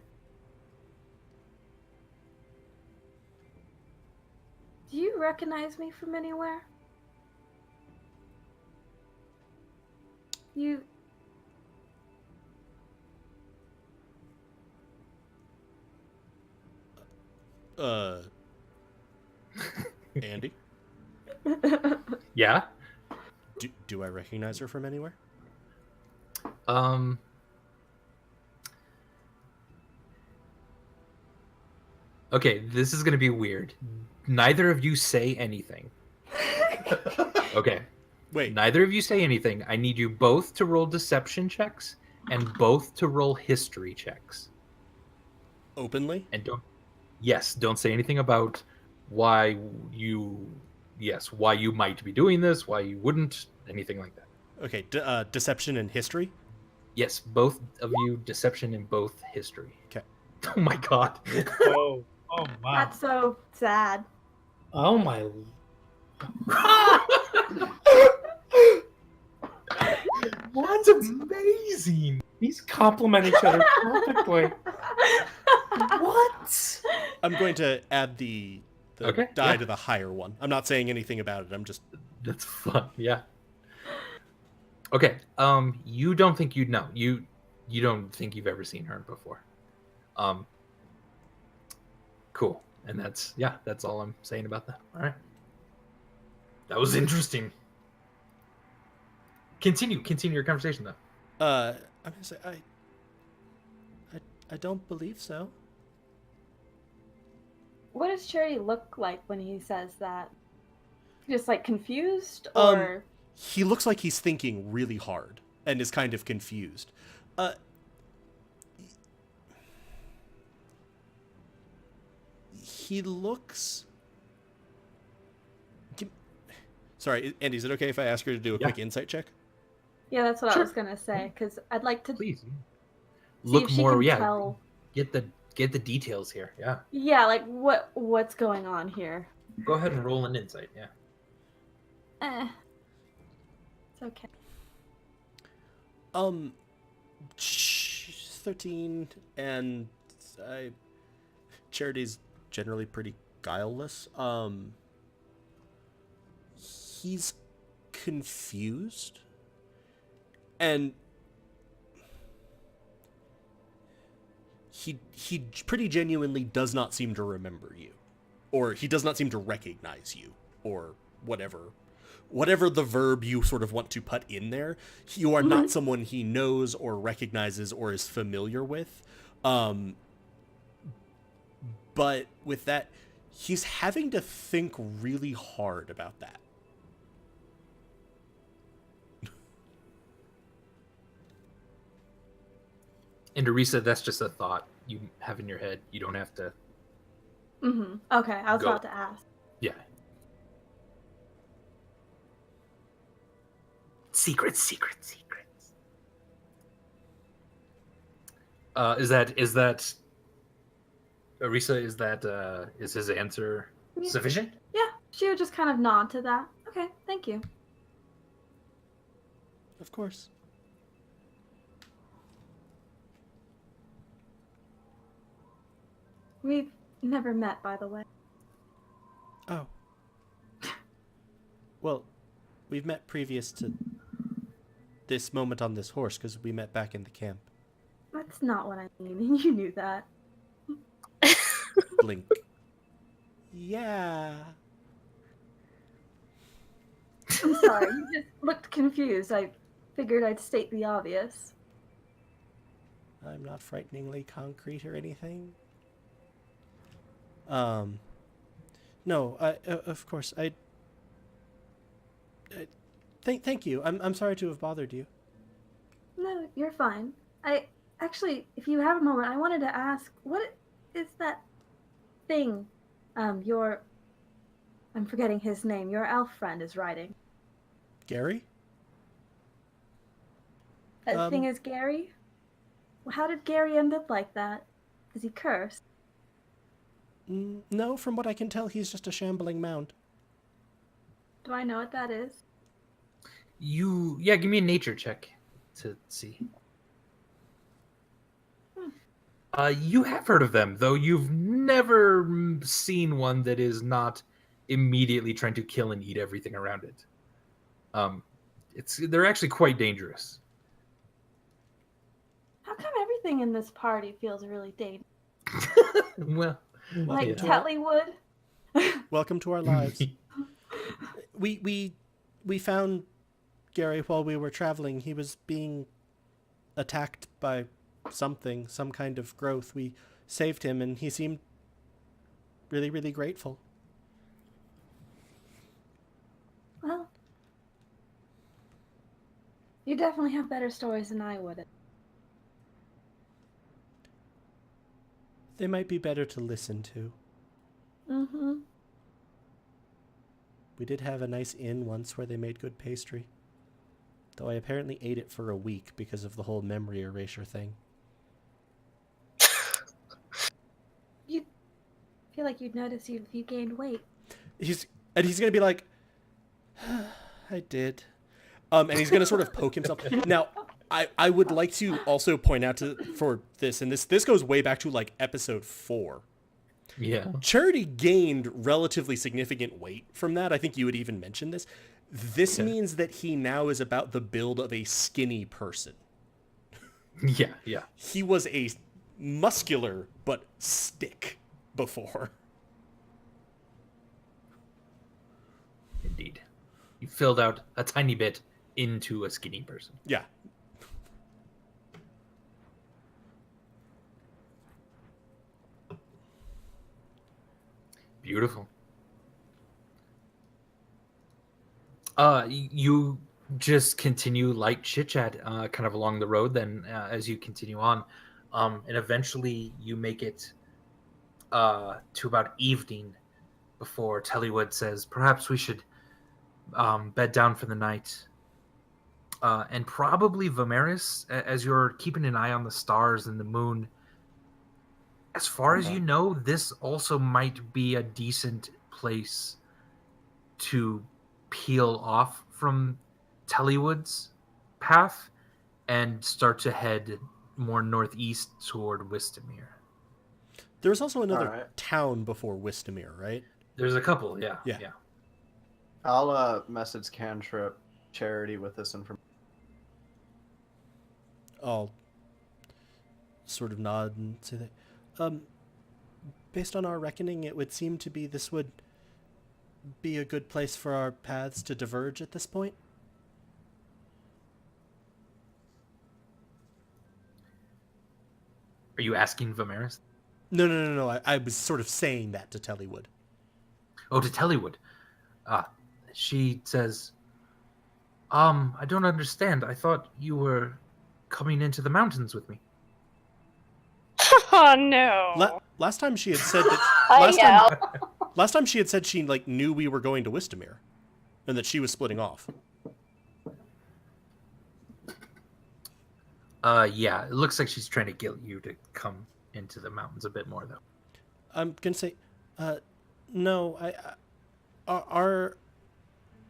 Do you recognize me from anywhere? You... Andy? Yeah. Do I recognize her from anywhere? Okay, this is gonna be weird. Neither of you say anything. Okay. Wait. Neither of you say anything. I need you both to roll deception checks and both to roll history checks. Openly? And don't say anything about why you might be doing this, why you wouldn't, anything like that. Okay, deception and history? Yes, both of you deception and both history. Okay. Oh my god. Oh wow. That's so sad. Oh my. That's amazing. These complement each other perfectly. What? I'm going to add the Okay, die yeah. to the higher one. I'm not saying anything about it. I'm just... That's fun. Yeah. Okay. You don't think you'd know. You don't think you've ever seen her before. Cool. And that's all I'm saying about that. All right. That was interesting. Continue your conversation though. I'm gonna say I don't believe so. What does Charity look like when he says that? Just like confused, or He looks like he's thinking really hard and is kind of confused. He looks... Sorry, Andy, is it okay if I ask her to do a quick insight check? yeah, that's what Sure. I was gonna say, because I'd like to Please. see Look if she more. can Yeah. tell. Get the details here. Yeah. Yeah, like what's going on here. Go ahead and roll an insight. Yeah. It's okay. 13, and Charity's generally pretty guileless. He's confused, and he pretty genuinely does not seem to remember you, or he does not seem to recognize you, or whatever the verb you sort of want to put in there. You are not someone he knows or recognizes or is familiar with. But with that, he's having to think really hard about that. And Arisa, that's just a thought you have in your head. You don't have to. Mm-hmm. Okay, I was Go. about to ask. Yeah. Secrets. Is that Arisa? Is his answer Yeah. Sufficient? Yeah, she would just kind of nod to that. Okay, thank you. Of course. We've never met, by the way. Oh. Well, we've met previous to this moment on this horse, because we met back in the camp. That's not what I mean, and you knew that. Blink. Yeah. I'm sorry, you just looked confused. I figured I'd state the obvious. I'm not frighteningly concrete or anything. No, of course, thank you. I'm sorry to have bothered you. No, you're fine. Actually, if you have a moment, I wanted to ask, what is that thing, I'm forgetting his name, your elf friend is riding? Gary? That thing is Gary? Well, how did Gary end up like that? Is he cursed? No, from what I can tell, he's just a shambling mound. Do I know what that is? Give me a nature check to see. You have heard of them, though you've never seen one that is not immediately trying to kill and eat everything around it. They're actually quite dangerous. How come everything in this party feels really dangerous? Well, Like yeah. Telly would? Welcome to our lives. We found Gary while we were traveling. He was being attacked by something, some kind of growth. We saved him, and he seemed really, really grateful. Well, you definitely have better stories than I would. They might be better to listen to. Mm-hmm. We did have a nice inn once where they made good pastry. Though I apparently ate it for a week because of the whole memory erasure thing. You feel like you'd notice if you gained weight. He's gonna be like, I did. And he's gonna sort of poke himself. Now, I would like to also point out for this, and this goes way back to like episode 4. Yeah. Charity gained relatively significant weight from that. I think you had even mentioned this. This means that he now is about the build of a skinny person. Yeah. He was a muscular but stick before. Indeed. You filled out a tiny bit into a skinny person. Yeah. Beautiful. You just continue light chit chat, kind of along the road. Then, as you continue on, and eventually you make it to about evening before Tellywood says, "Perhaps we should bed down for the night." And probably Vimeris, as you're keeping an eye on the stars and the moon. As far as you know, this also might be a decent place to peel off from Tellywood's path and start to head more northeast toward Wistamere. There's also another Alright. town before Wistamere, right? There's a couple, yeah. I'll message Cantrip Charity with this information. I'll sort of nod and say that. Based on our reckoning, it would seem to be this would be a good place for our paths to diverge at this point. Are you asking Vimeris? No. I was sort of saying that to Tellywood. Oh, to Tellywood. She says, I don't understand. I thought you were coming into the mountains with me. Oh no. Last time she had said that. Last time she had said she like knew we were going to Wistamere, and that she was splitting off. Yeah, it looks like she's trying to guilt you to come into the mountains a bit more, though. I'm gonna say, No, our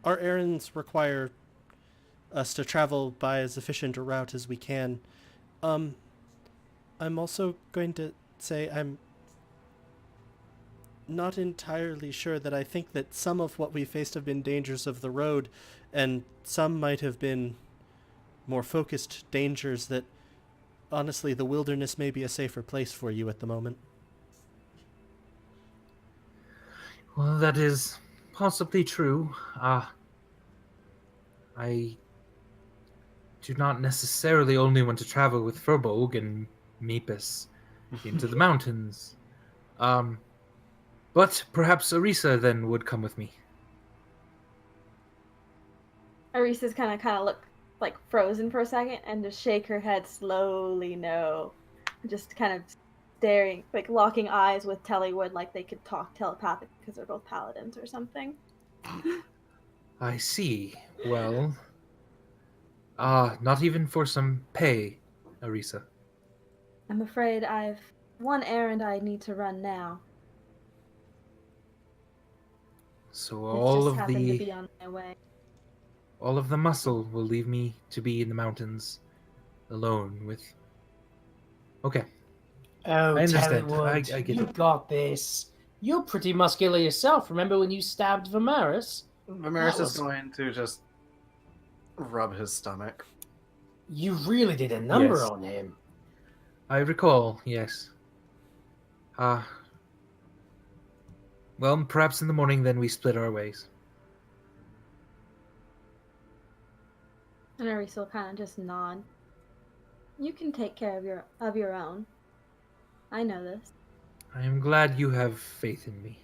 errands require us to travel by as efficient a route as we can. I'm also going to say I'm not entirely sure that I think that some of what we faced have been dangers of the road, and some might have been more focused dangers that, honestly, the wilderness may be a safer place for you at the moment. Well, that is possibly true. I do not necessarily only want to travel with Burbage and Mepis into the mountains. But perhaps Arisa then would come with me. Arisa's kind of look like frozen for a second and just shake her head slowly. No, just kind of staring, like locking eyes with Tellywood, like they could talk telepathic because they're both paladins or something. I see. Well, not even for some pay, Arisa. I'm afraid I've one errand I need to run now. So This all just of happened to the be on my way. all of the muscle will leave me to be in the mountains alone with. Okay. Oh, I understand. Tellywood, I get you it. got this. You're pretty muscular yourself. Remember when you stabbed Vimeris? Vimeris That is was- going to just rub his stomach. You really did a number Yes. on him. I recall, yes. Well, perhaps in the morning then we split our ways. And Arisa will kind of just nod. You can take care of your own. I know this. I am glad you have faith in me.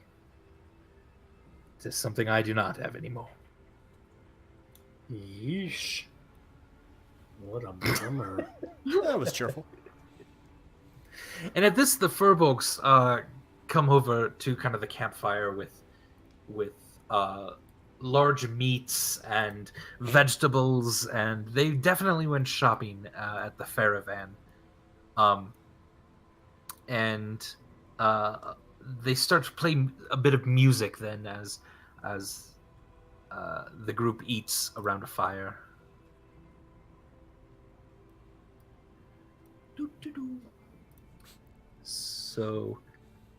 It is something I do not have anymore. Yeesh. What a bummer. That was cheerful. And at this, the Furbolgs come over to kind of the campfire with large meats and vegetables, and they definitely went shopping at the Fairavan. And they start to play a bit of music then as the group eats around a fire. So,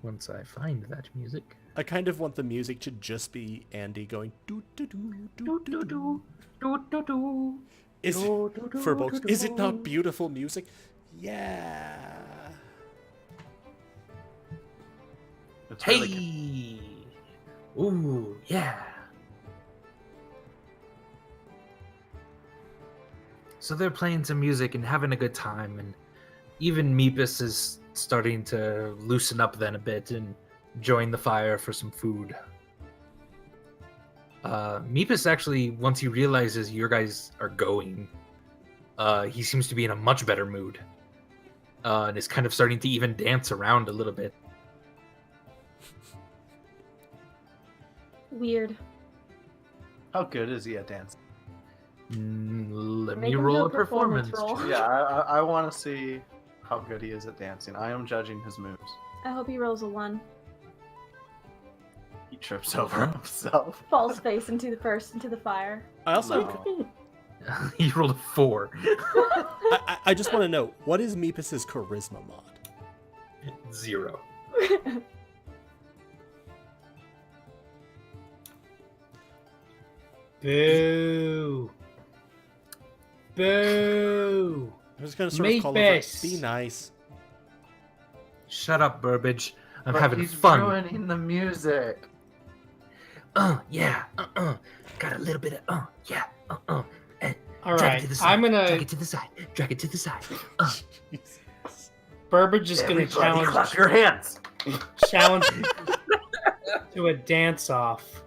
once I find that music, I kind of want the music to just be Andy going doo doo doo doo doo doo. Is Furbolgs, is it not beautiful music? Yeah. It's hey, really good. ooh, yeah. So they're playing some music and having a good time, and even Mepis is starting to loosen up then a bit and join the fire for some food. Mepis actually, once he realizes your guys are going, he seems to be in a much better mood, and is kind of starting to even dance around a little bit. Weird. How good is he at dancing? Let Make me him roll do a performance. roll. Yeah, I want to see how good he is at dancing. I am judging his moves. I hope he rolls a 1. He trips over himself. Falls face into the fire. I also No. He rolled a 4. I just want to know, what is Mepis' charisma mod? 0. Boo. Boo. I'm just gonna sort of call over. Mepis. Be nice. Shut up, Burbage. I'm But having he's fun. ruining the music. Yeah. Got a little bit of yeah. All Drag it right, to the side. I'm Drag gonna. it to the side. Drag it to the side. Burbage is gonna Everybody clap challenge your hands. to a dance off.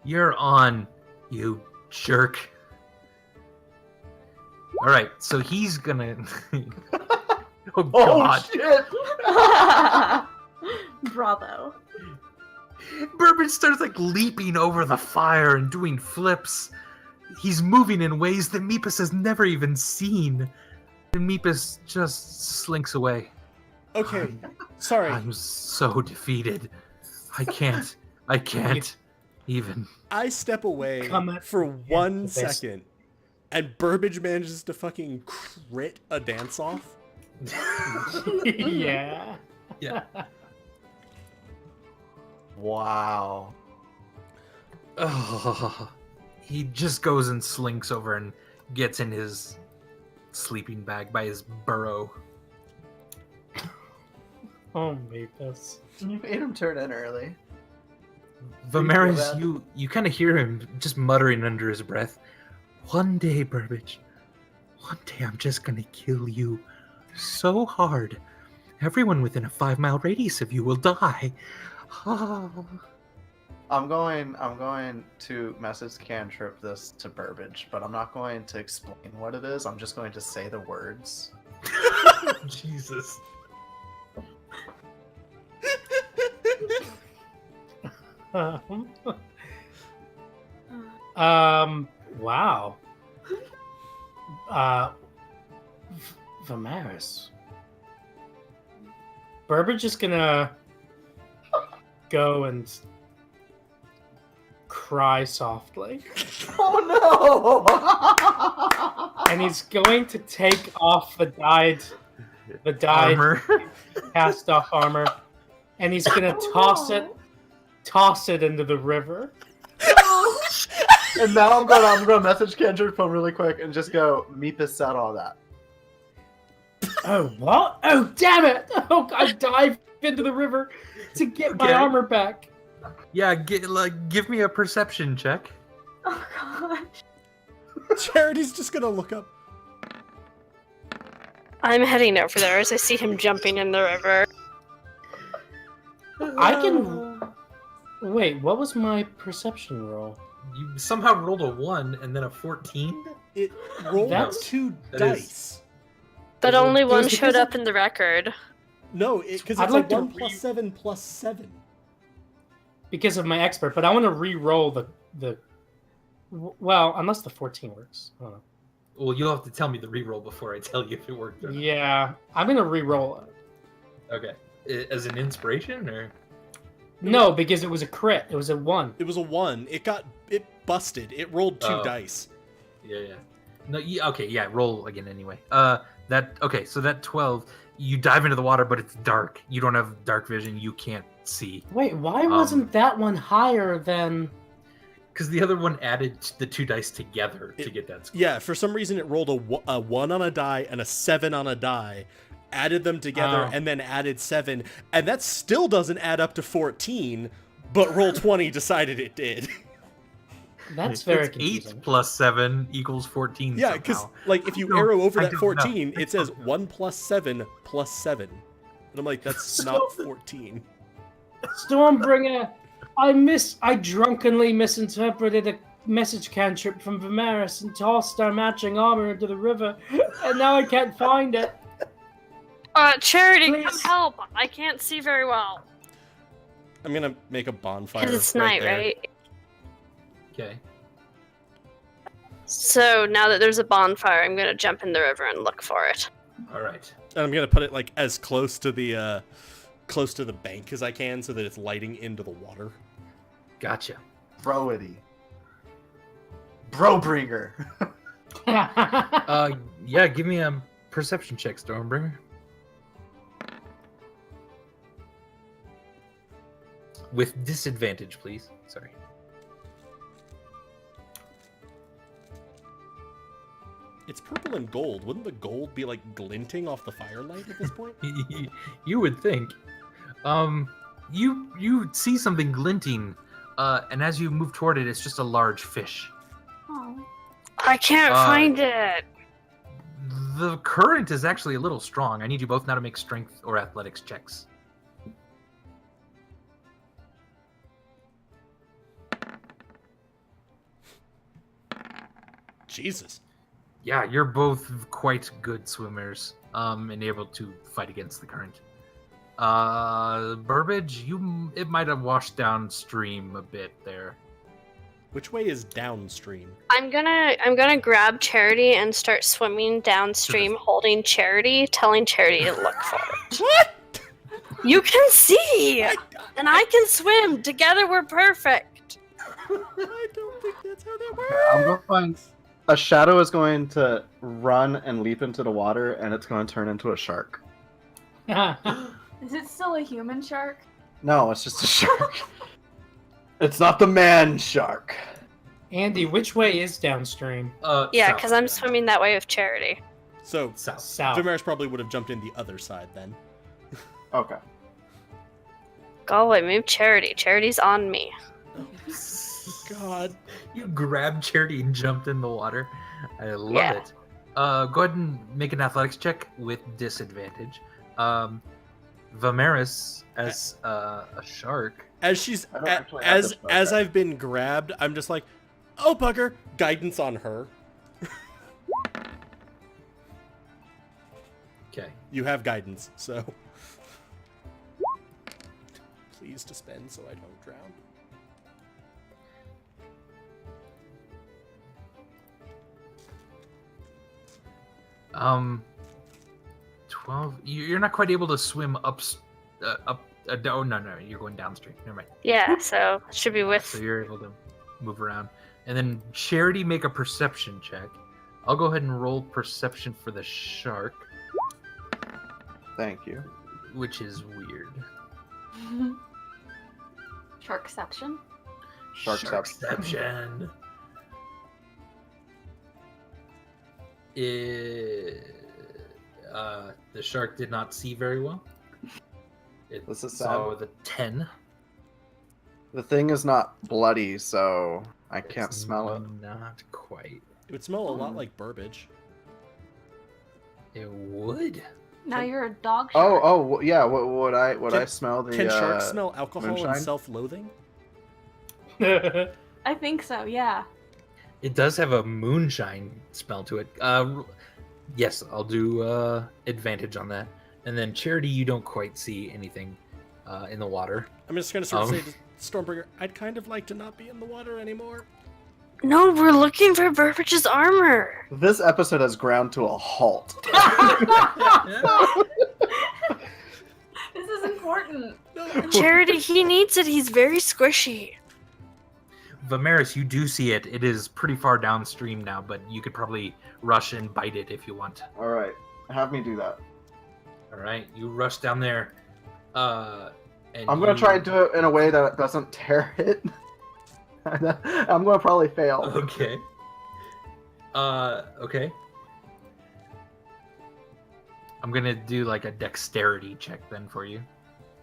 You're on, you jerk. All right, so he's gonna. Oh God! Oh shit! Bravo. Burbage starts like leaping over the fire and doing flips. He's moving in ways that Mepis has never even seen. And Mepis just slinks away. Okay, sorry. I'm so defeated. I can't even. I step away Come at- for one the best. second, and Burbage manages to fucking crit a dance off. Yeah. Yeah. Wow. Oh, he just goes and slinks over and gets in his sleeping bag by his burrow. Oh, Mavis. You made him turn in early. Vimeris, that? you kind of hear him just muttering under his breath. One day, Burbage. One day I'm just gonna kill you so hard. Everyone within a 5-mile radius of you will die. I'm going to message cantrip this to Burbage, but I'm not going to explain what it is. I'm just going to say the words. Jesus. Wow. Vimeris. Burbage is gonna go and cry softly. Oh no! And he's going to take off the dyed Armor. cast off armor, and he's gonna toss it into the river. And now I'm gonna message cantrip phone really quick and just go, Meepus said all that. Oh, what? Oh, damn it! Oh, I dive into the river to get my Okay. armor back. Yeah, give me a perception check. Oh gosh. Charity's just gonna look up. I'm heading over there as I see him jumping in the river. I can. Wait, what was my perception roll? You somehow rolled a 1 and then a 14? It rolled That's- 2 that is- dice. But Well, only it one was showed because up in the record. No, because I'd it's like like to 1 plus 7 plus 7. Because of my expert, but I want to re-roll the. Well, unless the 14 works. I don't know. Well, you'll have to tell me the reroll before I tell you if it worked or not. Yeah, I'm gonna re-roll it. Okay. As an inspiration, or? No, because it was a crit. It was a 1. It was a 1. It busted. It rolled 2 Oh. dice. Yeah. No, okay, yeah, roll again anyway. So that 12, you dive into the water, but it's dark. You don't have dark vision. You can't see. Wait, why wasn't that one higher than? Because the other one added the 2 dice together to get that score. Yeah, for some reason it rolled a 1 on a die and a 7 on a die, added them together, Oh. and then added 7, and that still doesn't add up to 14, but Roll20 decided it did. That's very It's confusing. 8 plus 7 equals 14. Yeah, because somehow. like if you No, arrow over I that don't 14, know. it says 1 plus 7 plus 7. And I'm like, that's not 14. Stormbringer, I drunkenly misinterpreted a message cantrip from Vimeris and tossed our matching armor into the river, and now I can't find it. Charity, come Please. help! I can't see very well. I'm gonna make a bonfire. Because it's right night, there. right? Okay. So now that there's a bonfire, I'm gonna jump in the river and look for it. All right. And I'm gonna put it like as close to the bank as I can, so that it's lighting into the water. Gotcha. Broity. Brobringer. Yeah, give me a perception check, Stormbringer. With disadvantage, please. Sorry. It's purple and gold. Wouldn't the gold be like glinting off the firelight at this point? You would think. You see something glinting, and as you move toward it, it's just a large fish. Oh. I can't find it. The current is actually a little strong. I need you both now to make strength or athletics checks. Jesus. Yeah, you're both quite good swimmers, and able to fight against the current. Burbage, it might have washed downstream a bit there. Which way is downstream? I'm gonna grab Charity and start swimming downstream, holding Charity, telling Charity to look for it. What? You can see, and I can swim. Together, we're perfect. I don't think that's how that Okay, I'm works. going to find a shadow is going to run and leap into the water, and it's going to turn into a shark. Is it still a human shark? No, it's just a shark. It's not the man shark. Andy, which way is downstream? Yeah, south. because I'm swimming that way with Charity. So, South. South. Vimeris probably would have jumped in the other side then. Okay. Go away, move Charity. Charity's on me. God. You grabbed Charity and jumped in the water. I love Yeah. it. Go ahead and make an athletics check with disadvantage. Vimeris as a shark. As she's I don't actually have as this book, as right? I've been grabbed, I'm just like, oh bugger, guidance on her. Okay. You have guidance, so please to spend so I don't drown. Um, 12. You're not quite able to swim up. Oh no, you're going downstream. Never mind. Yeah, so it should be with. So you're able to move around, and then Charity make a perception check. I'll go ahead and roll perception for the shark, Thank you. which is weird. Sharkception? Sharkception. The shark did not see very well. It This is saw sad. the 10. The thing is not bloody, so I can't It's smell it. Not quite. It would smell a lot like Burbage. It would. Now you're a dog shark. Yeah. Would I Can- smell the? Can sharks smell alcohol moonshine? and self-loathing? I think so, yeah. It does have a moonshine smell to it. Yes, I'll do advantage on that. And then Charity, you don't quite see anything in the water. I'm just gonna sort of say to Stormbringer, I'd kind of like to not be in the water anymore. No, we're looking for Burbage's armor. This episode has ground to a halt. This is important. Charity, he needs it. He's very squishy. Vimeris, you do see it. It is pretty far downstream now, but you could probably rush and bite it if you want. All right, have me do that. All right, you rush down there. And I'm gonna try and do it in a way that doesn't tear it. I'm gonna probably fail. Okay. Okay. I'm gonna do like a dexterity check then for you.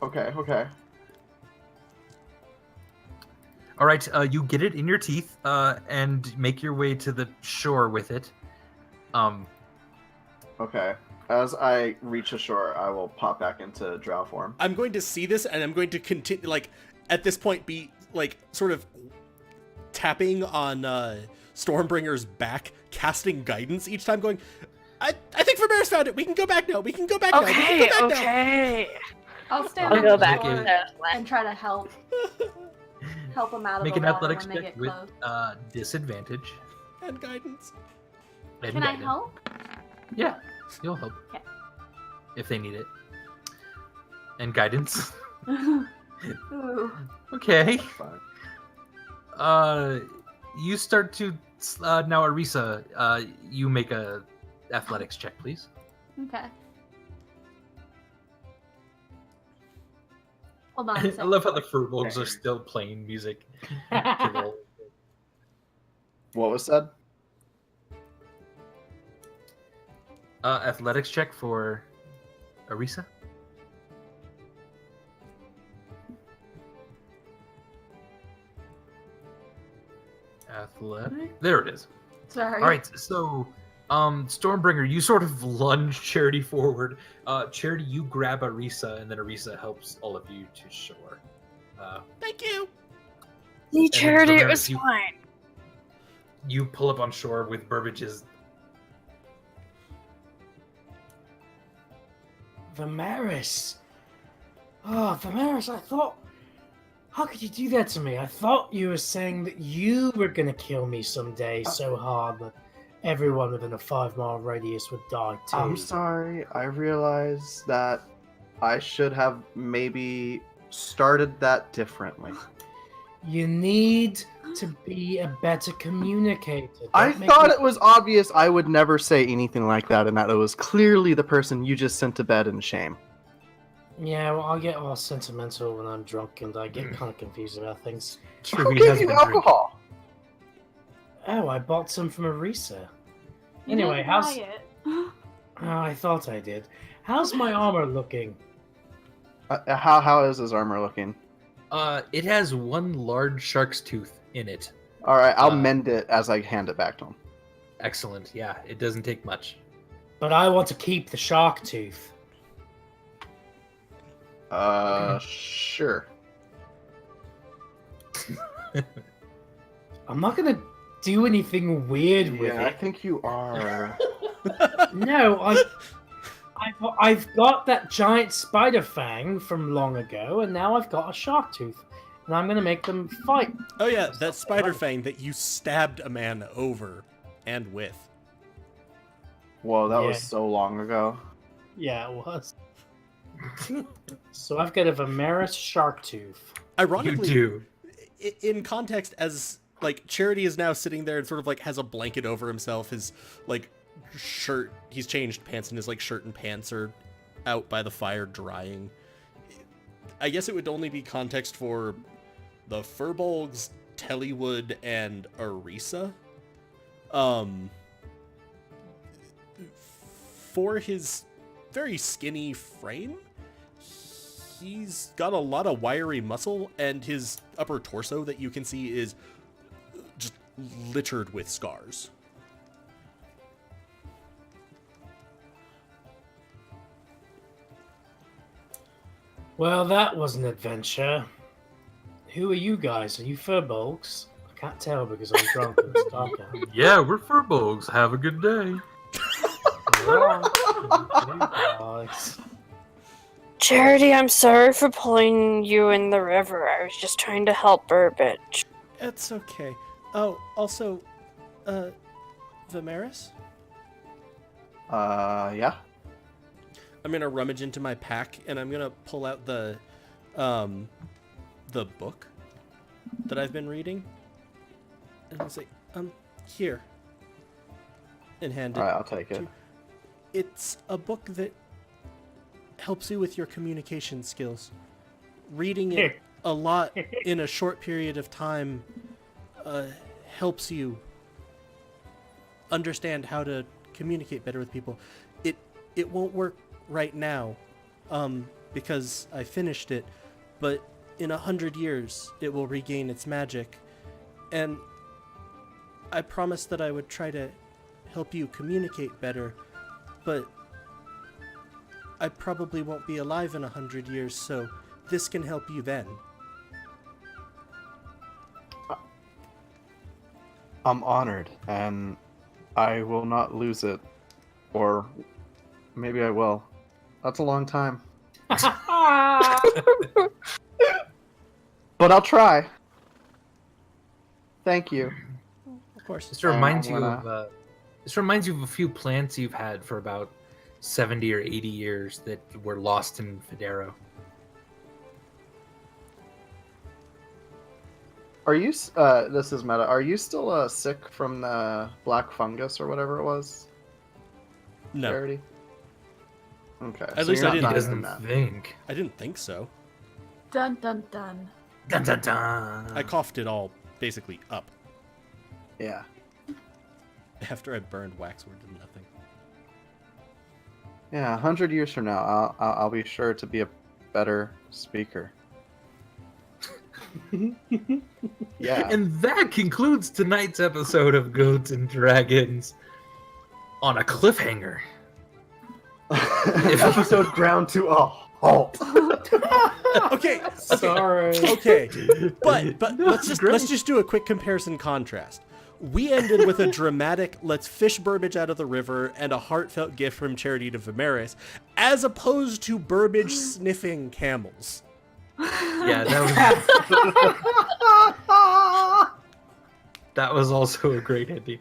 Okay. All right, you get it in your teeth and make your way to the shore with it. Okay. As I reach the shore, I will pop back into drow form. I'm going to see this, and I'm going to continue, like, at this point, be, like, sort of tapping on Stormbringer's back, casting guidance each time, going, I think Vimeris found it. We can go back now. We can go back now. We Okay, can go back okay. I'll stand I'll on go the back shore to and try to help them out of Make the an water athletics when they check get with close. disadvantage. now. And guidance. And Can I guidance. help? Yeah, you'll help. Okay. If they need it. And guidance. Ooh. Okay. Fine. You start to now, Arisa. You make a athletics check, please. Okay. Hold on a I second. love how the furbolgs are still playing music. to the- What was said? athletics check for Arisa. Athletic. There it is. Sorry. All right, so Stormbringer, you sort of lunge Charity forward. Charity, you grab Arisa, and then Arisa helps all of you to shore. Thank you. See, Charity, it Vimeris, was you- fine. You pull up on shore with Burbage's. Vimeris. Oh, Vimeris, I thought... How could you do that to me? I thought you were saying that you were going to kill me someday so hard that everyone within a 5-mile radius would die too. I'm sorry. I realized that I should have maybe started that differently. You need to be a better communicator. I Don't make thought me- it was obvious I would never say anything like that, and that it was clearly the person you just sent to bed in shame. Yeah, well, I get all sentimental when I'm drunk, and I get kind of confused about things. True, Who he gave has you been drinking. alcohol? Oh, I bought some from Arisa. You Anyway, didn't how's... buy it. Oh, I thought I did. How's my armor looking? How is his armor looking? It has one large shark's tooth in it. All right, I'll Uh, mend it as I hand it back to him. Excellent. Yeah, it doesn't take much. But I want to keep the shark tooth. Sure. I'm not gonna do anything weird with Yeah, I it. think you are. No, I've got that giant spider fang from long ago, and now I've got a shark tooth, and I'm gonna make them fight. Oh yeah, that spider fang that you stabbed a man over and with. Whoa, that Yeah. was so long ago. Yeah, it was. So I've got a Vimeris shark tooth. You Ironically, do. in context, as like Charity is now sitting there and sort of like has a blanket over himself, his like shirt, he's changed pants, and his like shirt and pants are out by the fire drying. I guess it would only be context for the Furbolgs, Tellywood, and Arisa. For his very skinny frame, he's got a lot of wiry muscle, and his upper torso that you can see is just littered with scars. Well, that was an adventure. Who are you guys? Are you furbolgs? I can't tell because I'm drunk and it's dark out. Yeah, we're furbolgs. Have a good day. Guys. Charity, I'm sorry for pulling you in the river. I was just trying to help Burbage. It's okay. Oh, also, Vimeris? Yeah. I'm gonna rummage into my pack, and I'm gonna pull out the book that I've been reading, and I'll say, here, and hand it. All right, I'll take it. It's a book that helps you with your communication skills. Reading it a lot in a short period of time helps you understand how to communicate better with people. It won't work right now because I finished it, but in 100 years it will regain its magic, and I promised that I would try to help you communicate better, but I probably won't be alive in 100 years, so this can help you then. I'm honored, and I will not lose it. Or maybe I will. That's a long time. But I'll try. Thank you. Of course. This reminds you wanna- of this reminds you of a few plants you've had for about 70 or 80 years that were lost in Federo. Are you, this is meta, are you still sick from the black fungus or whatever it was? No, Charity? Okay. At least you're I not didn't- He dying doesn't from that. think. I didn't think so. Dun dun dun. Dun, dun, dun. I coughed it all basically up Yeah. after I burned waxwood to nothing. Yeah, 100 years from now, I'll be sure to be a better speaker. Yeah. And that concludes tonight's episode of Goats and Dragons on a cliffhanger. Episode ground to a halt. Okay, Sorry. okay, but No, let's it's great. just do a quick comparison contrast. We ended with a dramatic "let's fish Burbage out of the river" and a heartfelt gift from Charity to Vimeris, as opposed to Burbage sniffing camels. Yeah, that was also a great ending.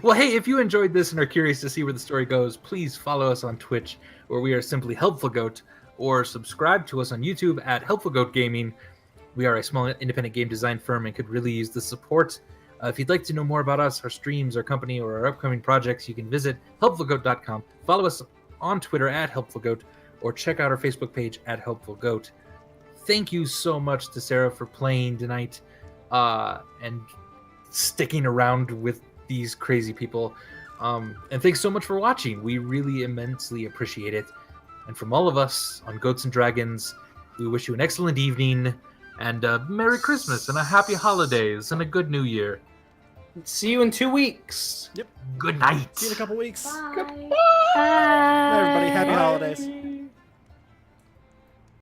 Well, hey, if you enjoyed this and are curious to see where the story goes, please follow us on Twitch, where we are simply Helpful Goat, or subscribe to us on YouTube at Helpful Goat Gaming. We are a small independent game design firm and could really use the support. If you'd like to know more about us, our streams, our company, or our upcoming projects, you can visit helpfulgoat.com. Follow us on Twitter at helpfulgoat, or check out our Facebook page at helpfulgoat. Thank you so much to Sarah for playing tonight and sticking around with these crazy people. And thanks so much for watching. We really immensely appreciate it. And from all of us on Goats and Dragons, we wish you an excellent evening and a Merry Christmas and a Happy Holidays and a good New Year. See you in 2 weeks. Yep. Good night. See you in a couple weeks. Bye. Bye, everybody. Happy holidays.